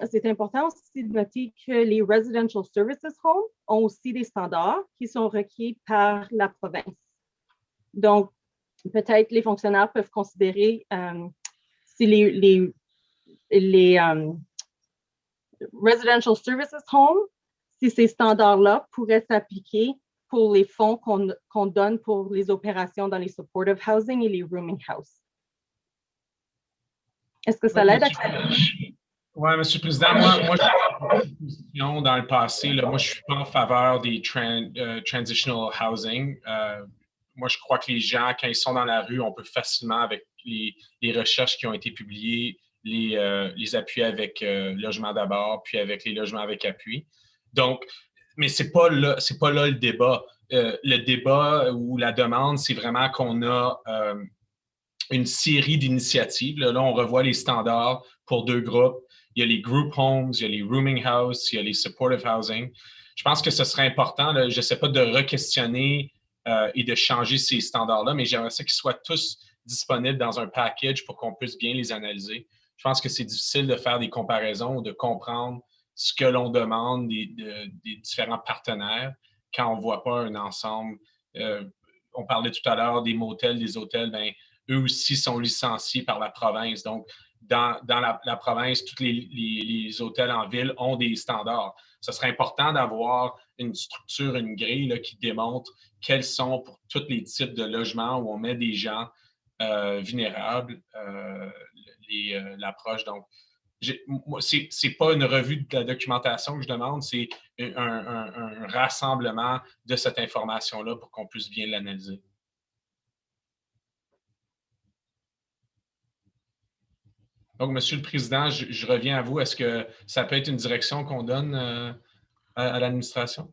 c'est important aussi de noter que les residential services homes ont aussi des standards qui sont requis par la province. Donc, peut-être les fonctionnaires peuvent considérer si les residential services homes, si ces standards-là pourraient s'appliquer pour les fonds qu'on donne pour les opérations dans les supportive housing et les rooming houses. Est-ce que ça l'aide à clarifier? Oui, M. le Président, moi je suis dans le passé, là, moi, je ne suis pas en faveur des transitional housing. Moi, je crois que les gens, quand ils sont dans la rue, on peut facilement, avec les recherches qui ont été publiées, les appuyer avec Logement d'abord, puis avec les logements avec appui. Donc, mais ce n'est pas là le débat. Le débat ou la demande, c'est vraiment qu'on a une série d'initiatives. Là, on revoit les standards pour 2 groupes. Il y a les group homes, il y a les rooming houses, il y a les supportive housing. Je pense que ce serait important, là, je ne sais pas, de re-questionner et de changer ces standards-là, mais j'aimerais ça qu'ils soient tous disponibles dans un package pour qu'on puisse bien les analyser. Je pense que c'est difficile de faire des comparaisons ou de comprendre ce que l'on demande des différents partenaires quand on ne voit pas un ensemble. On parlait tout à l'heure des motels, des hôtels, bien, eux aussi sont licenciés par la province. Donc, dans la province, tous les hôtels en ville ont des standards. Ce serait important d'avoir une structure, une grille là, qui démontre quels sont pour tous les types de logements où on met des gens vulnérables, l'approche. Donc, c'est pas une revue de la documentation que je demande, c'est un rassemblement de cette information-là pour qu'on puisse bien l'analyser. Donc, Monsieur le Président, je reviens à vous. Est-ce que ça peut être une direction qu'on donne à l'administration?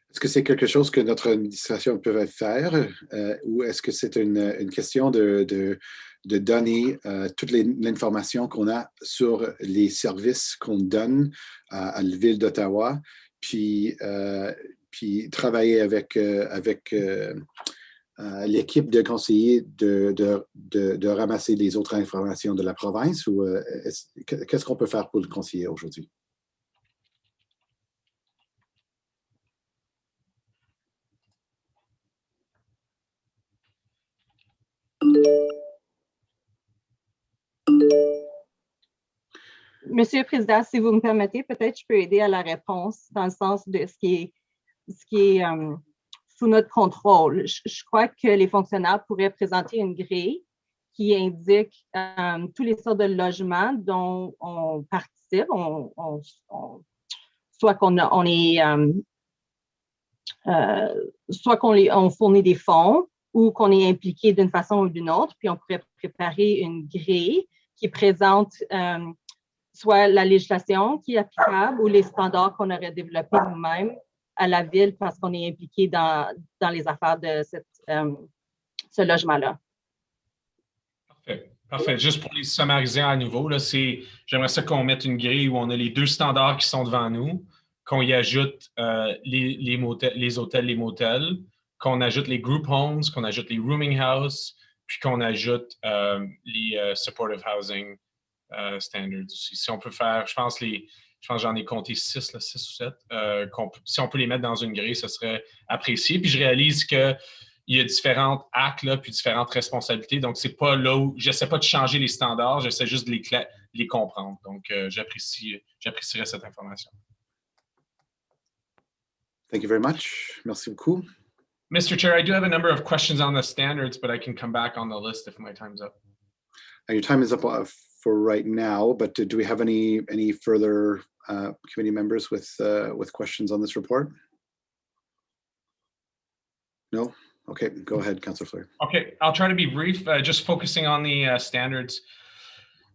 Est-ce que c'est quelque chose que notre administration peut faire ou est-ce que c'est une question de donner toute l'information qu'on a sur les services qu'on donne à la Ville d'Ottawa, puis travailler avec l'équipe de conseillers de ramasser les autres informations de la province ou qu'est-ce qu'on peut faire pour le conseiller aujourd'hui? Monsieur le Président, si vous me permettez, peut-être je peux aider à la réponse dans le sens de ce qui est sous notre contrôle. Je crois que les fonctionnaires pourraient présenter une grille qui indique tous les sortes de logements dont on participe, soit qu'on fournit des fonds ou qu'on est impliqué d'une façon ou d'une autre, puis on pourrait préparer une grille qui présente soit la législation qui est applicable ou les standards qu'on aurait développés nous-mêmes à la Ville parce qu'on est impliqué dans les affaires de ce logement-là. Parfait. Parfait. Juste pour les summariser à nouveau, j'aimerais ça qu'on mette une grille où on a les 2 standards qui sont devant nous, qu'on y ajoute les hôtels, les motels, qu'on ajoute les group homes, qu'on ajoute les rooming houses, puis qu'on ajoute les supportive housing standards aussi. Si on peut faire, je pense j'en ai compté 6 ou 7. Si on peut les mettre dans une grille, ce serait apprécié. Puis je réalise qu'il y a différents actes, là, puis différentes responsabilités. Donc, c'est pas là où j'essaie pas de changer les standards, j'essaie juste de les comprendre. Donc, j'apprécierais cette information. Thank you very much. Merci beaucoup. Mr. Chair, I do have a number of questions on the standards, but I can come back on the list if my time's up. Your time is up for right now, but do we have any further committee members with questions on this report? No? Okay, go ahead, Councillor Fleury. Okay, I'll try to be brief, just focusing on the standards.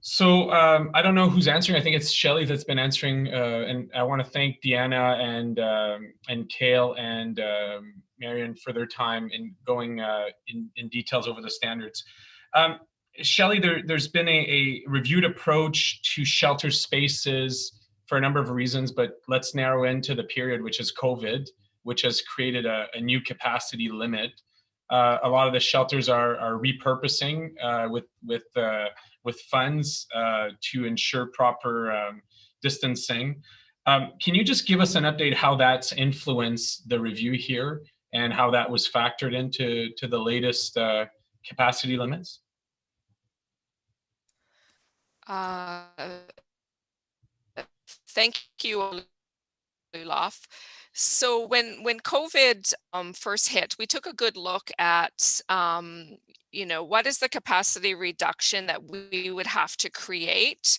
So I don't know who's answering. I think it's Shelley that's been answering, and I want to thank Deanna and Kale and Marion for their time in going in details over the standards. Shelley, there's been a reviewed approach to shelter spaces for a number of reasons, but let's narrow into the period, which is COVID. which has created a new capacity limit. A lot of the shelters are repurposing with funds to ensure proper distancing. Can you just give us an update how that's influenced the review here and how that was factored into the latest capacity limits? Thank you, Olaf. So when COVID first hit, we took a good look at, what is the capacity reduction that we would have to create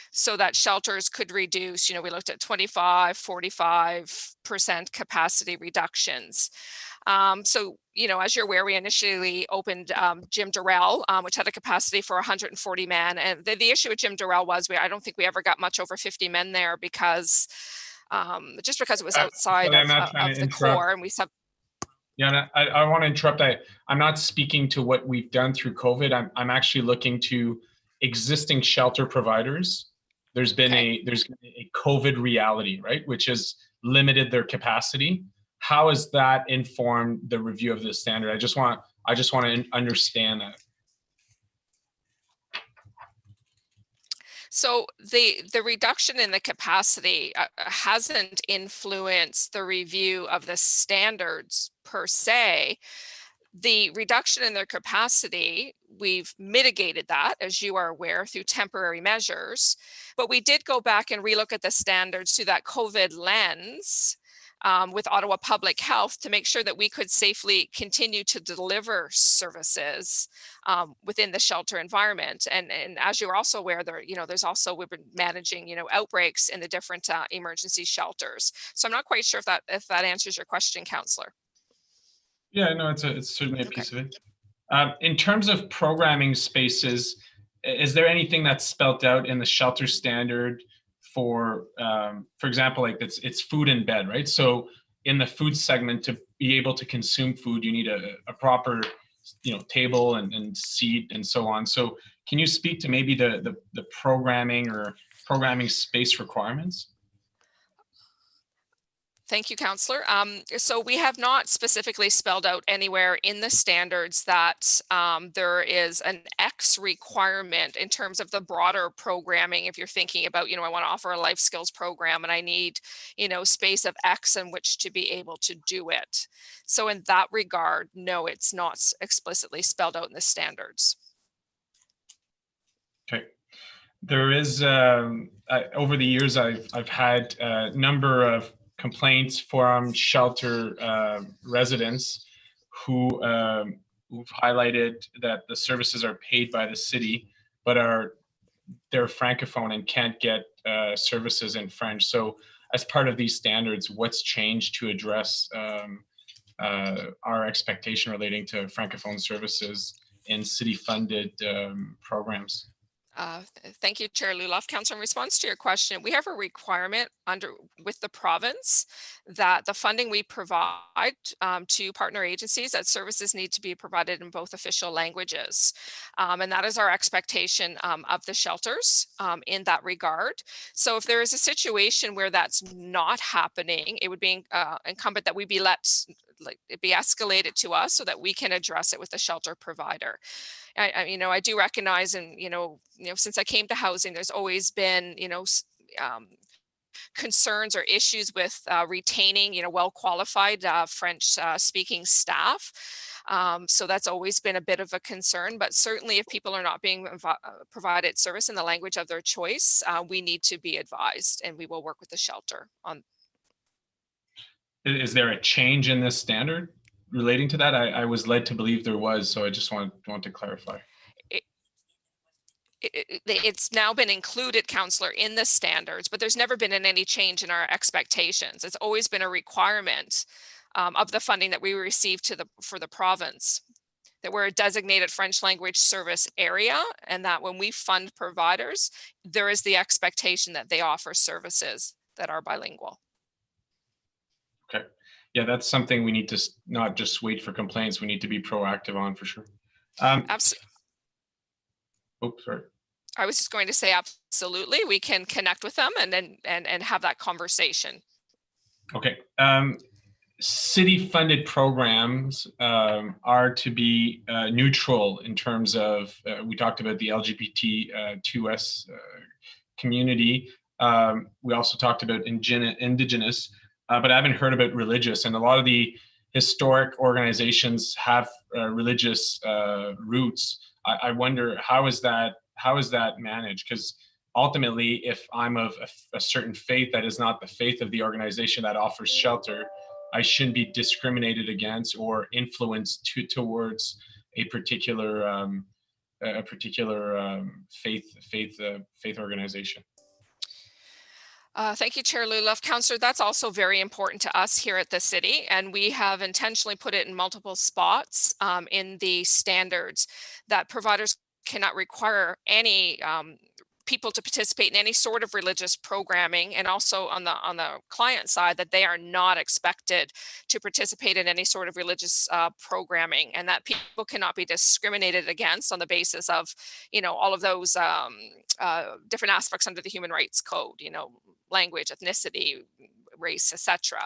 so that shelters could reduce, we looked at 25, 45% capacity reductions. So, as you're aware, we initially opened Jim Durrell, which had a capacity for 140 men. And the issue with Jim Durrell was I don't think we ever got much over 50 men there because just because it was outside of the core, and we sub. Yeah, I want to interrupt. I'm not speaking to what we've done through COVID. I'm actually looking to existing shelter providers. There's been a COVID reality, right, which has limited their capacity. How has that informed the review of this standard? I just want to understand that. So the reduction in the capacity hasn't influenced the review of the standards per se. The reduction in their capacity, we've mitigated that, as you are aware, through temporary measures. But we did go back and relook at the standards through that COVID lens with Ottawa Public Health to make sure that we could safely continue to deliver services within the shelter environment. And as you're also aware, there's also, we've been managing, outbreaks in the different emergency shelters. So I'm not quite sure if that answers your question, Councillor. Yeah, no, it's certainly a piece of it. In terms of programming spaces, is there anything that's spelt out in the shelter standard for example, like it's food and bed, right? So in the food segment, to be able to consume food, you need a proper, table and seat and so on. So can you speak to maybe the programming or programming space requirements? Thank you, Councillor. So we have not specifically spelled out anywhere in the standards that there is an X requirement in terms of the broader programming. If you're thinking about, I want to offer a life skills program and I need, space of X in which to be able to do it. So in that regard, no, it's not explicitly spelled out in the standards. Okay. There is, over the years, I've had a number of complaints from shelter residents who've highlighted that the services are paid by the city, but they're Francophone and can't get services in French. So as part of these standards, what's changed to address our expectation relating to Francophone services in city-funded programs? Thank you, Chair Luloff. Council, in response to your question, we have a requirement with the province that the funding we provide to partner agencies, that services need to be provided in both official languages. And that is our expectation of the shelters in that regard. So if there is a situation where that's not happening, it would be incumbent that we be it be escalated to us so that we can address it with the shelter provider. I do recognize, and since I came to housing, there's always been concerns or issues with retaining well qualified French speaking staff. So that's always been a bit of a concern, but certainly if people are not being provided service in the language of their choice, we need to be advised, and we will work with the shelter on. Is there a change in this standard relating to that? I was led to believe there was, so I just want to clarify. It's now been included, Councillor, in the standards, but there's never been any change in our expectations. It's always been a requirement of the funding that we receive for the province, that we're a designated French language service area, and that when we fund providers, there is the expectation that they offer services that are bilingual. Okay. Yeah, that's something we need to not just wait for complaints. We need to be proactive on for sure. Absolutely. Oh, sorry. I was just going to say, absolutely. We can connect with them and have that conversation. Okay. city-funded programs are to be neutral in terms of, we talked about the LGBT2S community. We also talked about Indigenous, but I haven't heard about religious. And a lot of the historic organizations have religious roots. I wonder, how is that managed? Because ultimately, if I'm of a certain faith that is not the faith of the organization that offers shelter, I shouldn't be discriminated against or influenced towards a particular faith organization. Thank you, Chair Luloff. Councillor, that's also very important to us here at the city, and we have intentionally put it in multiple spots in the standards that providers cannot require any people to participate in any sort of religious programming, and also on the client side that they are not expected to participate in any sort of religious programming, and that people cannot be discriminated against on the basis of, you know, all of those different aspects under the Human Rights Code, you know, language, ethnicity, race, etc.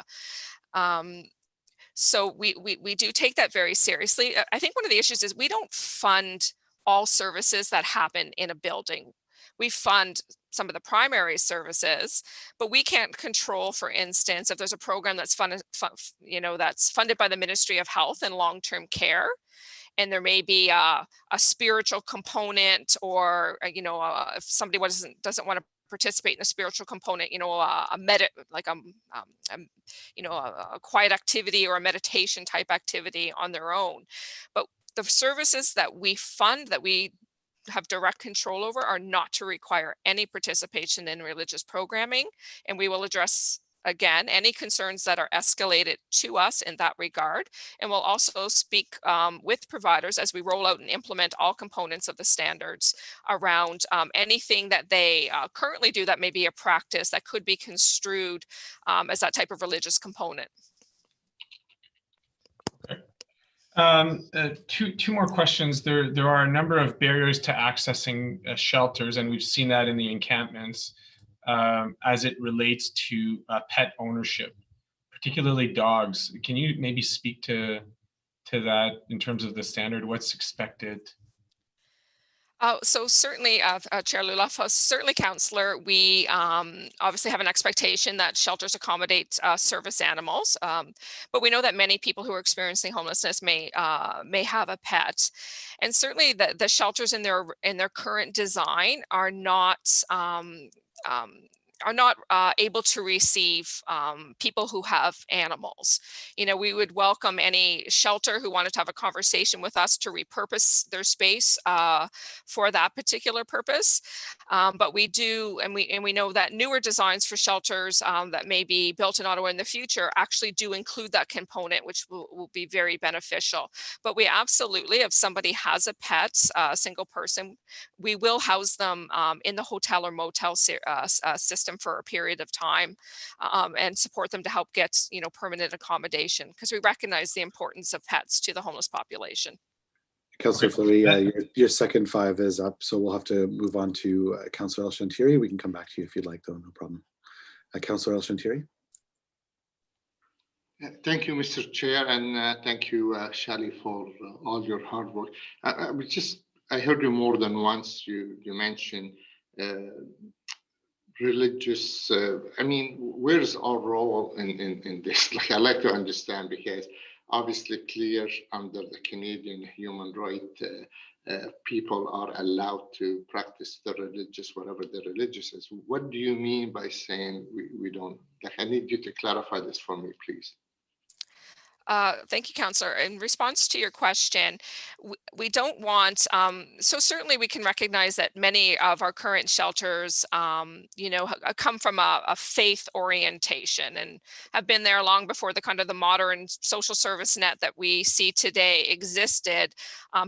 So we do take that very seriously. I think one of the issues is we don't fund all services that happen in a building. We fund some of the primary services, but we can't control, for instance, if there's a program that's funded by the Ministry of Health and Long-Term Care, and there may be a spiritual component, or if somebody doesn't want to participate in a spiritual component, a quiet activity or a meditation type activity on their own. But the services that we fund, that we have direct control over, are not to require any participation in religious programming, and we will address again any concerns that are escalated to us in that regard, and we'll also speak with providers as we roll out and implement all components of the standards around anything that they currently do that may be a practice that could be construed as that type of religious component. Two more questions. There are a number of barriers to accessing shelters, and we've seen that in the encampments as it relates to pet ownership, particularly dogs. Can you maybe speak to that in terms of the standard? What's expected? So certainly, Chair Luloff, certainly, Councillor, we obviously have an expectation that shelters accommodate service animals, but we know that many people who are experiencing homelessness may have a pet, and certainly the shelters in their current design are not able to receive people who have animals. We would welcome any shelter who wanted to have a conversation with us to repurpose their space for that particular purpose. But we do, and we know that newer designs for shelters that may be built in Ottawa in the future actually do include that component, which will be very beneficial. But we absolutely, if somebody has a pet, a single person, we will house them in the hotel or motel system for a period of time and support them to help get permanent accommodation, because we recognize the importance of pets to the homeless population. Councillor Fleury, your second 5 is up, so we'll have to move on to Councillor El-Shantiri. We can come back to you if you'd like, though, no problem. Councillor El-Shantiri. Thank you, Mr. Chair, and thank you, Shally, for all your hard work. I heard you more than once. You mentioned religious. Where's our role in this? Like, I like to understand, because obviously clear under the Canadian human right, people are allowed to practice the religious, whatever the religious is. What do you mean by saying we don't? Like, I need you to clarify this for me, please. Thank you, Councillor. In response to your question, we don't want, so certainly we can recognize that many of our current shelters, come from a faith orientation and have been there long before the kind of the modern social service net that we see today existed,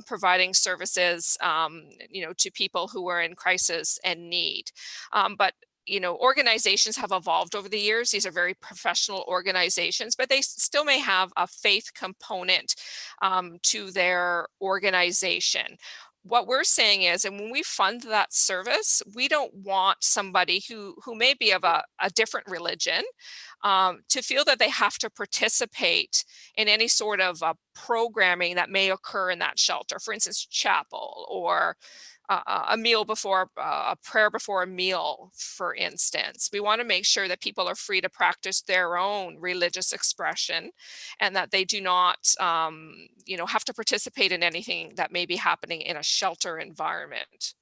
providing services, to people who are in crisis and need. But organizations have evolved over the years. These are very professional organizations, but they still may have a faith component to their organization. What we're saying is, and when we fund that service, we don't want somebody who may be of a different religion to feel that they have to participate in any sort of programming that may occur in that shelter, for instance, chapel or a meal before a prayer before a meal, for instance. We want to make sure that people are free to practice their own religious expression and that they do not, have to participate in anything that may be happening in a shelter environment.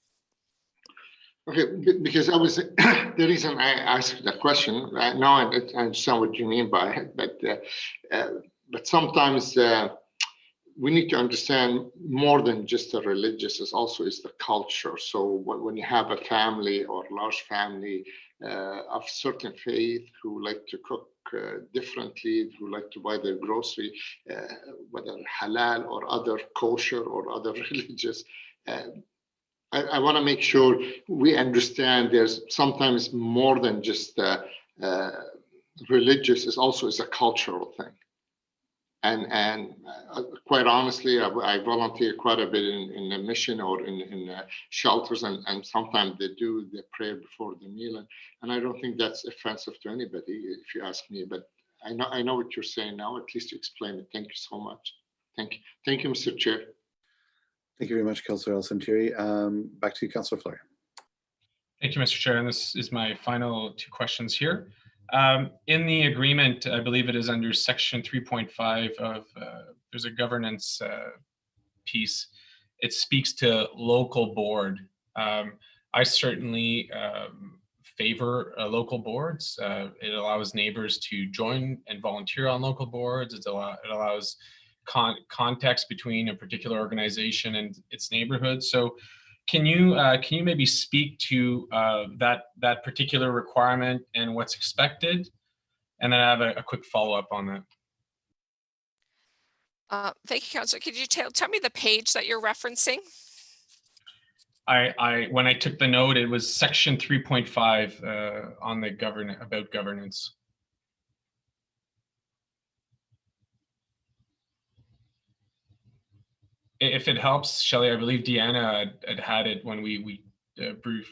Okay, because I was the reason I asked that question. Now I understand what you mean by it, but sometimes we need to understand more than just the religious. It's also is the culture. So when you have a family or large family of certain faith who like to cook differently, who like to buy their grocery, whether halal or other kosher or other religious. I want to make sure we understand there's sometimes more than just religious. It's also is a cultural thing. And quite honestly, I volunteer quite a bit in a mission or in shelters, and sometimes they do the prayer before the meal, and I don't think that's offensive to anybody, if you ask me. But I know what you're saying now. At least you explained it. Thank you so much. Thank you, Mr. Chair. Thank you very much, Councillor El-Samtiri. Back to you, Councillor Fleury. Thank you, Mr. Chair. And this is my final two questions here. In the agreement, I believe it is under section 3.5 of, there's a governance piece. It speaks to local board. I certainly favor local boards. It allows neighbors to join and volunteer on local boards. It allows context between a particular organization and its neighborhood. So can you maybe speak to that particular requirement and what's expected? And then I have a quick follow-up on that. Thank you, Councillor. Could you tell me the page that you're referencing? When I took the note, it was section 3.5 on the about governance. If it helps, Shelley, I believe Deanna had it when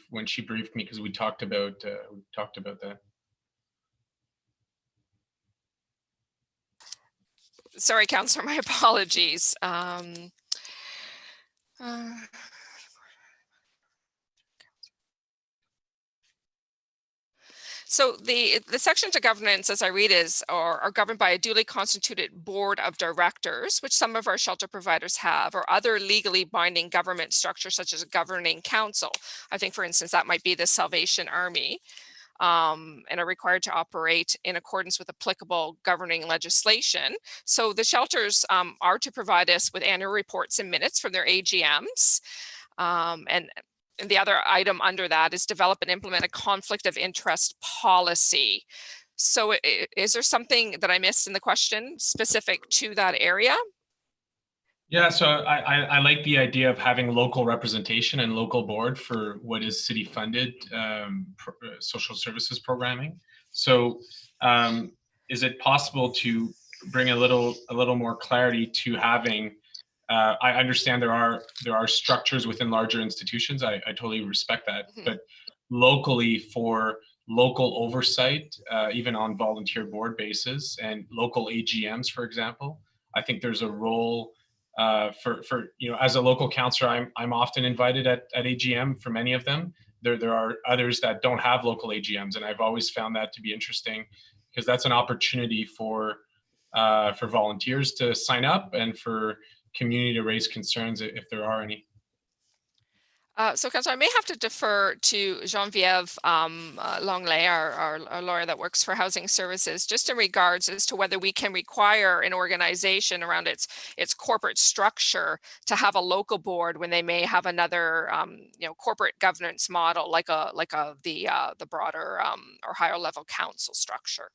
when she briefed me, because we talked about that. Sorry, Councillor, my apologies. So the section to governance, as I read, are governed by a duly constituted board of directors, which some of our shelter providers have, or other legally binding government structures, such as a governing council. I think, for instance, that might be the Salvation Army, and are required to operate in accordance with applicable governing legislation. So the shelters are to provide us with annual reports and minutes from their AGMs. And the other item under that is develop and implement a conflict of interest policy. So is there something that I missed in the question specific to that area? Yeah, so I like the idea of having local representation and local board for what is city funded social services programming. So is it possible to bring a little more clarity to having I understand there are structures within larger institutions. I totally respect that, but locally for local oversight, even on volunteer board basis and local AGMs, for example, I think there's a role for as a local councillor, I'm often invited at AGM for many of them. There are others that don't have local AGMs, and I've always found that to be interesting because that's an opportunity for volunteers to sign up and for community to raise concerns if there are any. So, Councillor, I may have to defer to Geneviève Longley, our lawyer that works for Housing Services, just in regards as to whether we can require an organization around its corporate structure to have a local board when they may have another, corporate governance model like the broader or higher level council structure.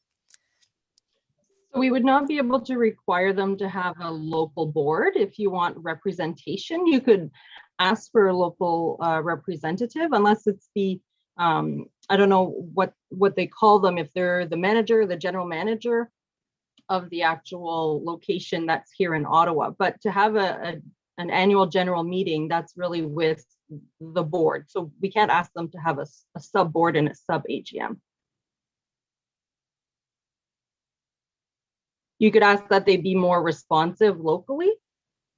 We would not be able to require them to have a local board. If you want representation, you could ask for a local representative, unless it's the, I don't know what they call them, if they're the manager, the general manager of the actual location that's here in Ottawa. But to have an annual general meeting, that's really with the board. So we can't ask them to have a sub board and a sub AGM. You could ask that they be more responsive locally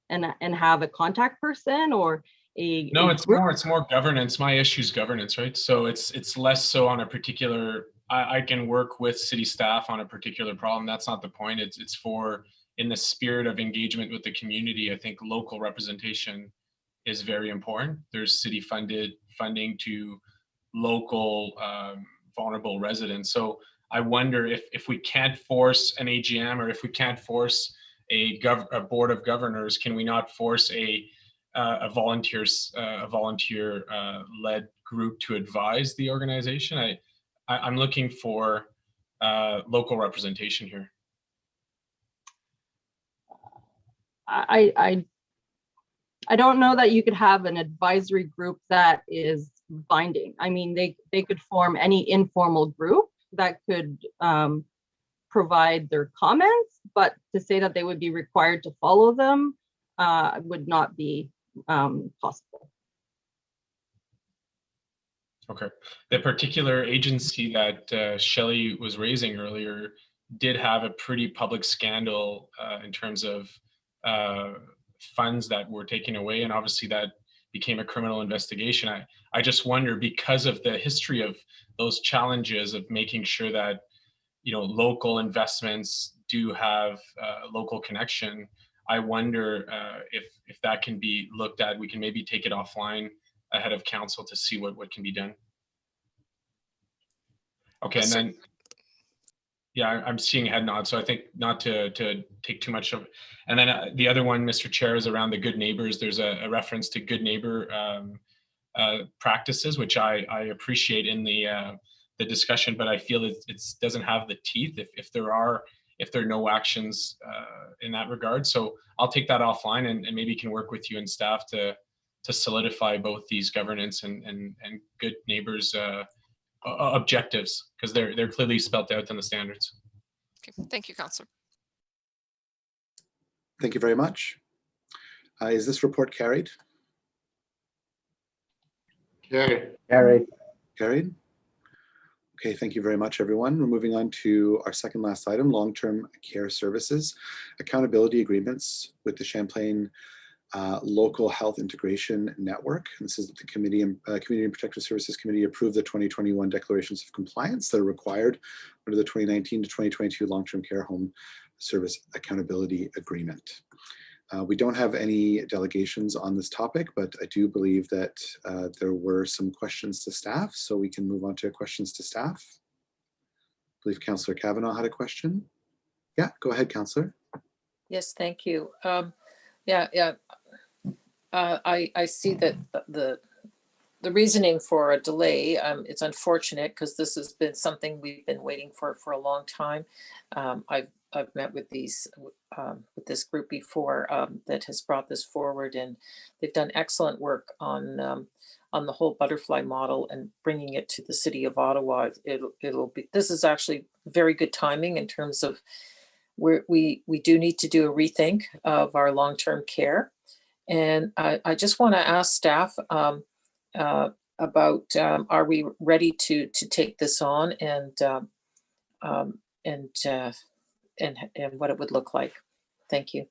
and have a contact person or No, it's more governance. My issue is governance, right? So it's less so on a particular, I can work with city staff on a particular problem. That's not the point. It's for, in the spirit of engagement with the community, I think local representation is very important. There's city funded funding to local vulnerable residents. So I wonder if we can't force an AGM, or if we can't force a board of governors, can we not force a volunteer led group to advise the organization? I'm looking for local representation here. I don't know that you could have an advisory group that is binding. I mean, they could form any informal group that could provide their comments, but to say that they would be required to follow them would not be possible. Okay. The particular agency that Shelley was raising earlier did have a pretty public scandal in terms of funds that were taken away, and obviously that became a criminal investigation. I just wonder, because of the history of those challenges of making sure that, you know, local investments do have local connection, I wonder if that can be looked at. We can maybe take it offline ahead of council to see what can be done. Okay, and then, yeah, I'm seeing a head nod, so I think not to take too much of. And then the other one, Mr. Chair, is around the good neighbors. There's a reference to good neighbor practices, which I appreciate in the discussion, but I feel it doesn't have the teeth if there are no actions in that regard. So I'll take that offline and maybe can work with you and staff to solidify both these governance and good neighbors objectives, because they're clearly spelled out in the standards. Okay. Thank you, Councillor. Thank you very much. Is this report carried? Carried. Carried. Okay, thank you very much, everyone. We're moving on to our second last item, long-term care services, accountability agreements with the Champlain Local Health Integration Network. This is the Committee and Community and Protective Services Committee approved the 2021 declarations of compliance that are required under the 2019 to 2022 Long-Term Care Home Service Accountability Agreement. We don't have any delegations on this topic, but I do believe that there were some questions to staff, so we can move on to questions to staff. I believe Councillor Kavanaugh had a question. Yeah, go ahead, Councillor. Yes, thank you. I see that the reasoning for a delay, it's unfortunate because this has been something we've been waiting for a long time. I've met with with this group before that has brought this forward, and they've done excellent work on the whole butterfly model and bringing it to the city of Ottawa. This is actually very good timing in terms of where we do need to do a rethink of our long-term care. And I just want to ask staff about are we ready to take this on and what it would look like. Thank you.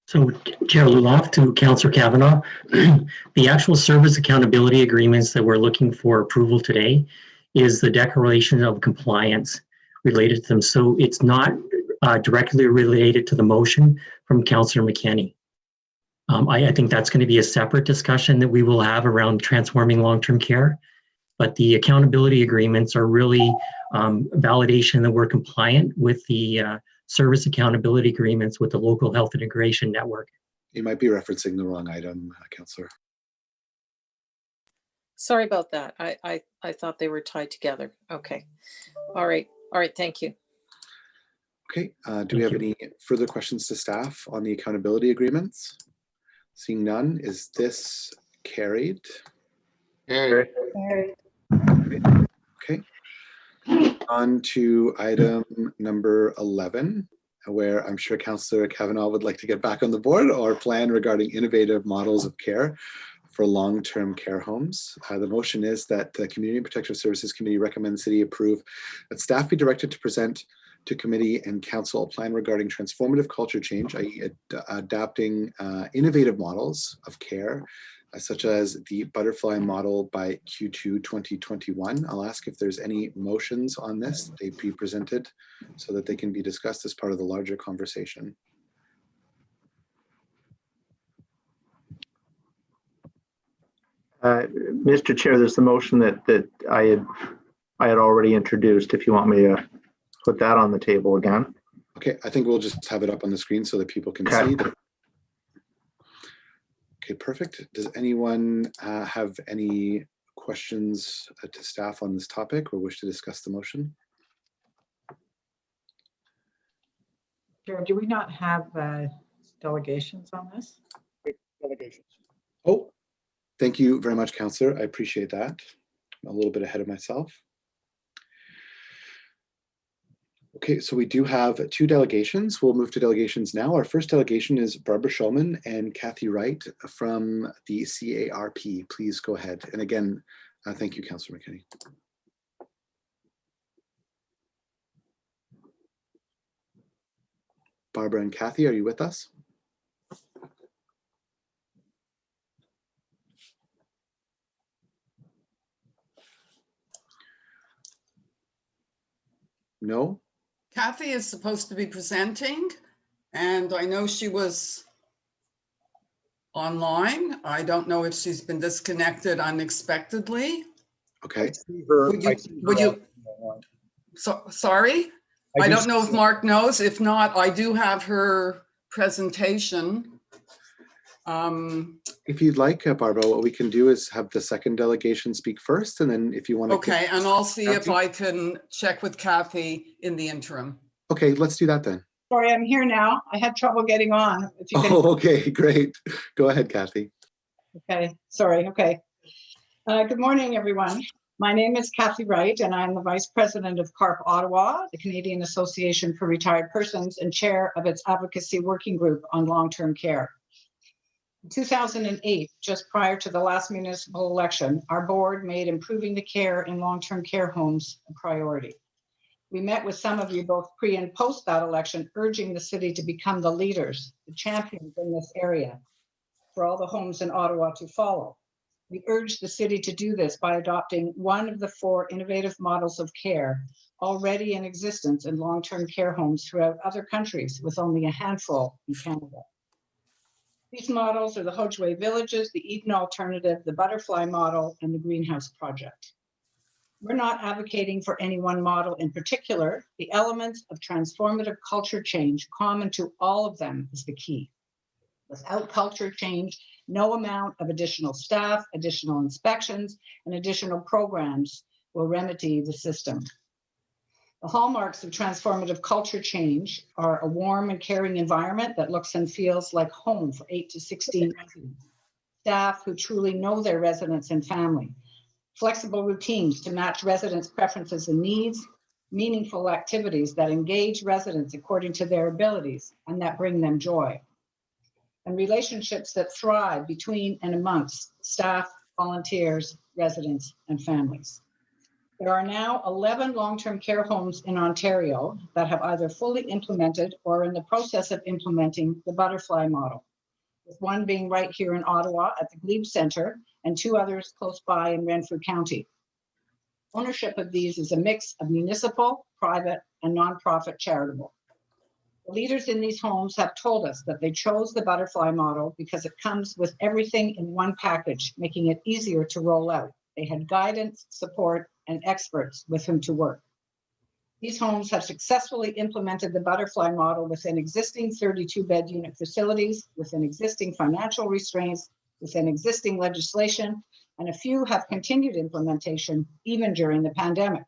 So Chair Luloff to Councillor Kavanaugh, the actual service accountability agreements that we're looking for approval today is the declaration of compliance related to them. So it's not directly related to the motion from Councillor McKenney. I think that's going to be a separate discussion that we will have around transforming long-term care. But the accountability agreements are really validation that we're compliant with the service accountability agreements with the local health integration network. You might be referencing the wrong item, Councillor. Sorry about that. I thought they were tied together. Okay. All right. Thank you. Okay. Do we have any further questions to staff on the accountability agreements? Seeing none, is this carried? Carried. Okay. On to item number 11, where I'm sure Councillor Kavanaugh would like to get back on the board, or plan regarding innovative models of care for long-term care homes. The motion is that the Community and Protective Services Committee recommends City approve that staff be directed to present to committee and council a plan regarding transformative culture change, i.e. adapting innovative models of care, such as the butterfly model by Q2 2021. I'll ask if there's any motions on this. They be presented so that they can be discussed as part of the larger conversation. Mr. Chair, there's the motion that I had already introduced. If you want me to put that on the table again. Okay, I think we'll just have it up on the screen so that people can see that. Okay, perfect. Does anyone have any questions to staff on this topic or wish to discuss the motion? Chair, do we not have delegations on this? Delegations. Oh, thank you very much, Councillor. I appreciate that. I'm a little bit ahead of myself. Okay, so we do have 2 delegations. We'll move to delegations now. Our first delegation is Barbara Shulman and Kathy Wright from the CARP. Please go ahead. And again, thank you, Councillor McKinney. Barbara and Kathy, are you with us? No? Kathy is supposed to be presenting, and I know she was online. I don't know if she's been disconnected unexpectedly. Okay. Sorry? I don't know if Mark knows. If not, I do have her presentation. If you'd like, Barbara, what we can do is have the second delegation speak first, and then if you want to. Okay, and I'll see if I can check with Kathy in the interim. Okay, let's do that then. Sorry, I'm here now. I had trouble getting on. If you can... Oh, okay, great. Go ahead, Kathy. Okay, sorry. Okay. Good morning, everyone. My name is Kathy Wright, and I'm the Vice President of CARP Ottawa, the Canadian Association for Retired Persons, and Chair of its Advocacy Working Group on Long-Term Care. In 2008, just prior to the last municipal election, our board made improving the care in long-term care homes a priority. We met with some of you both pre and post that election, urging the city to become the leaders, the champions in this area for all the homes in Ottawa to follow. We urged the city to do this by adopting one of the 4 innovative models of care already in existence in long-term care homes throughout other countries, with only a handful in Canada. These models are the Hojwe Villages, the Eden Alternative, the Butterfly Model, and the Greenhouse Project. We're not advocating for any one model in particular. The elements of transformative culture change common to all of them is the key. Without culture change, no amount of additional staff, additional inspections, and additional programs will remedy the system. The hallmarks of transformative culture change are a warm and caring environment that looks and feels like home for 8 to 16 residents, staff who truly know their residents and family, flexible routines to match residents' preferences and needs, meaningful activities that engage residents according to their abilities and that bring them joy, and relationships that thrive between and amongst staff, volunteers, residents, and families. There are now 11 long-term care homes in Ontario that have either fully implemented or are in the process of implementing the Butterfly Model, with one being right here in Ottawa at the Glebe Centre and 2 others close by in Renfrew County. Ownership of these is a mix of municipal, private, and nonprofit charitable. The leaders in these homes have told us that they chose the Butterfly Model because it comes with everything in one package, making it easier to roll out. They had guidance, support, and experts with whom to work. These homes have successfully implemented the Butterfly Model within existing 32-bed unit facilities, within existing financial restraints, within existing legislation, and a few have continued implementation even during the pandemic.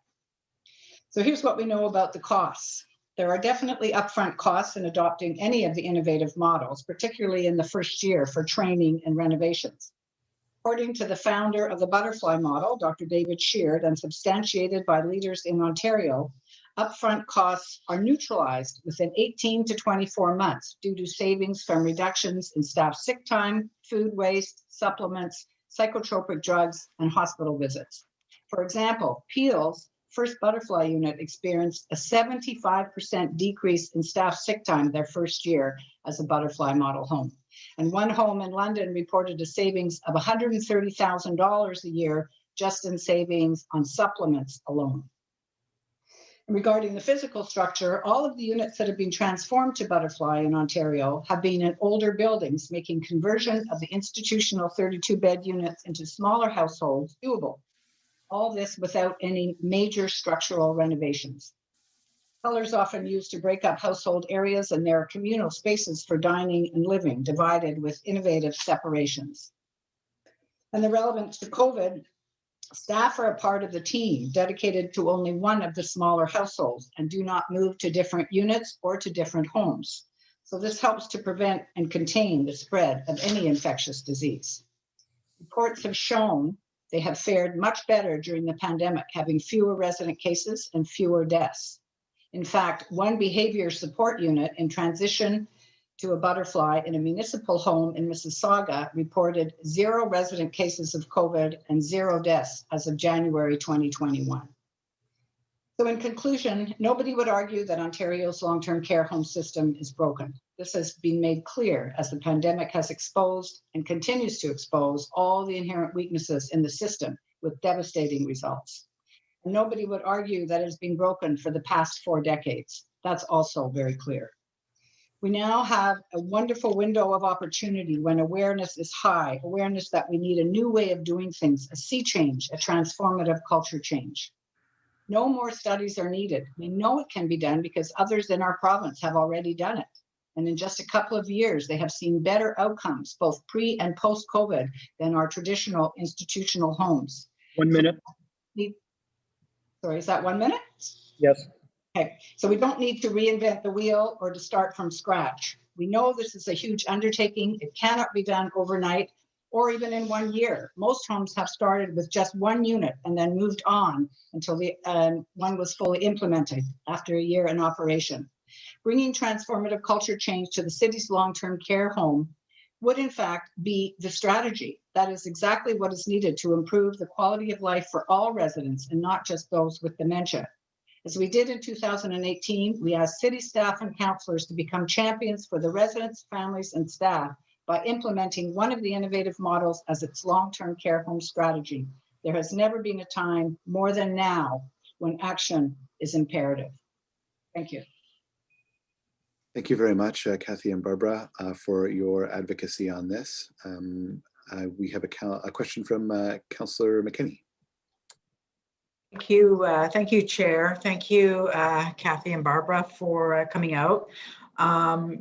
So here's what we know about the costs. There are definitely upfront costs in adopting any of the innovative models, particularly in the first year for training and renovations. According to the founder of the Butterfly Model, Dr. David Sheard, and substantiated by leaders in Ontario, upfront costs are neutralized within 18 to 24 months due to savings from reductions in staff sick time, food waste, supplements, psychotropic drugs, and hospital visits. For example, Peel's first butterfly unit experienced a 75% decrease in staff sick time their first year as a butterfly model home. And one home in London reported a savings of $130,000 a year just in savings on supplements alone. Regarding the physical structure, all of the units that have been transformed to Butterfly in Ontario have been in older buildings, making conversion of the institutional 32-bed units into smaller households doable. All this without any major structural renovations. Colors often used to break up household areas, and there are communal spaces for dining and living, divided with innovative separations. And the relevance to COVID, staff are a part of the team dedicated to only one of the smaller households and do not move to different units or to different homes. So this helps to prevent and contain the spread of any infectious disease. Reports have shown they have fared much better during the pandemic, having fewer resident cases and fewer deaths. In fact, one behavior support unit in transition to a Butterfly in a municipal home in Mississauga reported 0 resident cases of COVID and 0 deaths as of January 2021. So in conclusion, nobody would argue that Ontario's long-term care home system is broken. This has been made clear as the pandemic has exposed and continues to expose all the inherent weaknesses in the system with devastating results. And nobody would argue that it has been broken for the past 4 decades. That's also very clear. We now have a wonderful window of opportunity when awareness is high, awareness that we need a new way of doing things, a sea change, a transformative culture change. No more studies are needed. We know it can be done because others in our province have already done it. And in just a couple of years, they have seen better outcomes, both pre and post-COVID, than our traditional institutional homes. 1 minute. Sorry, is that 1 minute? Yes. Okay, so we don't need to reinvent the wheel or to start from scratch. We know this is a huge undertaking. It cannot be done overnight or even in 1 year. Most homes have started with just 1 unit and then moved on until the one was fully implemented after a year in operation. Bringing transformative culture change to the city's long-term care home would in fact be the strategy. That is exactly what is needed to improve the quality of life for all residents and not just those with dementia. As we did in 2018, we asked city staff and councillors to become champions for the residents, families, and staff by implementing one of the innovative models as its long-term care home strategy. There has never been a time more than now when action is imperative. Thank you. Thank you very much, Kathy and Barbara, for your advocacy on this. We have a question from Councillor McKinney. Thank you, Chair. Thank you, Kathy and Barbara, for coming out.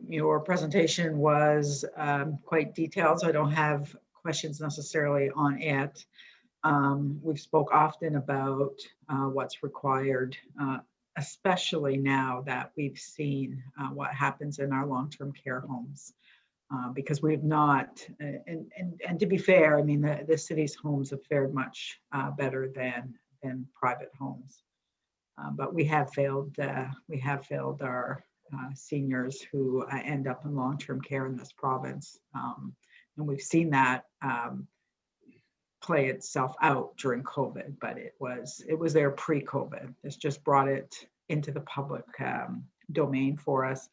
Your presentation was quite detailed, so I don't have questions necessarily on it. We've spoke often about what's required, especially now that we've seen what happens in our long-term care homes. Because we've not, and to be fair, I mean, the city's homes have fared much better than private homes. But we have failed our seniors who end up in long-term care in this province. And we've seen that play itself out during COVID, but it was there pre-COVID. This just brought it into the public domain for us.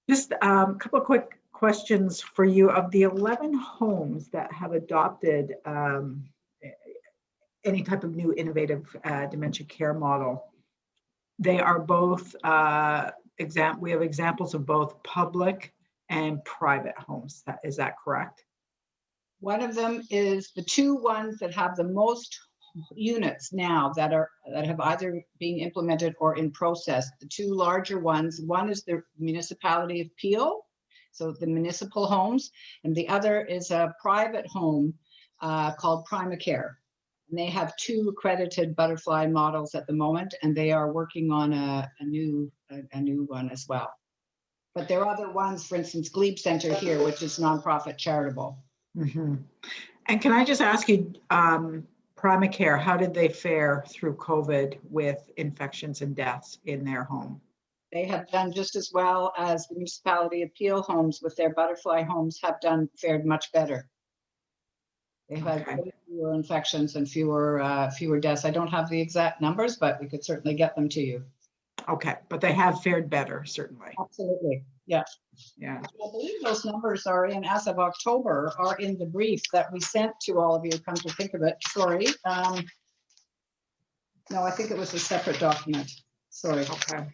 Just a couple of quick questions for you. Of the 11 homes that have adopted any type of new innovative dementia care model, they are both, we have examples of both public and private homes. Is that correct? One of them is the 2 ones that have the most units now that have either being implemented or in process. The 2 larger ones, one is the municipality of Peel, so the municipal homes, and the other is a private home called Primacare. And they have 2 accredited Butterfly models at the moment, and they are working on a new one as well. But there are other ones, for instance, Glebe Center here, which is nonprofit charitable. Mm-hmm. And can I just ask you, Primacare, how did they fare through COVID with infections and deaths in their home? They have done just as well as the municipality of Peel homes with their Butterfly homes have fared much better. They've had Okay. way fewer infections and fewer deaths. I don't have the exact numbers, but we could certainly get them to you. Okay, but they have fared better, certainly. Absolutely, yeah. Yeah. I believe those numbers are in, as of October, are in the brief that we sent to all of you, come to think of it, sorry. No, I think it was a separate document, sorry. Okay.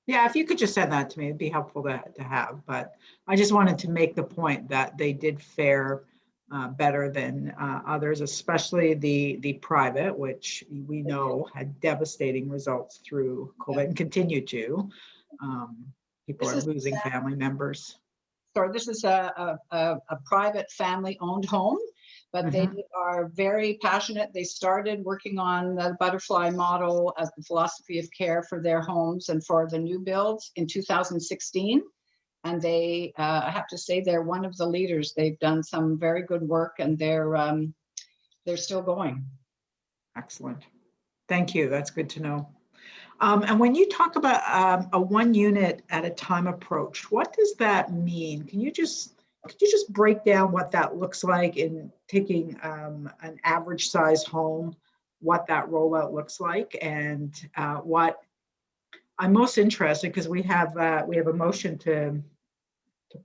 Yeah, if you could just send that to me, it'd be helpful to have, but I just wanted to make the point that they did fare better than others, especially the private, which we know had devastating results through COVID and continue to. People This are is losing family members. Sorry, this is a private family-owned home, but they are very passionate. They started working on the butterfly model as the philosophy of care for their homes and for the new builds in 2016. And they, I have to say, they're one of the leaders. They've done some very good work, and they're still going. Excellent. Thank you. That's good to know. And when you talk about a 1 unit at a time approach, what does that mean? Could you just break down what that looks like in taking an average size home, what that rollout looks like, and what I'm most interested, because we have a motion to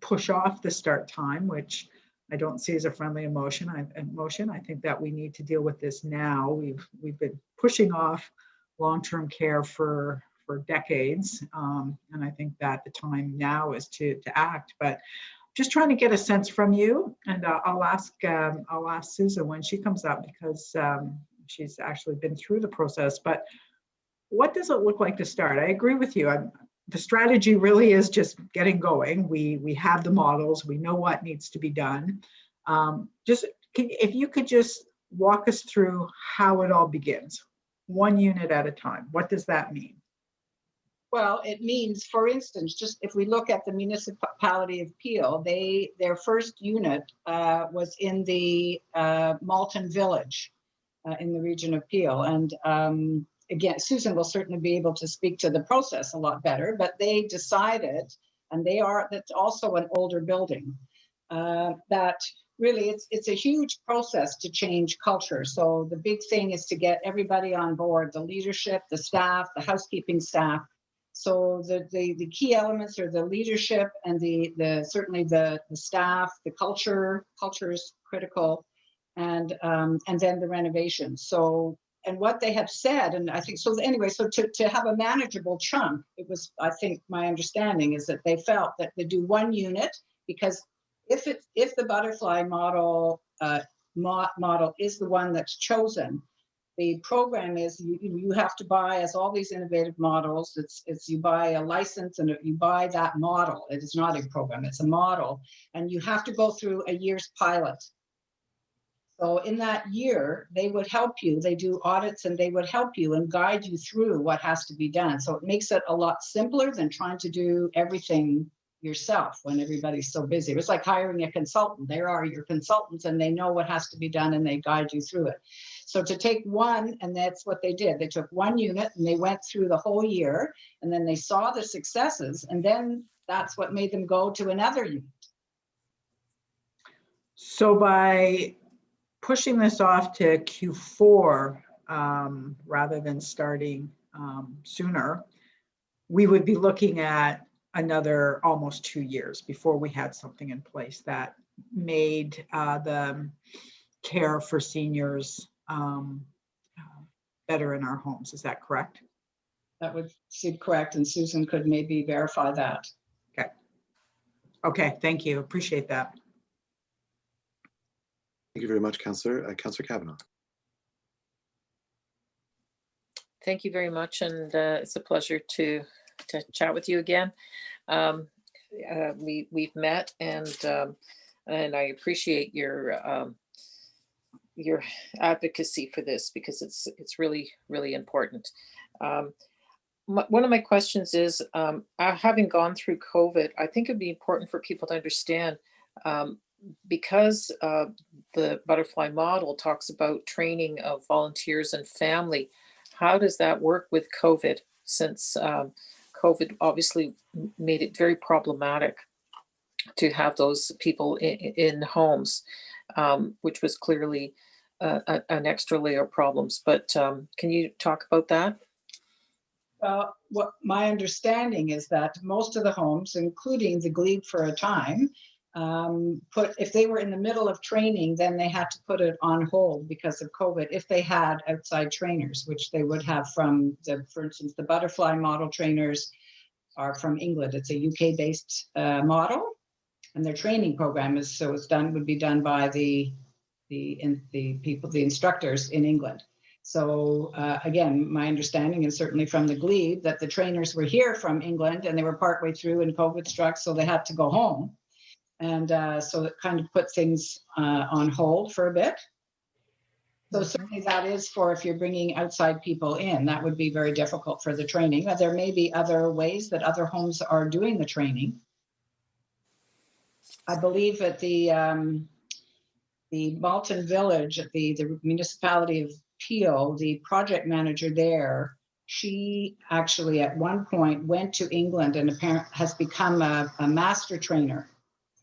push off the start time, which I don't see as a friendly emotion. I think that we need to deal with this now. We've been pushing off long-term care for decades, and I think that the time now is to act. But just trying to get a sense from you, and I'll ask Susan when she comes up, because she's actually been through the process. But what does it look like to start? I agree with you. The strategy really is just getting going. We have the models. We know what needs to be done. If you could just walk us through how it all begins, 1 unit at a time. What does that mean? Well, it means, for instance, just if we look at the municipality of Peel, their first unit was in the Malton Village in the region of Peel. And again, Susan will certainly be able to speak to the process a lot better, but they decided, and that's also an older building, that really it's a huge process to change culture. So the big thing is to get everybody on board, the leadership, the staff, the housekeeping staff. So the key elements are the leadership and certainly the staff, the culture is critical, and then the renovation. So, and what they have said, and I think, so anyway, so to have a manageable chunk, it was, I think my understanding is that they felt that they do 1 unit, because if the butterfly model is the one that's chosen, the program is you have to buy, as all these innovative models, it's you buy a license and you buy that model. It is not a program, it's a model, and you have to go through a year's pilot. So in that year, they would help you. They do audits and they would help you and guide you through what has to be done. So it makes it a lot simpler than trying to do everything yourself when everybody's so busy. It's like hiring a consultant. They are your consultants and they know what has to be done and they guide you through it. So to take one, and that's what they did. They took 1 unit and they went through the whole year, and then they saw the successes, and then that's what made them go to another unit. So by pushing this off to Q4 rather than starting sooner, we would be looking at another almost 2 years before we had something in place that made the care for seniors better in our homes. Is that correct? That would seem correct, and Susan could maybe verify that. Okay. Okay, thank you. Appreciate that. Thank you very much, Councillor. Councillor Kavanagh. Thank you very much, and it's a pleasure to chat with you again. We've met, and I appreciate your advocacy for this, because it's really important. One of my questions is, having gone through COVID, I think it'd be important for people to understand, because the butterfly model talks about training of volunteers and family. How does that work with COVID, since COVID obviously made it very problematic to have those people in homes? which was clearly an extra layer of problems. But can you talk about that? What my understanding is that most of the homes, including the Glebe for a time, if they were in the middle of training, then they had to put it on hold because of COVID. If they had outside trainers, which they would have from for instance, the butterfly model trainers are from England. It's a UK-based model, and their training program would be done by the instructors in England. So again, my understanding is certainly from the Glebe that the trainers were here from England and they were partway through and COVID struck, so they had to go home. And so it kind of put things on hold for a bit. So certainly that is for if you're bringing outside people in, that would be very difficult for the training. There may be other ways that other homes are doing the training. I believe at the Malton Village, at the municipality of Peel, the project manager there, she actually at one point went to England and apparently has become a master trainer.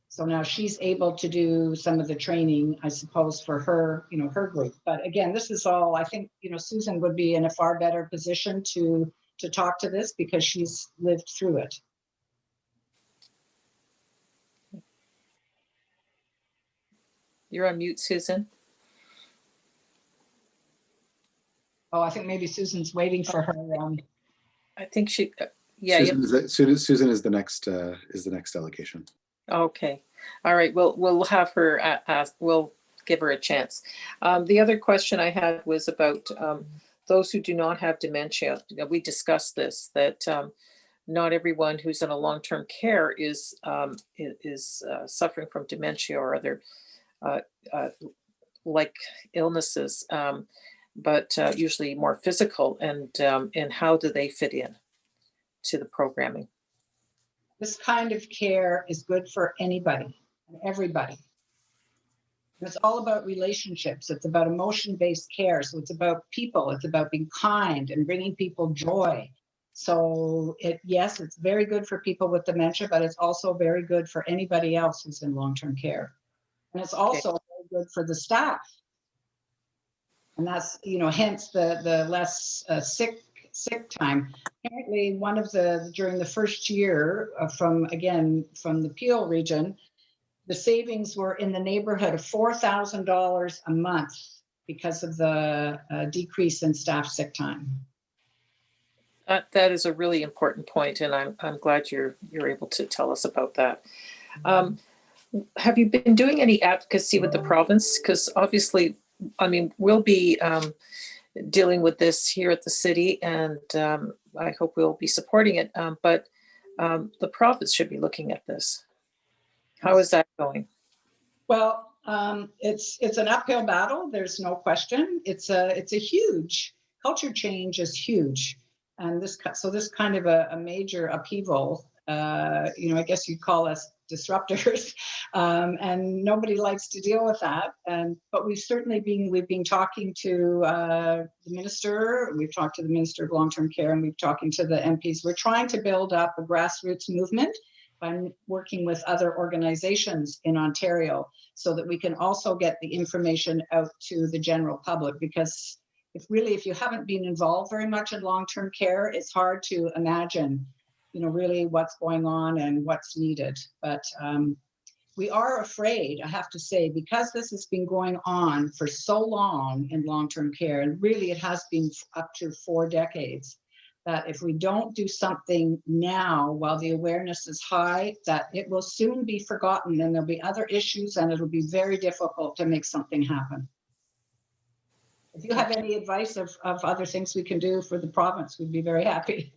So now she's able to do some of the training, I suppose, for her, her group. But again, this is all, I think, Susan would be in a far better position to talk to this because she's lived through it. You're on mute, Susan. Oh, I think maybe Susan's waiting for her. I think she, yeah. Susan is the next delegation. Okay. All right. We'll have her ask. We'll give her a chance. The other question I had was about those who do not have dementia. We discussed this, that not everyone who's in a long-term care is suffering from dementia or other like illnesses, but usually more physical. And how do they fit in to the programming? This kind of care is good for anybody and everybody. It's all about relationships. It's about emotion-based care. So it's about people. It's about being kind and bringing people joy. So yes, it's very good for people with dementia, but it's also very good for anybody else who's in long-term care. And it's also very good for the staff. And that's, hence the less sick time. Apparently during the first year from the Peel region, the savings were in the neighborhood of $4,000 a month because of the decrease in staff sick time. That is a really important point, and I'm glad you're able to tell us about that. Have you been doing any advocacy with the province? Because obviously, we'll be dealing with this here at the city, and I hope we'll be supporting it. But the province should be looking at this. How is that going? Well, it's an uphill battle. There's no question. It's a huge culture change is huge, and this kind of a major upheaval. I guess you'd call us disruptors, and nobody likes to deal with that. But we've been talking to the minister. We've talked to the Minister of Long-Term Care, and we've talking to the MPs. We're trying to build up a grassroots movement by working with other organizations in Ontario, so that we can also get the information out to the general public. Because if you haven't been involved very much in long-term care, it's hard to imagine really what's going on and what's needed. But we are afraid, I have to say, because this has been going on for so long in long-term care, and really it has been up to 4 decades, that if we don't do something now while the awareness is high, that it will soon be forgotten and there'll be other issues and it'll be very difficult to make something happen. If you have any advice of other things we can do for the province, we'd be very happy.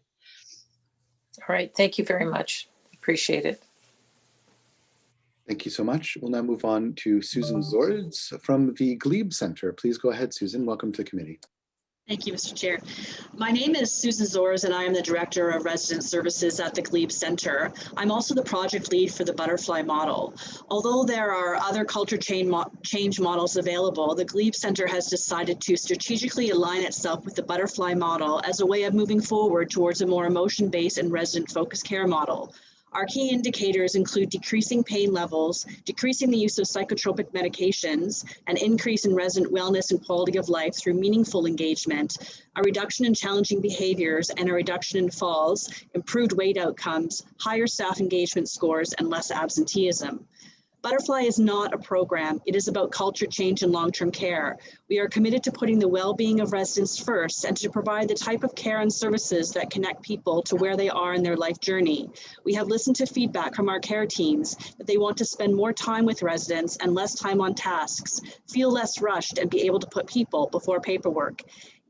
All right, thank you very much. Appreciate it. Thank you so much. We'll now move on to Susan Zords from the Glebe Center. Please go ahead, Susan. Welcome to the committee. Thank you, Mr. Chair. My name is Susan Zords, and I am the Director of Resident Services at the Glebe Center. I'm also the project lead for the butterfly model. Although there are other culture change models available, the Glebe Center has decided to strategically align itself with the butterfly model as a way of moving forward towards a more emotion-based and resident-focused care model. Our key indicators include decreasing pain levels, decreasing the use of psychotropic medications, an increase in resident wellness and quality of life through meaningful engagement, a reduction in challenging behaviors and a reduction in falls, improved weight outcomes, higher staff engagement scores, and less absenteeism. Butterfly is not a program. It is about culture change and long-term care. We are committed to putting the well-being of residents first and to provide the type of care and services that connect people to where they are in their life journey. We have listened to feedback from our care teams that they want to spend more time with residents and less time on tasks, feel less rushed, and be able to put people before paperwork.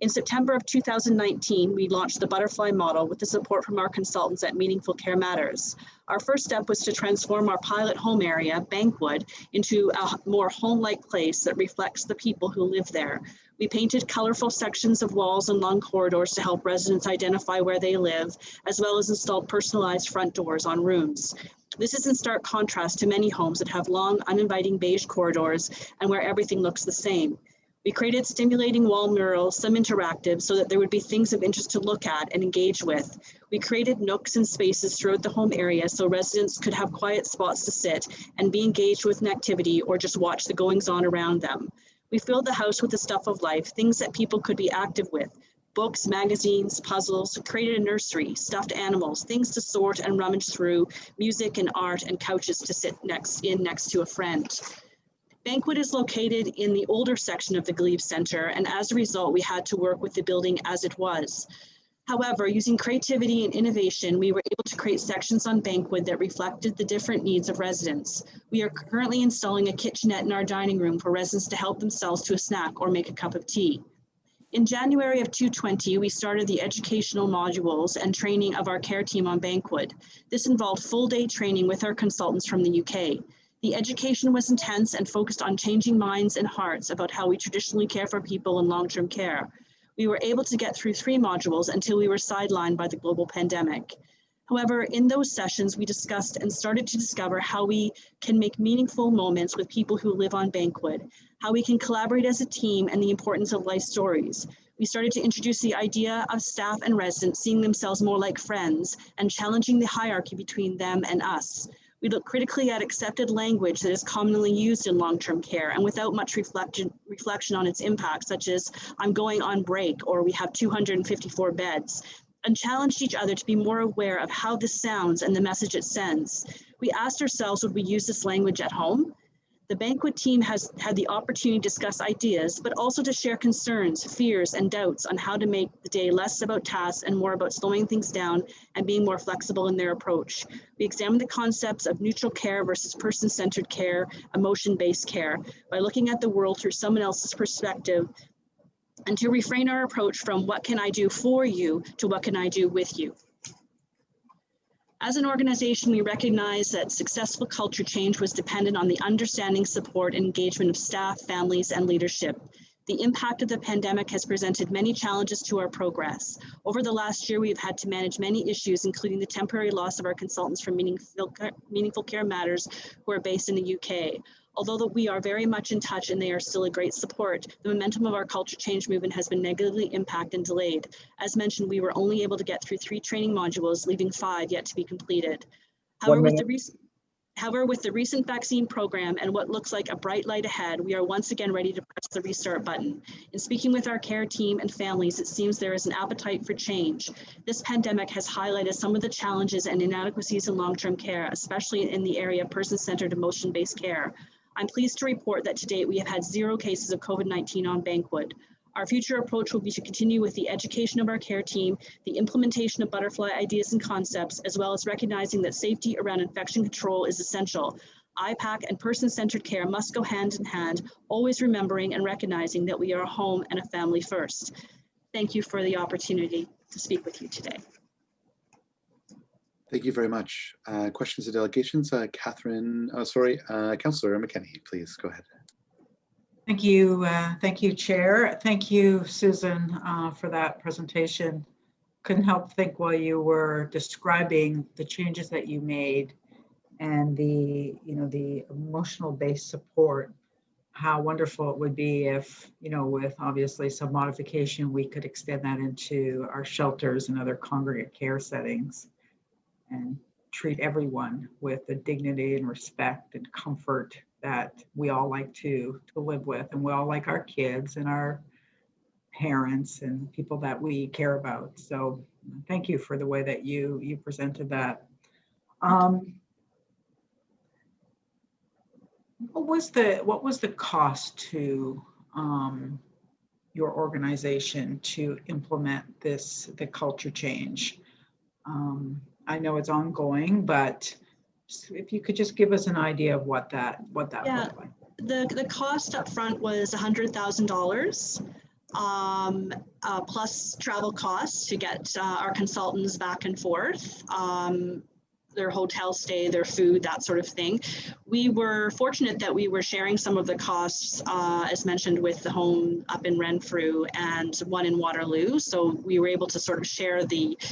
In September of 2019, we launched the Butterfly model with the support from our consultants at Meaningful Care Matters. Our first step was to transform our pilot home area, Bankwood, into a more home-like place that reflects the people who live there. We painted colorful sections of walls and long corridors to help residents identify where they live, as well as installed personalized front doors on rooms. This is in stark contrast to many homes that have long, uninviting beige corridors and where everything looks the same. We created stimulating wall murals, some interactive, so that there would be things of interest to look at and engage with. We created nooks and spaces throughout the home area so residents could have quiet spots to sit and be engaged with an activity or just watch the goings-on around them. We filled the house with the stuff of life, things that people could be active with. Books, magazines, puzzles, created a nursery, stuffed animals, things to sort and rummage through, music and art, and couches to sit next to a friend. Bankwood is located in the older section of the Glebe Center, and as a result, we had to work with the building as it was. However, using creativity and innovation, we were able to create sections on Bankwood that reflected the different needs of residents. We are currently installing a kitchenette in our dining room for residents to help themselves to a snack or make a cup of tea. In January of 2020, we started the educational modules and training of our care team on Bankwood. This involved full-day training with our consultants from the UK. The education was intense and focused on changing minds and hearts about how we traditionally care for people in long-term care. We were able to get through 3 modules until we were sidelined by the global pandemic. However, in those sessions, we discussed and started to discover how we can make meaningful moments with people who live on Bankwood, how we can collaborate as a team, and the importance of life stories. We started to introduce the idea of staff and residents seeing themselves more like friends and challenging the hierarchy between them and us. We look critically at accepted language that is commonly used in long-term care and without much reflection on its impact, such as "I'm going on break" or "we have 254 beds," and challenged each other to be more aware of how this sounds and the message it sends. We asked ourselves, would we use this language at home? The Bankwood team has had the opportunity to discuss ideas, but also to share concerns, fears, and doubts on how to make the day less about tasks and more about slowing things down and being more flexible in their approach. We examined the concepts of neutral care versus person-centered care, emotion-based care, by looking at the world through someone else's perspective, and to refrain our approach from "what can I do for you" to "what can I do with you." As an organization, we recognize that successful culture change was dependent on the understanding, support, and engagement of staff, families, and leadership. The impact of the pandemic has presented many challenges to our progress. Over the last year, we have had to manage many issues, including the temporary loss of our consultants from Meaningful Care Matters, who are based in the UK. Although we are very much in touch and they are still a great support, the momentum of our culture change movement has been negatively impacted and delayed. As mentioned, we were only able to get through 3 training modules, leaving 5 yet to be completed. However, with the recent vaccine program and what looks like a bright light ahead, we are once again ready to press the restart button. In speaking with our care team and families, it seems there is an appetite for change. This pandemic has highlighted some of the challenges and inadequacies in long-term care, especially in the area of person-centered emotion-based care. I'm pleased to report that to date we have had 0 cases of COVID-19 on Bankwood. Our future approach will be to continue with the education of our care team, the implementation of butterfly ideas and concepts, as well as recognizing that safety around infection control is essential. IPAC and person-centered care must go hand in hand, always remembering and recognizing that we are a home and a family first. Thank you for the opportunity to speak with you today. Thank you very much. Questions or delegations? Councillor McKenney, please go ahead. Thank you, Chair. Thank you, Susan, for that presentation. Couldn't help think while you were describing the changes that you made and the emotional-based support, how wonderful it would be if, with obviously some modification, we could extend that into our shelters and other congregate care settings. And treat everyone with the dignity and respect and comfort that we all like to live with, and we all like our kids and our parents and people that we care about. So thank you for the way that you presented that. What was the cost to your organization to implement the culture change? I know it's ongoing, but if you could just give us an idea of what that looked like. The cost up front was $100,000 plus travel costs to get our consultants back and forth. Their hotel stay, their food, that sort of thing. We were fortunate that we were sharing some of the costs, as mentioned, with the home up in Renfrew and one in Waterloo. So we were able to sort of share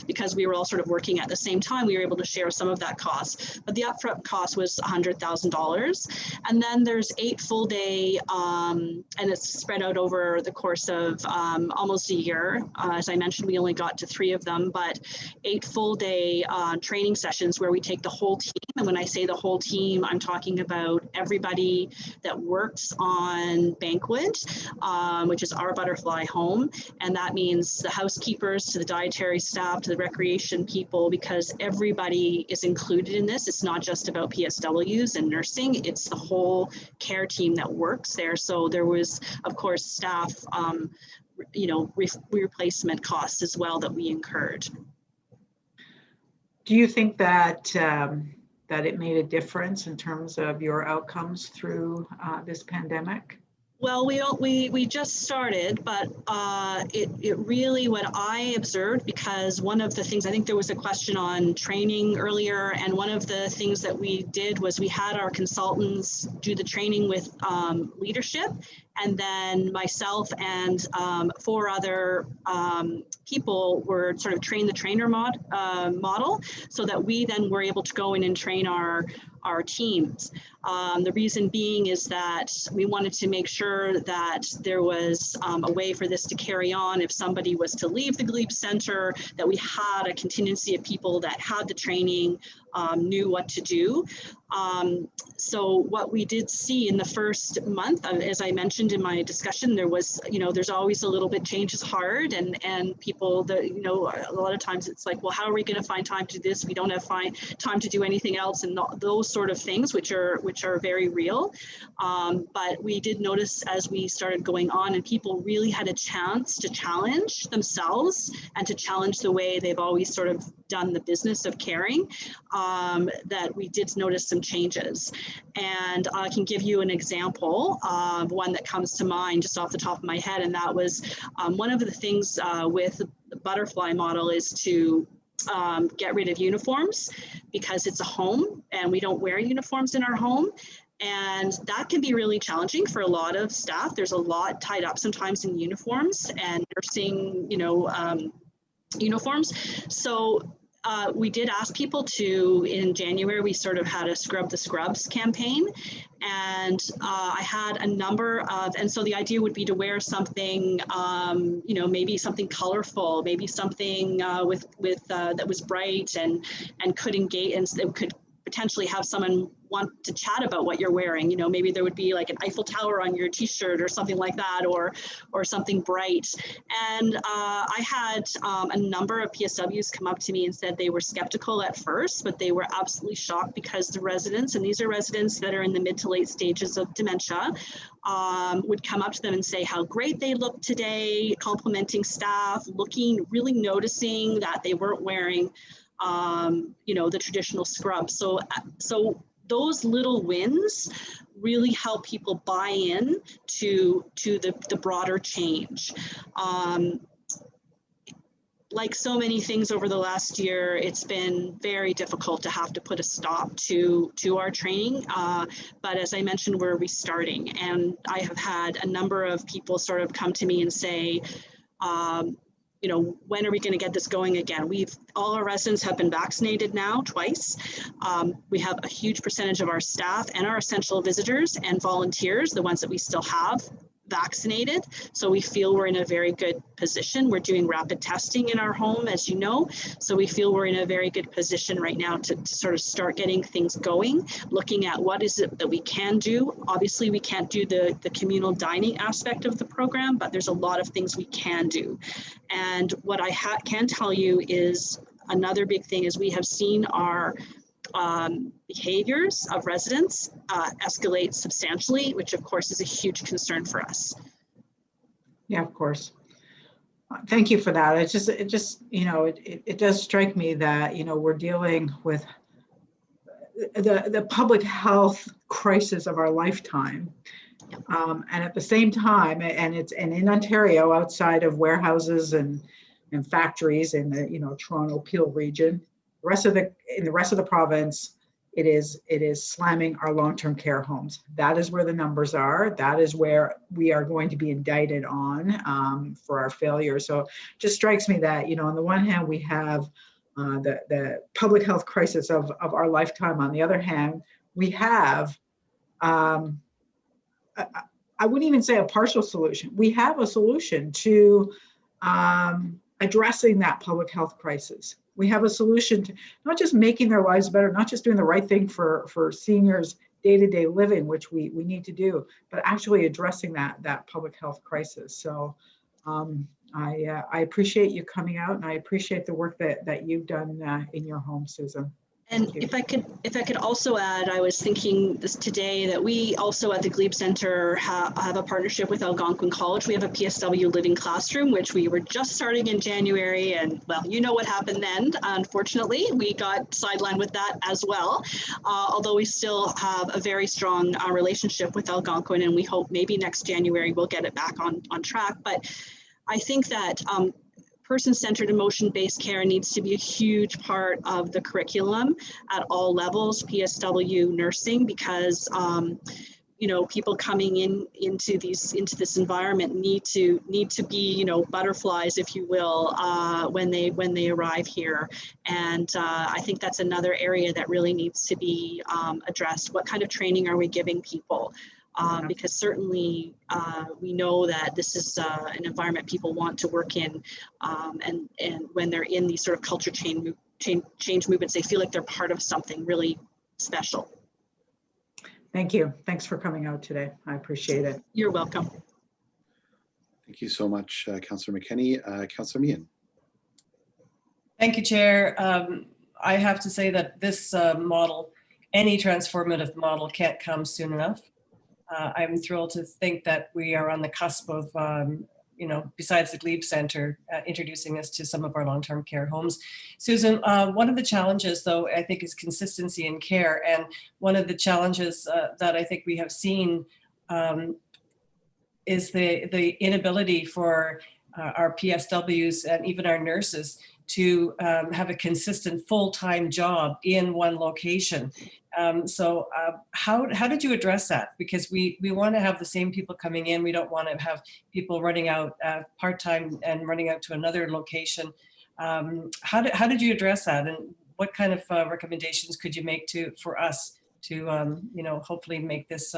because we were all sort of working at the same time, we were able to share some of that cost. But the upfront cost was $100,000. And then there's 8 full day, and it's spread out over the course of almost a year. As I mentioned, we only got to 3 of them, but 8 full day training sessions where we take the whole team. And when I say the whole team, I'm talking about everybody that works on Banquet, which is our butterfly home. And that means the housekeepers to the dietary staff to the recreation people, because everybody is included in this. It's not just about PSWs and nursing, it's the whole care team that works there. So there was, of course, staff, replacement costs as well that we incurred. Do you think that that it made a difference in terms of your outcomes through this pandemic? Well, we just started, but it really, what I observed, because one of the things, I think there was a question on training earlier, and one of the things that we did was we had our consultants do the training with leadership, and then myself and 4 other people were sort of train the trainer model, so that we then were able to go in and train our teams. The reason being is that we wanted to make sure that there was a way for this to carry on if somebody was to leave the Glebe Center, that we had a contingency of people that had the training, knew what to do. So what we did see in the first month, as I mentioned in my discussion, there was, there's always a little bit, change is hard, and people that, a lot of times it's like, well, how are we going to find time to do this? We don't have time to do anything else, and those sort of things, which are very real. But we did notice as we started going on, and people really had a chance to challenge themselves and to challenge the way they've always sort of done the business of caring, that we did notice some changes. And I can give you an example of one that comes to mind just off the top of my head, and that was one of the things with the butterfly model is to get rid of uniforms, because it's a home and we don't wear uniforms in our home. And that can be really challenging for a lot of staff. There's a lot tied up sometimes in uniforms and nursing, uniforms. So we did ask people to, in January, we sort of had a Scrub the Scrubs campaign. And I had a number of, and so the idea would be to wear something, maybe something colorful, maybe something with that was bright and could engage, and it could potentially have someone want to chat about what you're wearing. Maybe there would be like an Eiffel Tower on your t-shirt or something like that, or something bright. And I had a number of PSWs come up to me and said they were skeptical at first, but they were absolutely shocked, because the residents, and these are residents that are in the mid to late stages of dementia, would come up to them and say how great they looked today, complimenting staff, really noticing that they weren't wearing the traditional scrub. So those little wins really help people buy in to the broader change. Like so many things over the last year, it's been very difficult to have to put a stop to our training. But as I mentioned, we're restarting, and I have had a number of people sort of come to me and say, when are we going to get this going again? All our residents have been vaccinated now twice. We have a huge percentage of our staff and our essential visitors and volunteers, the ones that we still have, vaccinated. So we feel we're in a very good position. We're doing rapid testing in our home, as you know. So we feel we're in a very good position right now to sort of start getting things going, looking at what is it that we can do. Obviously, we can't do the communal dining aspect of the program, but there's a lot of things we can do. And what I can tell you is another big thing is we have seen our behaviors of residents escalate substantially, which of course is a huge concern for us. Yeah, of course. Thank you for that. It just, you know, it does strike me that, you know, we're dealing with the public health crisis of our lifetime. And at the same time, and in Ontario, outside of warehouses and factories in the, you know, Toronto Peel region, in the rest of the province, it is slamming our long-term care homes. That is where the numbers are. That is where we are going to be indicted on for our failure. So it just strikes me that, you know, on the one hand, we have the public health crisis of our lifetime. On the other hand, we have, I wouldn't even say a partial solution. We have a solution to addressing that public health crisis. We have a solution to not just making their lives better, not just doing the right thing for seniors' day-to-day living, which we need to do, but actually addressing that public health crisis. So I appreciate you coming out, and I appreciate the work that you've done in your home, Susan. And if I could also add, I was thinking this today that we also at the Glebe Center have a partnership with Algonquin College. We have a PSW living classroom, which we were just starting in January. And well, you know what happened then. Unfortunately, we got sidelined with that as well. Although we still have a very strong relationship with Algonquin, and we hope maybe next January we'll get it back on track. But I think that person-centered emotion-based care needs to be a huge part of the curriculum at all levels, PSW, nursing, because you know, people coming into this environment need to be, you know, butterflies, if you will, when they arrive here. And I think that's another area that really needs to be addressed. What kind of training are we giving people? Because certainly we know that this is an environment people want to work in, and when they're in these sort of culture change movements, they feel like they're part of something really special. Thank you. Thanks for coming out today. I appreciate it. You're welcome. Thank you so much, Councillor McKenney. Councillor Meehan. Thank you, Chair. I have to say that this model, any transformative model, can't come soon enough. I'm thrilled to think that we are on the cusp of, you know, besides the Glebe Center, introducing us to some of our long-term care homes. Susan, one of the challenges, though, I think is consistency in care. And one of the challenges that I think we have seen is the inability for our PSWs and even our nurses to have a consistent full-time job in one location. So how did you address that? Because we want to have the same people coming in. We don't want to have people running out part-time and running out to another location. How did you address that? And what kind of recommendations could you make for us to, you know, hopefully make this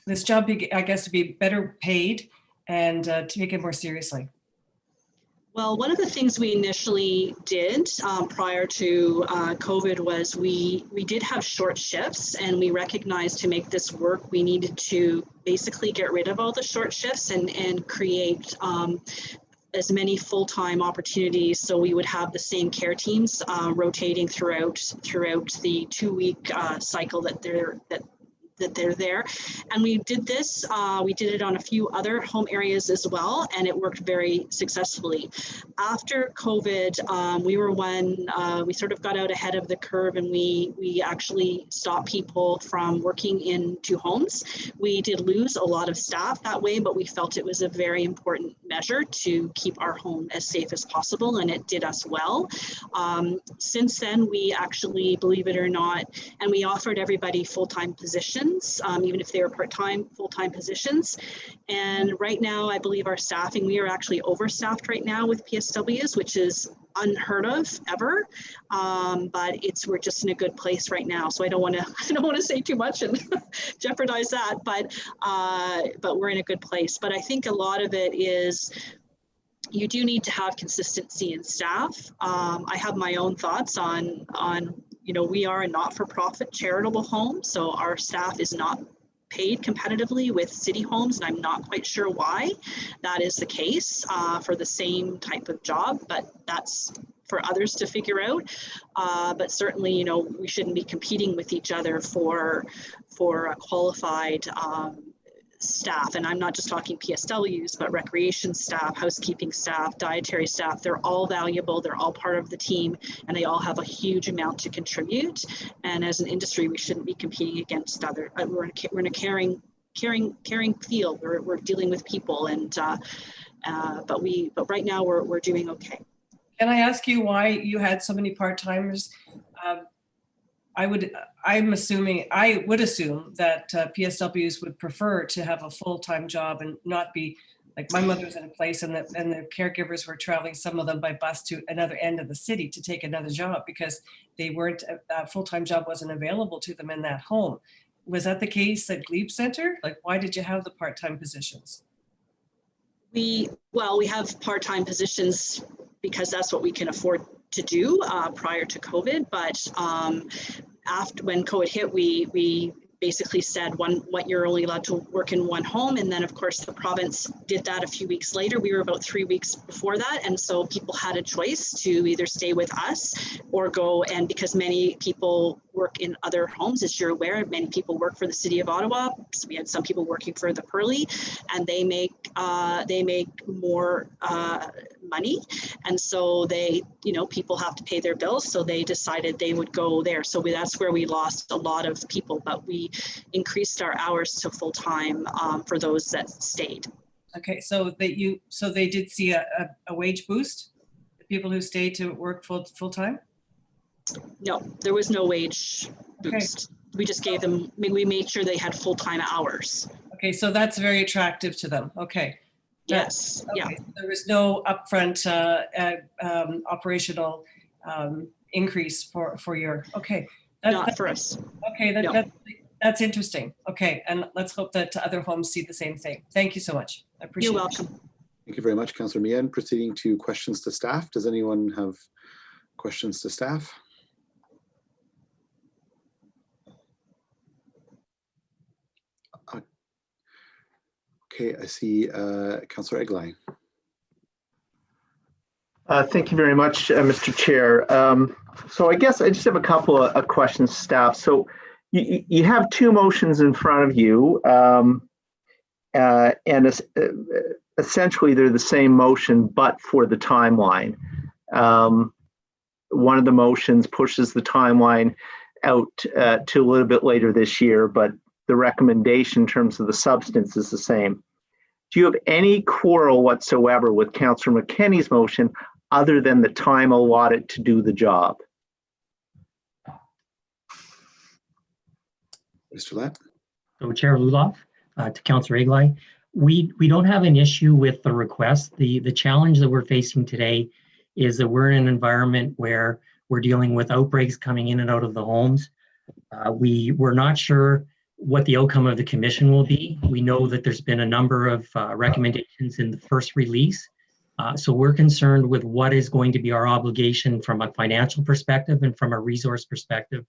this job, I guess, to be better paid and to take it more seriously? Well, one of the things we initially did prior to COVID was we did have short shifts, and we recognized to make this work, we needed to basically get rid of all the short shifts and create as many full-time opportunities, so we would have the same care teams rotating throughout the 2-week cycle that they're there. And we did this, we did it on a few other home areas as well, and it worked very successfully. After COVID, we sort of got out ahead of the curve, and we actually stopped people from working into homes. We did lose a lot of staff that way, but we felt it was a very important measure to keep our home as safe as possible, and it did us well. Since then, we actually, believe it or not, and we offered everybody full-time positions. positions, even if they were part-time, full-time positions. And right now, I believe our staffing, we are actually overstaffed right now with PSWs, which is unheard of ever. But we're just in a good place right now. So I don't want to say too much and jeopardize that, but we're in a good place. But I think a lot of it is, you do need to have consistency in staff. I have my own thoughts on, we are a not-for-profit charitable home, so our staff is not paid competitively with city homes, and I'm not quite sure why that is the case for the same type of job, but that's for others to figure out. But certainly, we shouldn't be competing with each other for a qualified staff. And I'm not just talking PSWs, but recreation staff, housekeeping staff, dietary staff. They're all valuable. They're all part of the team, and they all have a huge amount to contribute. And as an industry, we shouldn't be competing against other. We're in a caring field. We're dealing with people, and but right now we're doing okay. Can I ask you why you had so many part-timers? I would assume that PSWs would prefer to have a full-time job and not be, like, my mother's in a place and the caregivers were traveling, some of them by bus, to another end of the city to take another job because they weren't, a full-time job wasn't available to them in that home. Was that the case at Glebe Center? Like, why did you have the part-time positions? We have part-time positions because that's what we can afford to do prior to COVID, but after, when COVID hit, we basically said what you're only allowed to work in one home, and then of course the province did that a few weeks later. We were about 3 weeks before that, and so people had a choice to either stay with us or go, and because many people work in other homes, as you're aware, many people work for the city of Ottawa. So we had some people working for the Pearly, and they make more money, and so people have to pay their bills, so they decided they would go there. So that's where we lost a lot of people, but we increased our hours to full-time for those that stayed. Okay, so they did see a wage boost, the people who stayed to work full-time? No, there was no wage boost. Okay. We just gave them, we made sure they had full-time hours. Okay, so that's very attractive to them. Okay. Yes, okay. Yeah. So there was no upfront operational increase for your, okay. Not for us. Okay, that's interesting. Okay, and let's hope that other homes see the same thing. Thank you so much. I appreciate it. You're welcome. Thank you very much, Councillor Meehan. Proceeding to questions to staff. Does anyone have questions to staff? Okay, I see Councillor Egline. Thank you very much, Mr. Chair. So I guess I just have a couple of questions to staff. So you have two motions in front of you, and essentially they're the same motion, but for the timeline. One of the motions pushes the timeline out to a little bit later this year, but the recommendation in terms of the substance is the same. Do you have any quarrel whatsoever with Councillor McKenney's motion other than the time allotted to do the job? Mr. Lett. So Chair Luloff, to Councillor Egline, we don't have an issue with the request. The challenge that we're facing today is that we're in an environment where we're dealing with outbreaks coming in and out of the homes. We're not sure what the outcome of the commission will be. We know that there's been a number of recommendations in the first release. So we're concerned with what is going to be our obligation from a financial perspective and from a resource perspective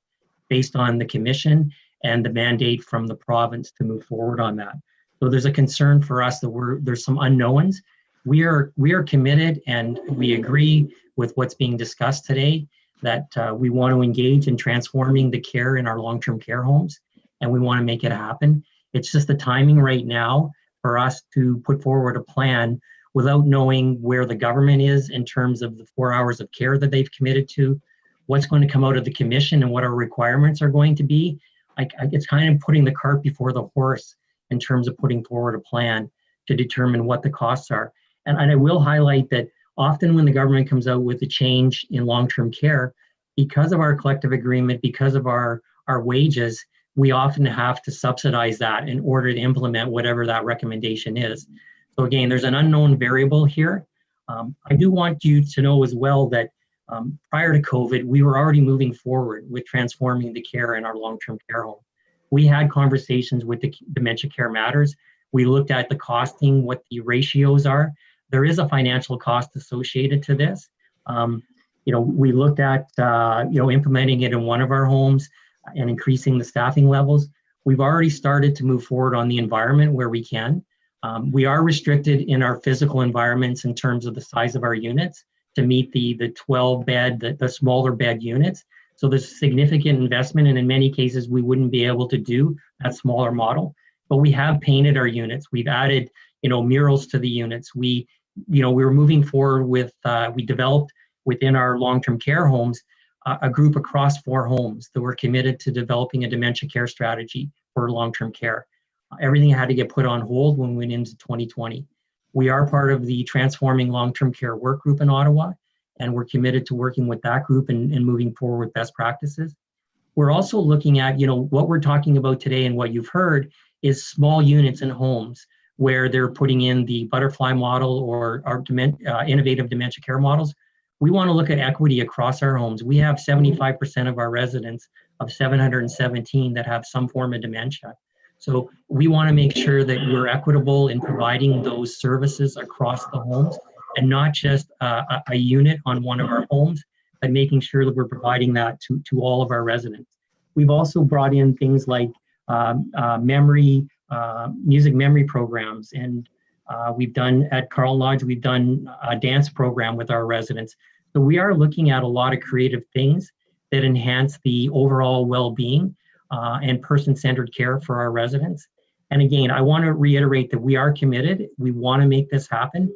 based on the commission and the mandate from the province to move forward on that. So there's a concern for us that there's some unknowns. We are committed, and we agree with what's being discussed today, that we want to engage in transforming the care in our long-term care homes, and we want to make it happen. It's just the timing right now for us to put forward a plan without knowing where the government is in terms of the 4 hours of care that they've committed to, what's going to come out of the commission and what our requirements are going to be. It's kind of putting the cart before the horse in terms of putting forward a plan to determine what the costs are. And I will highlight that often when the government comes out with a change in long-term care, because of our collective agreement, because of our wages, we often have to subsidize that in order to implement whatever that recommendation is. So again, there's an unknown variable here. I do want you to know as well that prior to COVID, we were already moving forward with transforming the care in our long-term care home. We had conversations with the Dementia Care Matters. We looked at the costing, what the ratios are. There is a financial cost associated to this. We looked at implementing it in one of our homes and increasing the staffing levels. We've already started to move forward on the environment where we can. We are restricted in our physical environments in terms of the size of our units to meet the 12 bed, the smaller bed units. So there's significant investment, and in many cases we wouldn't be able to do that smaller model. But we have painted our units. We've added, murals to the units. We were moving forward with. We developed within our long-term care homes a group across 4 homes that were committed to developing a dementia care strategy for long-term care. Everything had to get put on hold when we went into 2020. We are part of the Transforming Long-Term Care Work Group in Ottawa, and we're committed to working with that group and moving forward with best practices. We're also looking at, what we're talking about today and what you've heard is small units in homes where they're putting in the butterfly model or our innovative dementia care models. We want to look at equity across our homes. We have 75% of our residents of 717 that have some form of dementia. So we want to make sure that we're equitable in providing those services across the homes and not just a unit on one of our homes, but making sure that we're providing that to all of our residents. We've also brought in things like music memory programs, and we've done at Carl Lodge, we've done a dance program with our residents. So we are looking at a lot of creative things that enhance the overall well-being and person-centered care for our residents. And again, I want to reiterate that we are committed. We want to make this happen.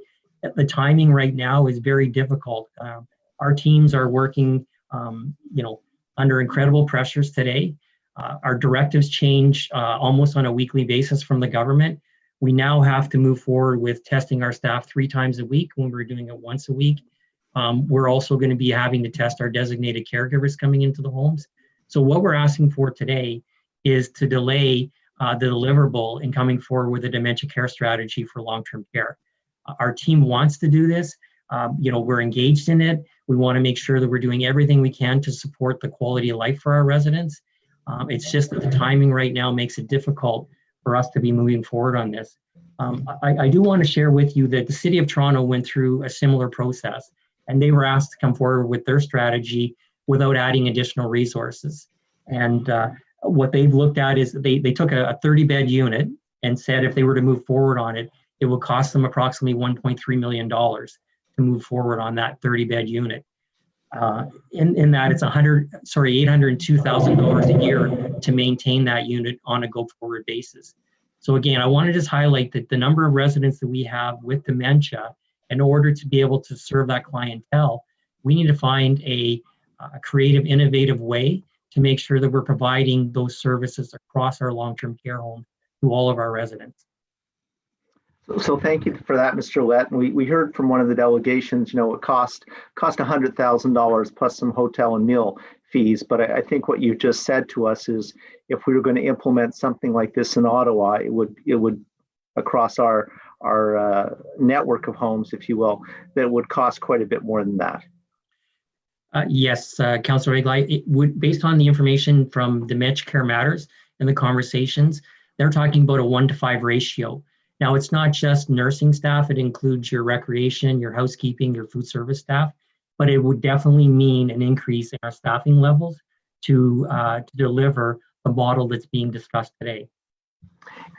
The timing right now is very difficult. Our teams are working, under incredible pressures today. Our directives change almost on a weekly basis from the government. We now have to move forward with testing our staff 3 times a week when we're doing it once a week. We're also going to be having to test our designated caregivers coming into the homes. So what we're asking for today is to delay the deliverable in coming forward with a dementia care strategy for long-term care. Our team wants to do this. We're engaged in it. We want to make sure that we're doing everything we can to support the quality of life for our residents. It's just that the timing right now makes it difficult for us to be moving forward on this. I do want to share with you that the City of Toronto went through a similar process, and they were asked to come forward with their strategy without adding additional resources. And what they've looked at is they took a 30-bed unit and said if they were to move forward on it, it would cost them approximately $1.3 million to move forward on that 30-bed unit. In that it's $802,000 a year to maintain that unit on a go-forward basis. So again, I want to just highlight that the number of residents that we have with dementia, in order to be able to serve that clientele, we need to find a creative, innovative way to make sure that we're providing those services across our long-term care home to all of our residents. So thank you for that, Mr. Lett. And we heard from one of the delegations, it cost $100,000 plus some hotel and meal fees. But I think what you just said to us is if we were going to implement something like this in Ottawa, it would across our network of homes, if you will, that it would cost quite a bit more than that. Yes, Councillor Eglai, it would, based on the information from Dementia Care Matters and the conversations, they're talking about a 1-to-5 ratio. Now, it's not just nursing staff, it includes your recreation, your housekeeping, your food service staff, but it would definitely mean an increase in our staffing levels to deliver the model that's being discussed today.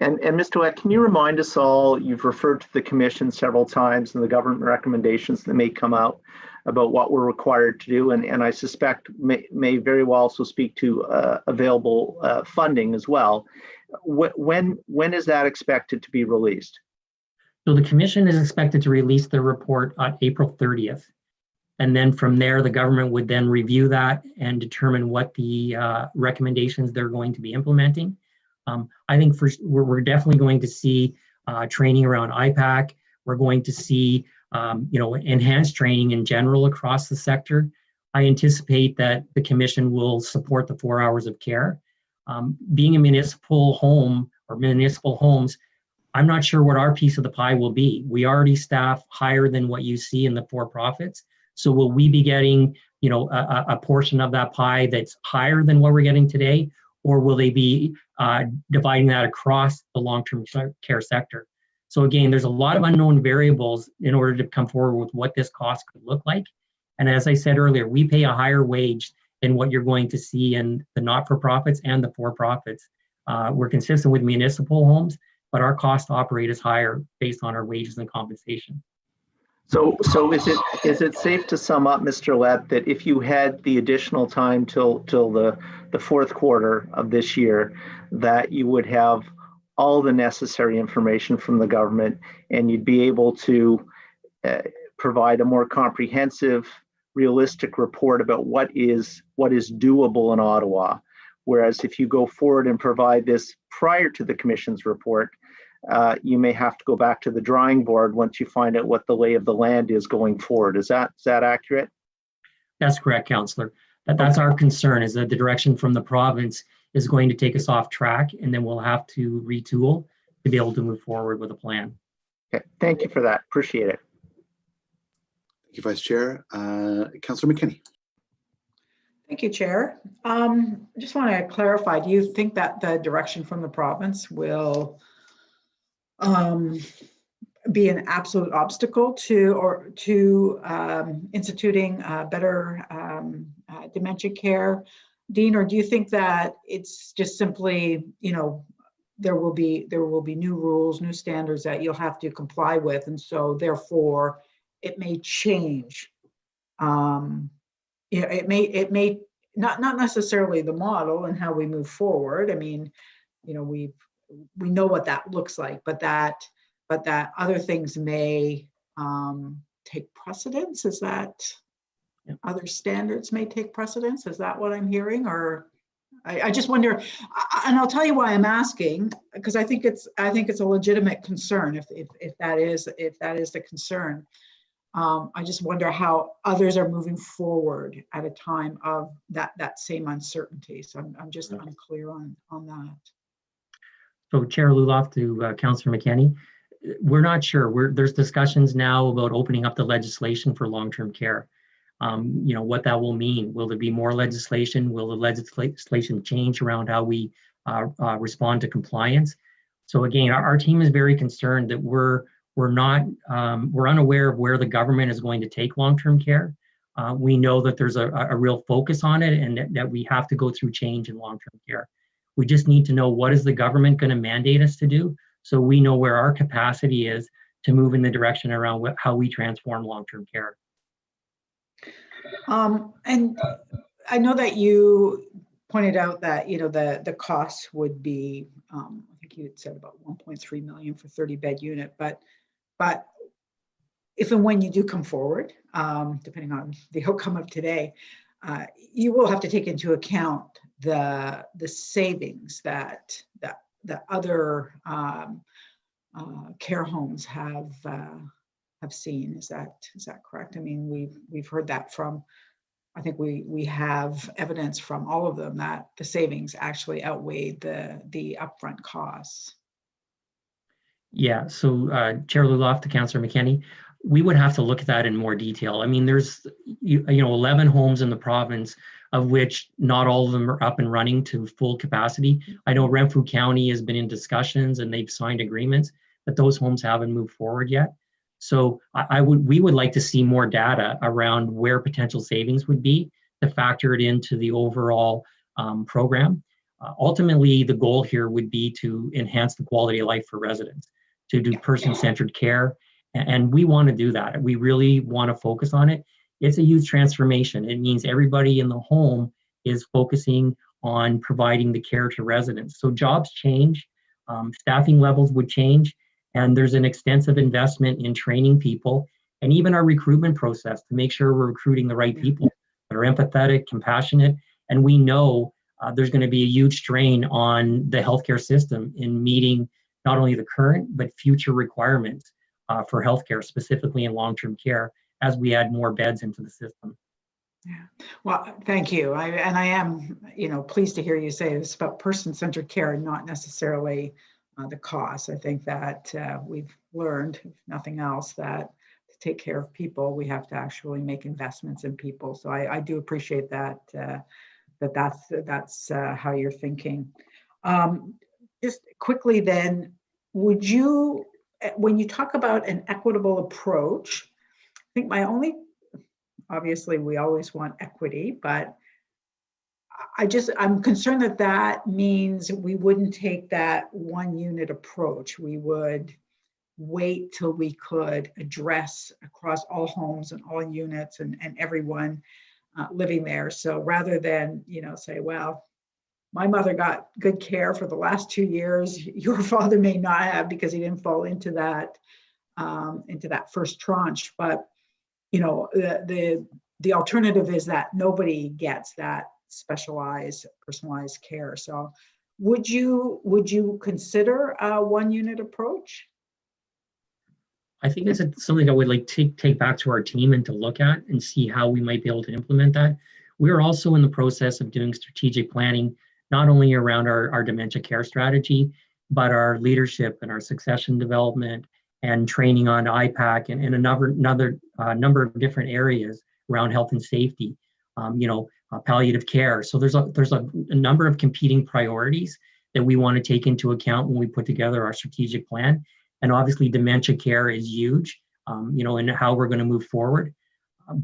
And Mr. Lett, can you remind us all, you've referred to the commission several times and the government recommendations that may come out about what we're required to do, and I suspect may very well also speak to available funding as well. When is that expected to be released? So the commission is expected to release the report on April 30th. And then from there, the government would then review that and determine what the recommendations they're going to be implementing. I think we're definitely going to see training around IPAC. We're going to see enhanced training in general across the sector. I anticipate that the commission will support the 4 hours of care. Being a municipal home or municipal homes, I'm not sure what our piece of the pie will be. We already staff higher than what you see in the for-profits. So will we be getting, a portion of that pie that's higher than what we're getting today? Or will they be dividing that across the long-term care sector? So again, there's a lot of unknown variables in order to come forward with what this cost could look like. And as I said earlier, we pay a higher wage than what you're going to see in the not-for-profits and the for-profits. We're consistent with municipal homes, but our cost to operate is higher based on our wages and compensation. So is it safe to sum up, Mr. Lett, that if you had the additional time till the fourth quarter of this year, that you would have all the necessary information from the government and you'd be able to provide a more comprehensive, realistic report about what is doable in Ottawa? Whereas if you go forward and provide this prior to the Commission's report, you may have to go back to the drawing board once you find out what the lay of the land is going forward. Is that accurate? That's correct, Councillor. That's our concern, is that the direction from the province is going to take us off track, and then we'll have to retool to be able to move forward with a plan. Okay, thank you for that. Appreciate it. Thank you, Vice Chair. Councillor McKinney. Thank you, Chair. I just want to clarify, do you think that the direction from the province will be an absolute obstacle to instituting better dementia care, Dean, or do you think that it's just simply, there will be new rules, new standards that you'll have to comply with, and so therefore it may change? It may not necessarily the model and how we move forward. I mean, we know what that looks like, but that other things may take precedence. Is that other standards may take precedence? Is that what I'm hearing? Or I just wonder, and I'll tell you why I'm asking, because I think it's a legitimate concern if that is the concern. I just wonder how others are moving forward at a time of that same uncertainty. So I'm just unclear on that. So Chair Luloff to Councillor McKinney, we're not sure. There's discussions now about opening up the legislation for long-term care. What that will mean. Will there be more legislation? Will the legislation change around how we respond to compliance? So again, our team is very concerned that we're unaware of where the government is going to take long-term care. We know that there's a real focus on it and that we have to go through change in long-term care. We just need to know, what is the government going to mandate us to do, so we know where our capacity is to move in the direction around how we transform long-term care. And I know that you pointed out that the cost would be, I think you had said about 1.3 million for 30-bed unit, but if and when you do come forward, depending on the outcome of today, you will have to take into account the savings that other care homes have seen. Is that correct? I mean, we've heard that from, I think we have evidence from all of them that the savings actually outweighed the upfront costs. Yeah, so Chair Luloff to Councillor McKinney, we would have to look at that in more detail. I mean, there's 11 homes in the province, of which not all of them are up and running to full capacity. I know Renfrew County has been in discussions and they've signed agreements, but those homes haven't moved forward yet. So we would like to see more data around where potential savings would be to factor it into the overall program. Ultimately, the goal here would be to enhance the quality of life for residents, to do person-centered care, and we want to do that. We really want to focus on it. It's a huge transformation. It means everybody in the home is focusing on providing the care to residents. So jobs change, staffing levels would change, and there's an extensive investment in training people and even our recruitment process to make sure we're recruiting the right people that are empathetic, compassionate, and we know there's going to be a huge strain on the healthcare system in meeting not only the current but future requirements for healthcare, specifically in long-term care, as we add more beds into the system. Yeah. Well, thank you. I am, pleased to hear you say it's about person-centered care and not necessarily the cost. I think that we've learned, if nothing else, that to take care of people, we have to actually make investments in people. So I do appreciate that, that's how you're thinking. Just quickly then, would you, when you talk about an equitable approach, I think obviously we always want equity, but I'm concerned that that means we wouldn't take that one unit approach. We would wait till we could address across all homes and all units and everyone living there. So rather than, say, well, my mother got good care for the last 2 years, your father may not have because he didn't fall into that first tranche. But the alternative is that nobody gets that specialized, personalized care. So would you consider a one unit approach? I think it's something I would like to take back to our team and to look at and see how we might be able to implement that. We're also in the process of doing strategic planning, not only around our dementia care strategy, but our leadership and our succession development and training on IPAC and a number of different areas around health and safety, palliative care. So there's a number of competing priorities that we want to take into account when we put together our strategic plan. And obviously dementia care is huge, and how we're going to move forward.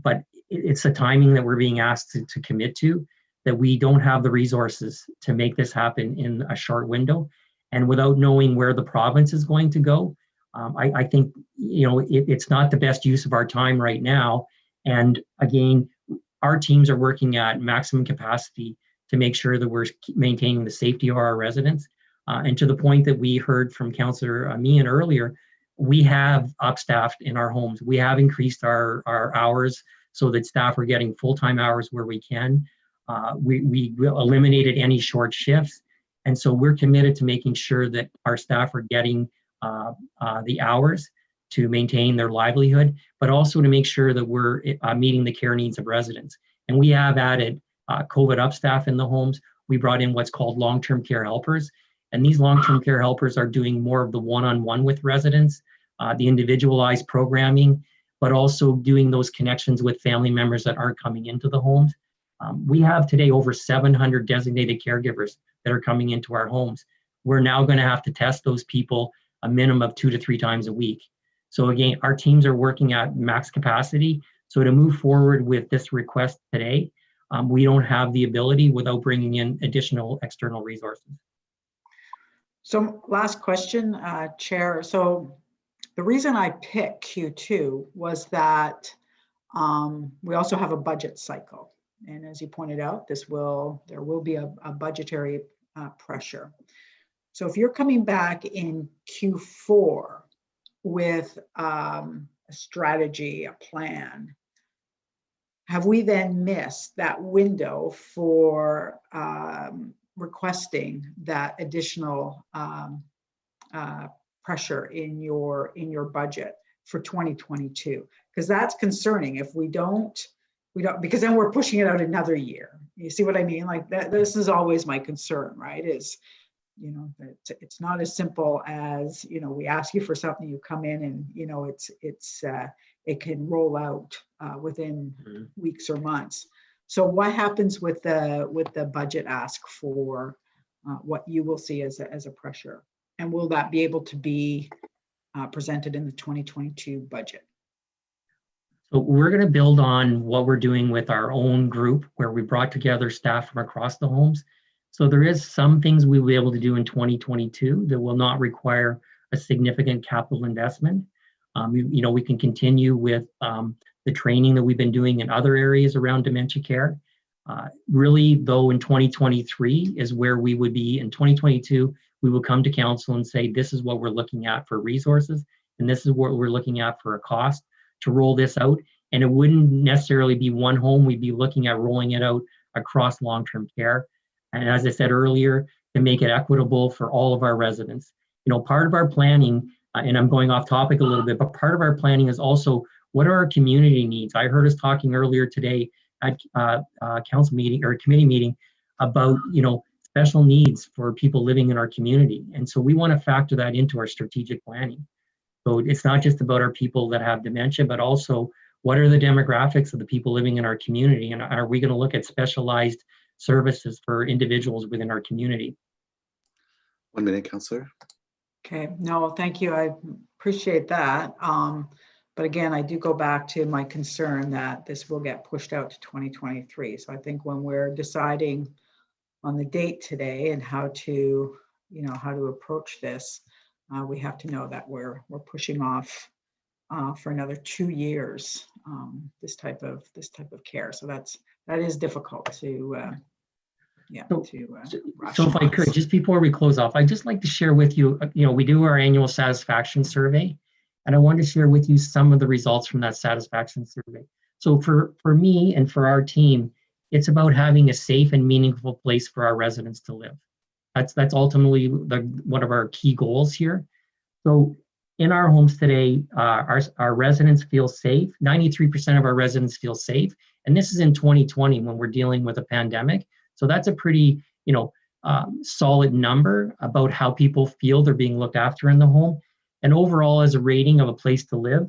But it's a timing that we're being asked to commit to, that we don't have the resources to make this happen in a short window. And without knowing where the province is going to go, I think, it's not the best use of our time right now. And again, our teams are working at maximum capacity to make sure that we're maintaining the safety of our residents. And to the point that we heard from Councillor Meehan earlier, we have upstaffed in our homes. We have increased our hours so that staff are getting full-time hours where we can. We eliminated any short shifts. And so we're committed to making sure that our staff are getting the hours to maintain their livelihood, but also to make sure that we're meeting the care needs of residents. And we have added COVID upstaff in the homes. We brought in what's called long-term care helpers. And these long-term care helpers are doing more of the one-on-one with residents, the individualized programming, but also doing those connections with family members that aren't coming into the homes. We have today over 700 designated caregivers that are coming into our homes. We're now going to have to test those people a minimum of 2 to 3 times a week. So again, our teams are working at max capacity. So to move forward with this request today, we don't have the ability without bringing in additional external resources. So last question, Chair. So the reason I picked Q2 was that we also have a budget cycle. And as you pointed out, there will be a budgetary pressure. So if you're coming back in Q4 with a strategy, a plan, have we then missed that window for requesting that additional pressure in your budget for 2022? Because that's concerning. If we don't, because then we're pushing it out another year. You see what I mean? Like that. This is always my concern, right? Is it's not as simple as we ask you for something, you come in, and it can roll out within weeks or months. So what happens with the budget ask for what you will see as a pressure, and will that be able to be presented in the 2022 budget? So we're going to build on what we're doing with our own group, where we brought together staff from across the homes. So there is some things we will be able to do in 2022 that will not require a significant capital investment. We can continue with the training that we've been doing in other areas around dementia care. Really, though, in 2023 is where we would be. In 2022, we will come to council and say, this is what we're looking at for resources, and this is what we're looking at for a cost to roll this out. And it wouldn't necessarily be one home. We'd be looking at rolling it out across long-term care. And as I said earlier, to make it equitable for all of our residents. Part of our planning, and I'm going off topic a little bit, but part of our planning is also, what are our community needs? I heard us talking earlier today at council meeting or committee meeting about, special needs for people living in our community. And so we want to factor that into our strategic planning. So it's not just about our people that have dementia, but also what are the demographics of the people living in our community? And are we going to look at specialized services for individuals within our community? 1 minute, Councillor. Okay, no, thank you. I appreciate that. But again, I do go back to my concern that this will get pushed out to 2023. So I think when we're deciding on the date today and how to approach this, we have to know that we're pushing off for another 2 years this type of care. So that is difficult to So if I could, just before we close off, I'd just like to share with you, we do our annual satisfaction survey, and I wanted to share with you some of the results from that satisfaction survey. So for me and for our team, it's about having a safe and meaningful place for our residents to live. That's ultimately one of our key goals here. So in our homes today, our residents feel safe. 93% of our residents feel safe. And this is in 2020 when we're dealing with a pandemic. So that's a pretty, solid number about how people feel they're being looked after in the home. And overall, as a rating of a place to live,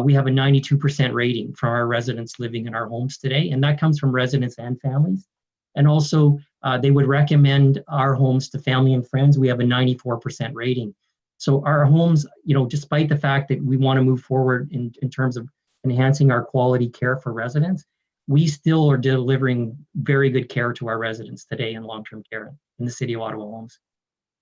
we have a 92% rating from our residents living in our homes today. And that comes from residents and families. And also, they would recommend our homes to family and friends. We have a 94% rating. So our homes, despite the fact that we want to move forward in terms of enhancing our quality care for residents, we still are delivering very good care to our residents today in long-term care in the City of Ottawa homes.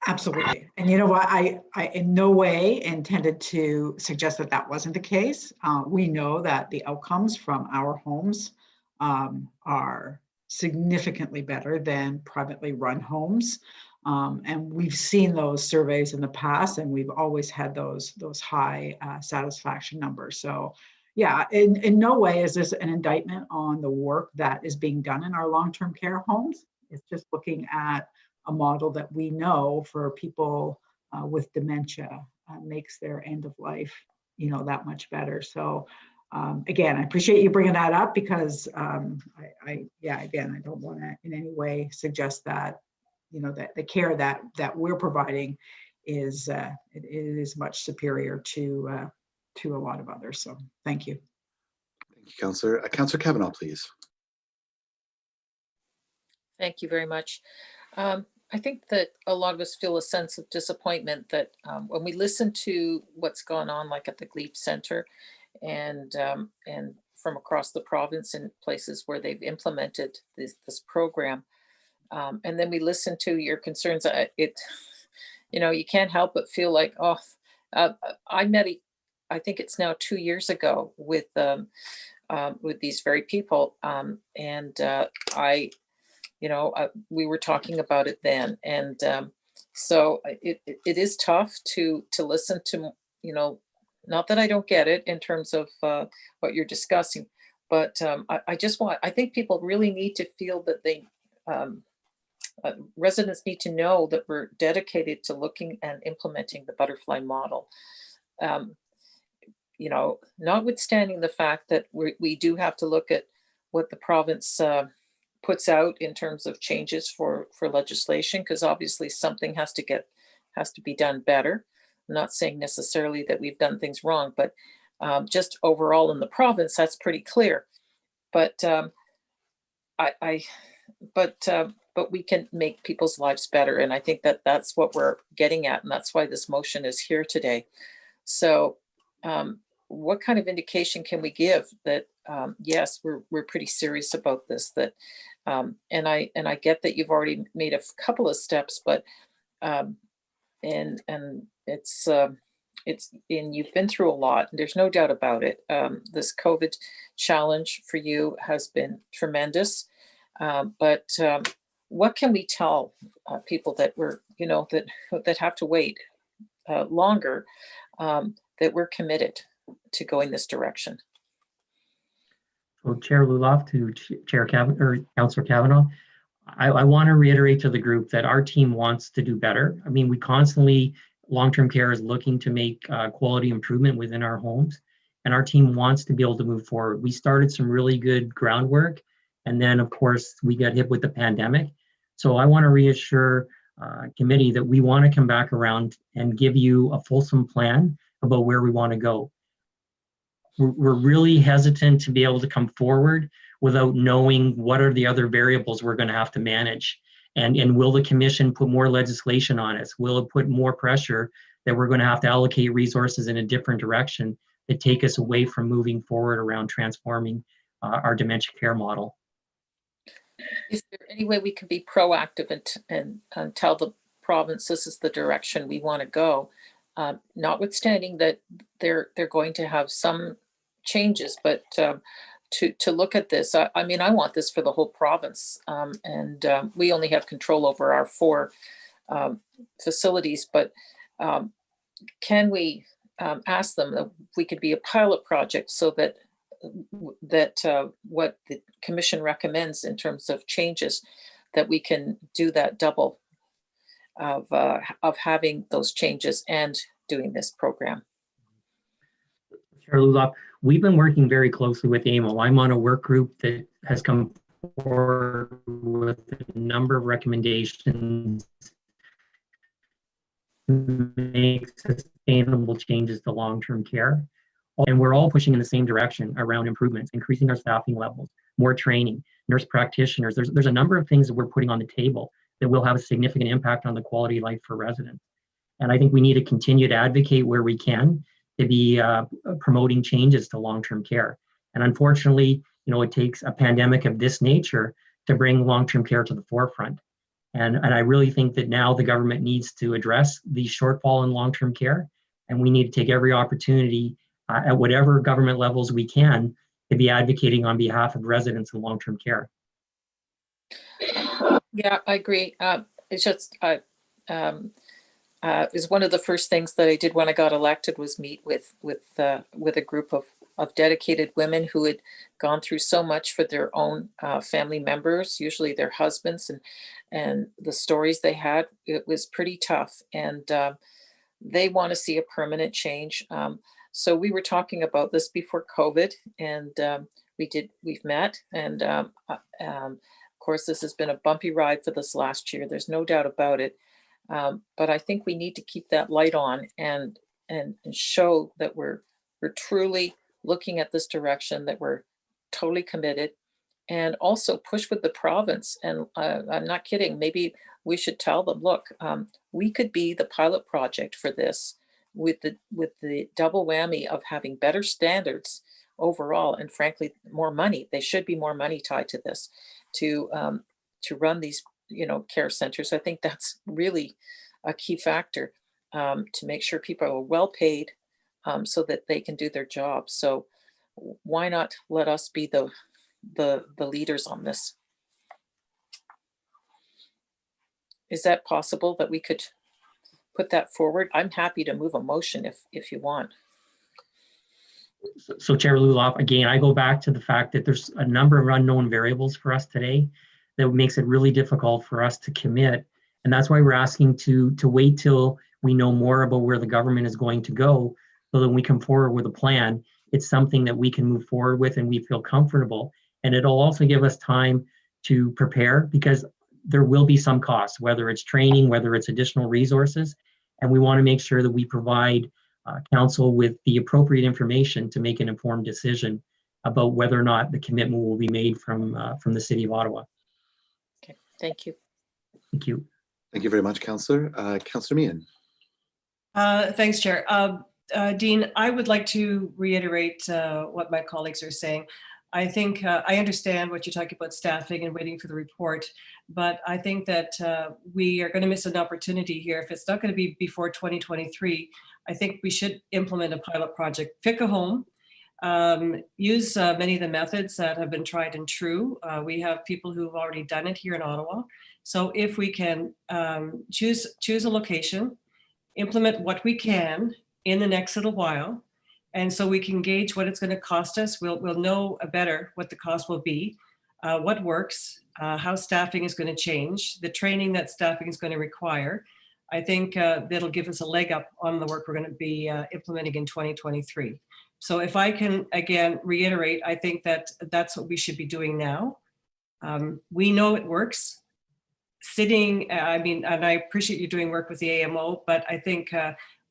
Absolutely. And you know what, I in no way intended to suggest that that wasn't the case. We know that the outcomes from our homes are significantly better than privately run homes. And we've seen those surveys in the past, and we've always had those high satisfaction numbers. So yeah, in no way is this an indictment on the work that is being done in our long-term care homes. It's just looking at a model that we know for people with dementia makes their end of life, that much better. So again, I appreciate you bringing that up because I don't want to in any way suggest that, that the care that we're providing is it is much superior to a lot of others. So thank you. Thank you, Councillor. Councillor Kavanaugh, please. Thank you very much. I think that a lot of us feel a sense of disappointment that when we listen to what's gone on, like at the Glebe Center and from across the province in places where they've implemented this program, and then we listen to your concerns, you can't help but feel like, I met, I think it's now 2 years ago with these very people, we were talking about it then, and so it is tough to listen to, not that I don't get it in terms of what you're discussing, but I think people really need to feel that they, residents need to know that we're dedicated to looking and implementing the butterfly model. Notwithstanding the fact that we do have to look at what the province puts out in terms of changes for legislation, because obviously something has to be done better. I'm not saying necessarily that we've done things wrong, but just overall in the province, that's pretty clear. But but we can make people's lives better, and I think that that's what we're getting at, and that's why this motion is here today. So, what kind of indication can we give that yes, we're pretty serious about this? That and I get that you've already made a couple of steps, but and it's and you've been through a lot, and there's no doubt about it. This COVID challenge for you has been tremendous, but what can we tell people that we're that have to wait longer, that we're committed to going this direction? So Chair Luloff to Chair Councillor Kavanaugh, I want to reiterate to the group that our team wants to do better. I mean, we constantly, long-term care is looking to make quality improvement within our homes, and our team wants to be able to move forward. We started some really good groundwork And then, of course, we got hit with the pandemic. So I want to reassure committee that we want to come back around and give you a fulsome plan about where we want to go. We're really hesitant to be able to come forward without knowing what are the other variables we're going to have to manage. And will the commission put more legislation on us? Will it put more pressure that we're going to have to allocate resources in a different direction that take us away from moving forward around transforming our dementia care model? Is there any way we can be proactive and tell the province this is the direction we want to go, notwithstanding that they're going to have some changes, but to look at this, I mean, I want this for the whole province, and we only have control over our 4 facilities, but can we ask them that we could be a pilot project so that what the commission recommends in terms of changes, that we can do that double of having those changes and doing this program. Chair Luloff, we've been working very closely with AMO. I'm on a work group that has come forward with a number of recommendations to make sustainable changes to long-term care. And we're all pushing in the same direction around improvements, increasing our staffing levels, more training, nurse practitioners. There's a number of things that we're putting on the table that will have a significant impact on the quality of life for residents. And I think we need to continue to advocate where we can to be promoting changes to long-term care. And unfortunately, it takes a pandemic of this nature to bring long-term care to the forefront. And I really think that now the government needs to address the shortfall in long-term care, and we need to take every opportunity at whatever government levels we can to be advocating on behalf of residents in long-term care. Yeah, I agree. It's just, is one of the first things that I did when I got elected was meet with a group of dedicated women who had gone through so much for their own family members, usually their husbands, and the stories they had. It was pretty tough, and they want to see a permanent change. So we were talking about this before COVID, and we've met, and of course this has been a bumpy ride for this last year. There's no doubt about it. But I think we need to keep that light on and show that we're truly looking at this direction, that we're totally committed, and also push with the province. And I'm not kidding. Maybe we should tell them, look, we could be the pilot project for this, with the double whammy of having better standards overall, and frankly, more money. There should be more money tied to this to run these care centers. I think that's really a key factor, to make sure people are well paid, so that they can do their job. So why not let us be the leaders on this? Is that possible that we could put that forward? I'm happy to move a motion if you want. So Chair Luloff, again, I go back to the fact that there's a number of unknown variables for us today that makes it really difficult for us to commit. And that's why we're asking to wait till we know more about where the government is going to go, so that when we come forward with a plan, it's something that we can move forward with and we feel comfortable. And it'll also give us time to prepare, because there will be some costs, whether it's training, whether it's additional resources. And we want to make sure that we provide council with the appropriate information to make an informed decision about whether or not the commitment will be made from the City of Ottawa. Okay, thank you. Thank you. Thank you very much, Councillor. Councillor Meehan. Thanks, Chair. Dean, I would like to reiterate what my colleagues are saying. I think I understand what you're talking about, staffing and waiting for the report, but I think that we are going to miss an opportunity here. If it's not going to be before 2023, I think we should implement a pilot project. Pick a home, use many of the methods that have been tried and true. We have people who've already done it here in Ottawa. So if we can choose a location, implement what we can in the next little while, and so we can gauge what it's going to cost us. We'll know better what the cost will be, what works, how staffing is going to change, the training that staffing is going to require. I think that'll give us a leg up on the work we're going to be implementing in 2023. So if I can, again, reiterate, I think that that's what we should be doing now. We know it works. Sitting, I mean, and I appreciate you doing work with the AMO, but I think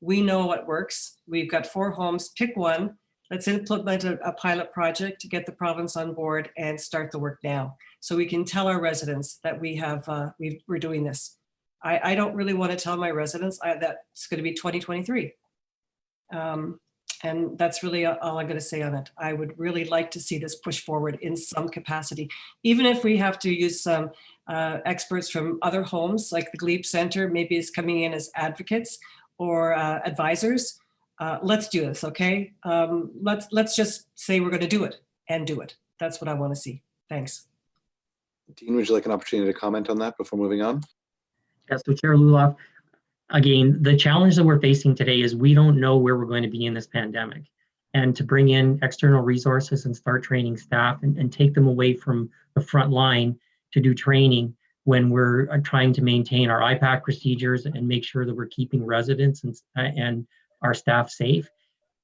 we know what works. We've got 4 homes, pick one. Let's implement a pilot project to get the province on board and start the work now. So we can tell our residents that we're doing this. I don't really want to tell my residents that it's going to be 2023. And that's really all I'm going to say on it. I would really like to see this push forward in some capacity, even if we have to use some experts from other homes, like the Glebe Center, maybe is coming in as advocates or advisors. Let's do this, okay? Let's just say we're going to do it and do it. That's what I want to see. Thanks. Dean, would you like an opportunity to comment on that before moving on? Yes, so Chair Luloff, again, the challenge that we're facing today is we don't know where we're going to be in this pandemic. And to bring in external resources and start training staff and take them away from the front line to do training when we're trying to maintain our IPAC procedures and make sure that we're keeping residents and our staff safe,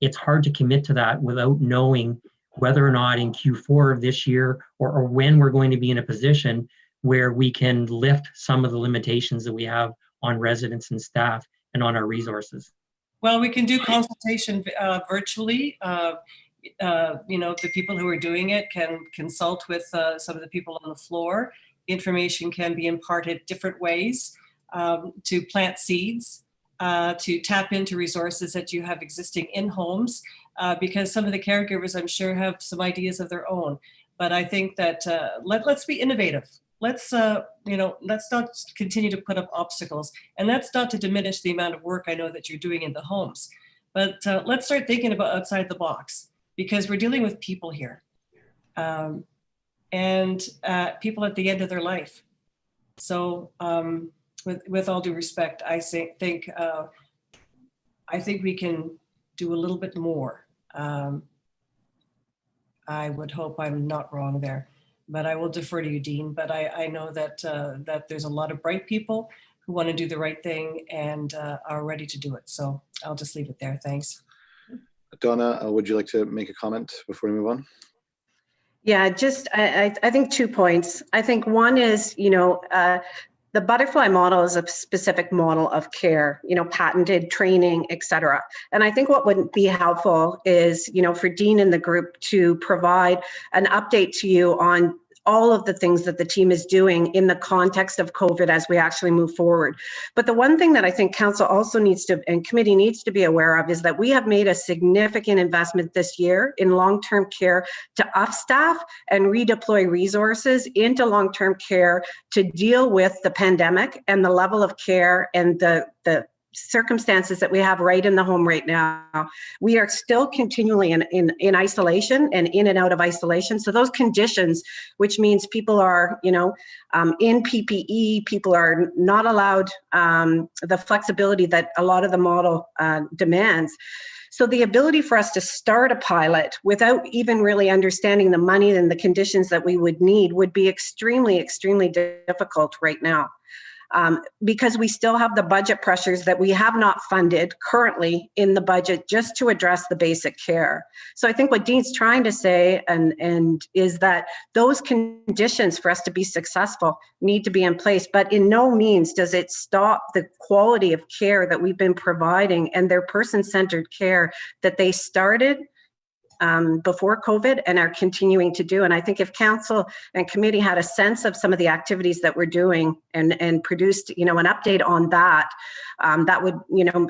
it's hard to commit to that without knowing whether or not in Q4 of this year or when we're going to be in a position where we can lift some of the limitations that we have on residents and staff and on our resources. Well, we can do consultation virtually. The people who are doing it can consult with some of the people on the floor. Information can be imparted different ways to plant seeds, to tap into resources that you have existing in homes, because some of the caregivers, I'm sure, have some ideas of their own. But I think that let's be innovative. Let's not continue to put up obstacles, and that's not to diminish the amount of work I know that you're doing in the homes. But let's start thinking about outside the box, because we're dealing with people here, and people at the end of their life. So, with all due respect, I think we can do a little bit more. I would hope I'm not wrong there. But I will defer to you, Dean. But I know that that there's a lot of bright people who want to do the right thing and are ready to do it. So I'll just leave it there. Thanks. Donna, would you like to make a comment before we move on? Yeah, just I think 2 points. I think one is, the butterfly model is a specific model of care, patented training, et cetera. And I think what would be helpful is, for Dean and the group to provide an update to you on all of the things that the team is doing in the context of COVID as we actually move forward. But the one thing that I think council also needs to, and committee needs to be aware of, is that we have made a significant investment this year in long-term care to up staff and redeploy resources into long-term care to deal with the pandemic and the level of care and the circumstances that we have right in the home right now. We are still continually in isolation and in and out of isolation. So those conditions, which means people are, in PPE, people are not allowed the flexibility that a lot of the model demands. So the ability for us to start a pilot without even really understanding the money and the conditions that we would need would be extremely, extremely difficult right now. Because we still have the budget pressures that we have not funded currently in the budget just to address the basic care. So I think what Dean's trying to say and is that those conditions for us to be successful need to be in place, but in no means does it stop the quality of care that we've been providing and their person-centered care that they started before COVID and are continuing to do. And I think if council and committee had a sense of some of the activities that we're doing and produced, an update on that, that would,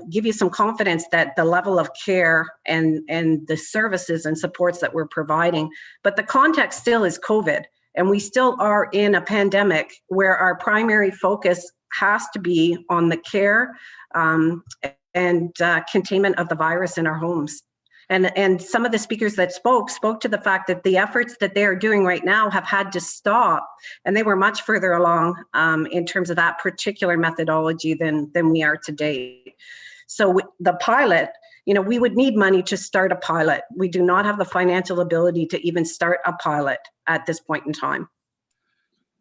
give you some confidence that the level of care and the services and supports that we're providing. But the context still is COVID, and we still are in a pandemic where our primary focus has to be on the care and containment of the virus in our homes. And some of the speakers that spoke to the fact that the efforts that they are doing right now have had to stop, and they were much further along in terms of that particular methodology than we are today. So the pilot, we would need money to start a pilot. We do not have the financial ability to even start a pilot at this point in time.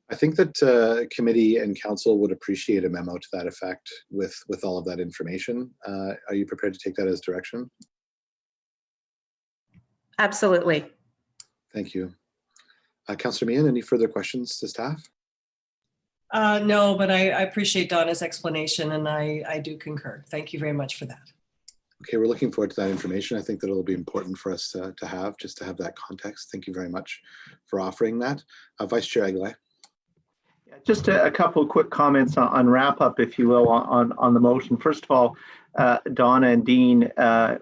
I think that committee and council would appreciate a memo to that effect with all of that information. Are you prepared to take that as direction? Absolutely. Thank you. Councillor Meehan, any further questions to staff? No, but I appreciate Donna's explanation and I do concur. Thank you very much for that. Okay, we're looking forward to that information. I think that it'll be important for us to have, just to have that context. Thank you very much for offering that. Vice Chair Aguilera. Just a couple of quick comments on wrap up, if you will, on the motion. First of all, Donna and Dean,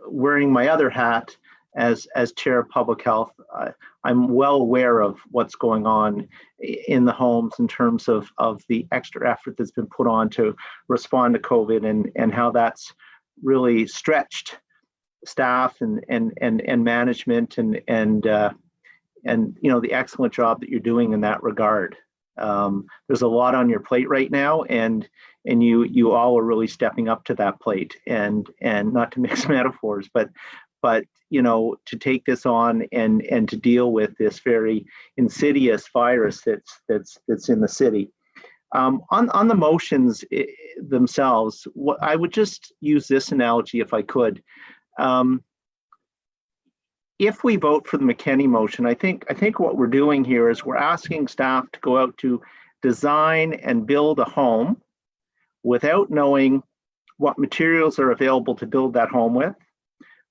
wearing my other hat as Chair of Public Health, I'm well aware of what's going on in the homes in terms of the extra effort that's been put on to respond to COVID and how that's really stretched staff and management and you know, the excellent job that you're doing in that regard. There's a lot on your plate right now, and you all are really stepping up to that plate. And not to mix metaphors, but you know, to take this on and to deal with this very insidious virus that's in the city. On the motions themselves, what I would just use this analogy if I could. If we vote for the McKenney motion, I think what we're doing here is we're asking staff to go out to design and build a home without knowing what materials are available to build that home with,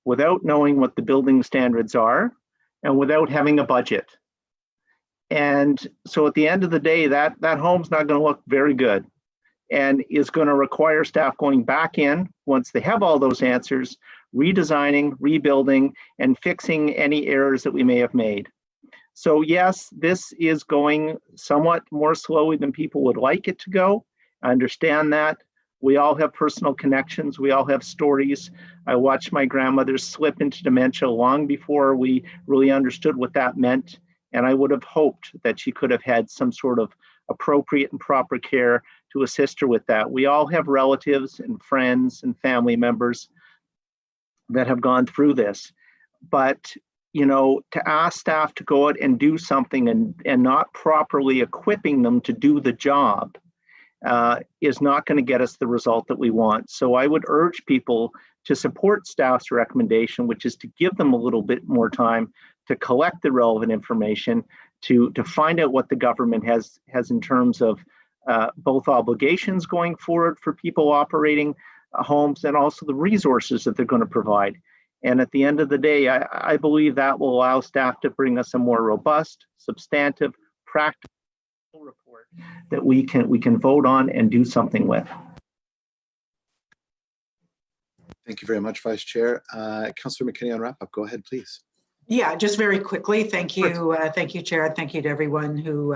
without knowing what the building standards are, and without having a budget. And so at the end of the day, that home's not going to look very good and is going to require staff going back in once they have all those answers, redesigning, rebuilding, and fixing any errors that we may have made. So yes, this is going somewhat more slowly than people would like it to go. I understand that. We all have personal connections. We all have stories. I watched my grandmother slip into dementia long before we really understood what that meant. And I would have hoped that she could have had some sort of appropriate and proper care to assist her with that. We all have relatives and friends and family members that have gone through this. But, you know, to ask staff to go out and do something and not properly equipping them to do the job is not going to get us the result that we want. So I would urge people to support staff's recommendation, which is to give them a little bit more time to collect the relevant information, to find out what the government has in terms of both obligations going forward for people operating homes and also the resources that they're going to provide. And at the end of the day, I believe that will allow staff to bring us a more robust, substantive, practical report that we can vote on and do something with. Thank you very much, Vice Chair. Councillor McKenney on wrap up. Go ahead, please. Yeah, just very quickly. Thank you. Thank you, Chair. Thank you to everyone who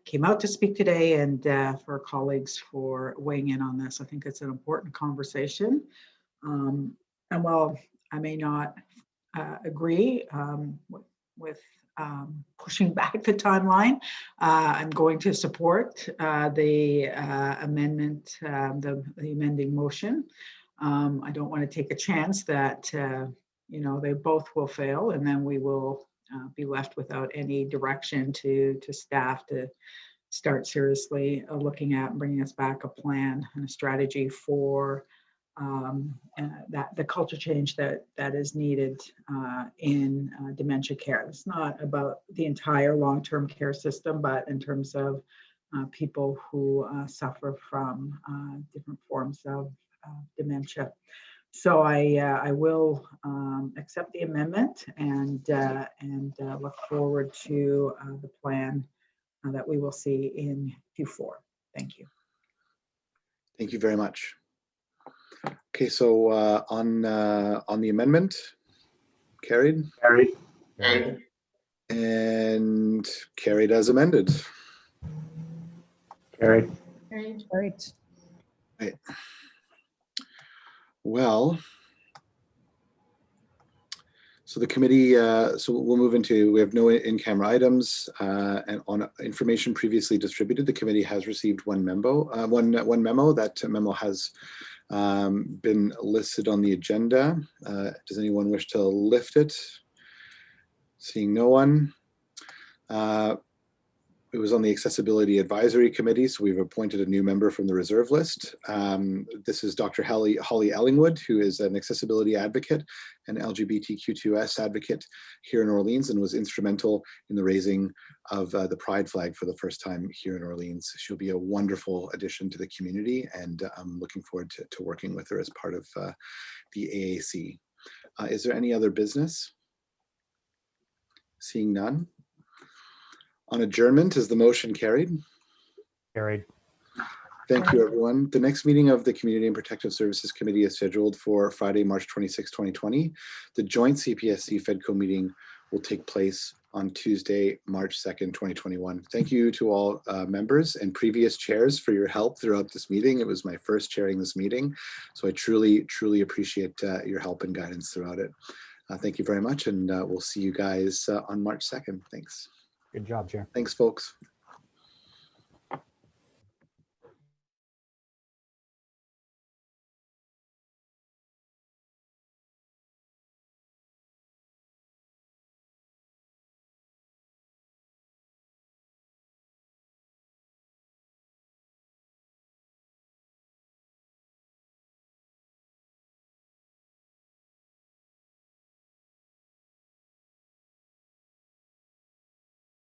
came out to speak today and for our colleagues for weighing in on this. I think it's an important conversation. And while I may not agree with pushing back the timeline, I'm going to support the amendment, the amending motion. I don't want to take a chance that you know, they both will fail, and then we will be left without any direction to staff to start seriously looking at and bringing us back a plan and a strategy for the culture change that is needed in dementia care. It's not about the entire long-term care system, but in terms of people who suffer from different forms of dementia. So I will accept the amendment and look forward to the plan that we will see in Q4. Thank you. Thank you very much. Okay, so on the amendment, carried? Carried. And carried as amended. Carried. Carried. Right. Well, so the committee, so we'll move into, we have no in-camera items and on information previously distributed, the committee has received one memo. One memo. That memo has been listed on the agenda. Does anyone wish to lift it? Seeing no one. It was on the Accessibility Advisory Committee, so we've appointed a new member from the reserve list. This is Dr. Holly Ellingwood, who is an accessibility advocate and LGBTQ2S advocate here in Orleans and was instrumental in the raising of the Pride flag for the first time here in Orleans. She'll be a wonderful addition to the community, and I'm looking forward to working with her as part of the AAC. Is there any other business? Seeing none. On adjournment, is the motion carried? Carried. Thank you, everyone. The next meeting of the Community and Protective Services Committee is scheduled for Friday, March 26, 2020. The joint CPSC FEDCO meeting will take place on Tuesday, March 2nd, 2021. Thank you to all members and previous chairs for your help throughout this meeting. It was my first chairing this meeting, so I truly, truly appreciate your help and guidance throughout it. Thank you very much, and we'll see you guys on March 2nd. Thanks. Good job, Chair. Thanks, folks.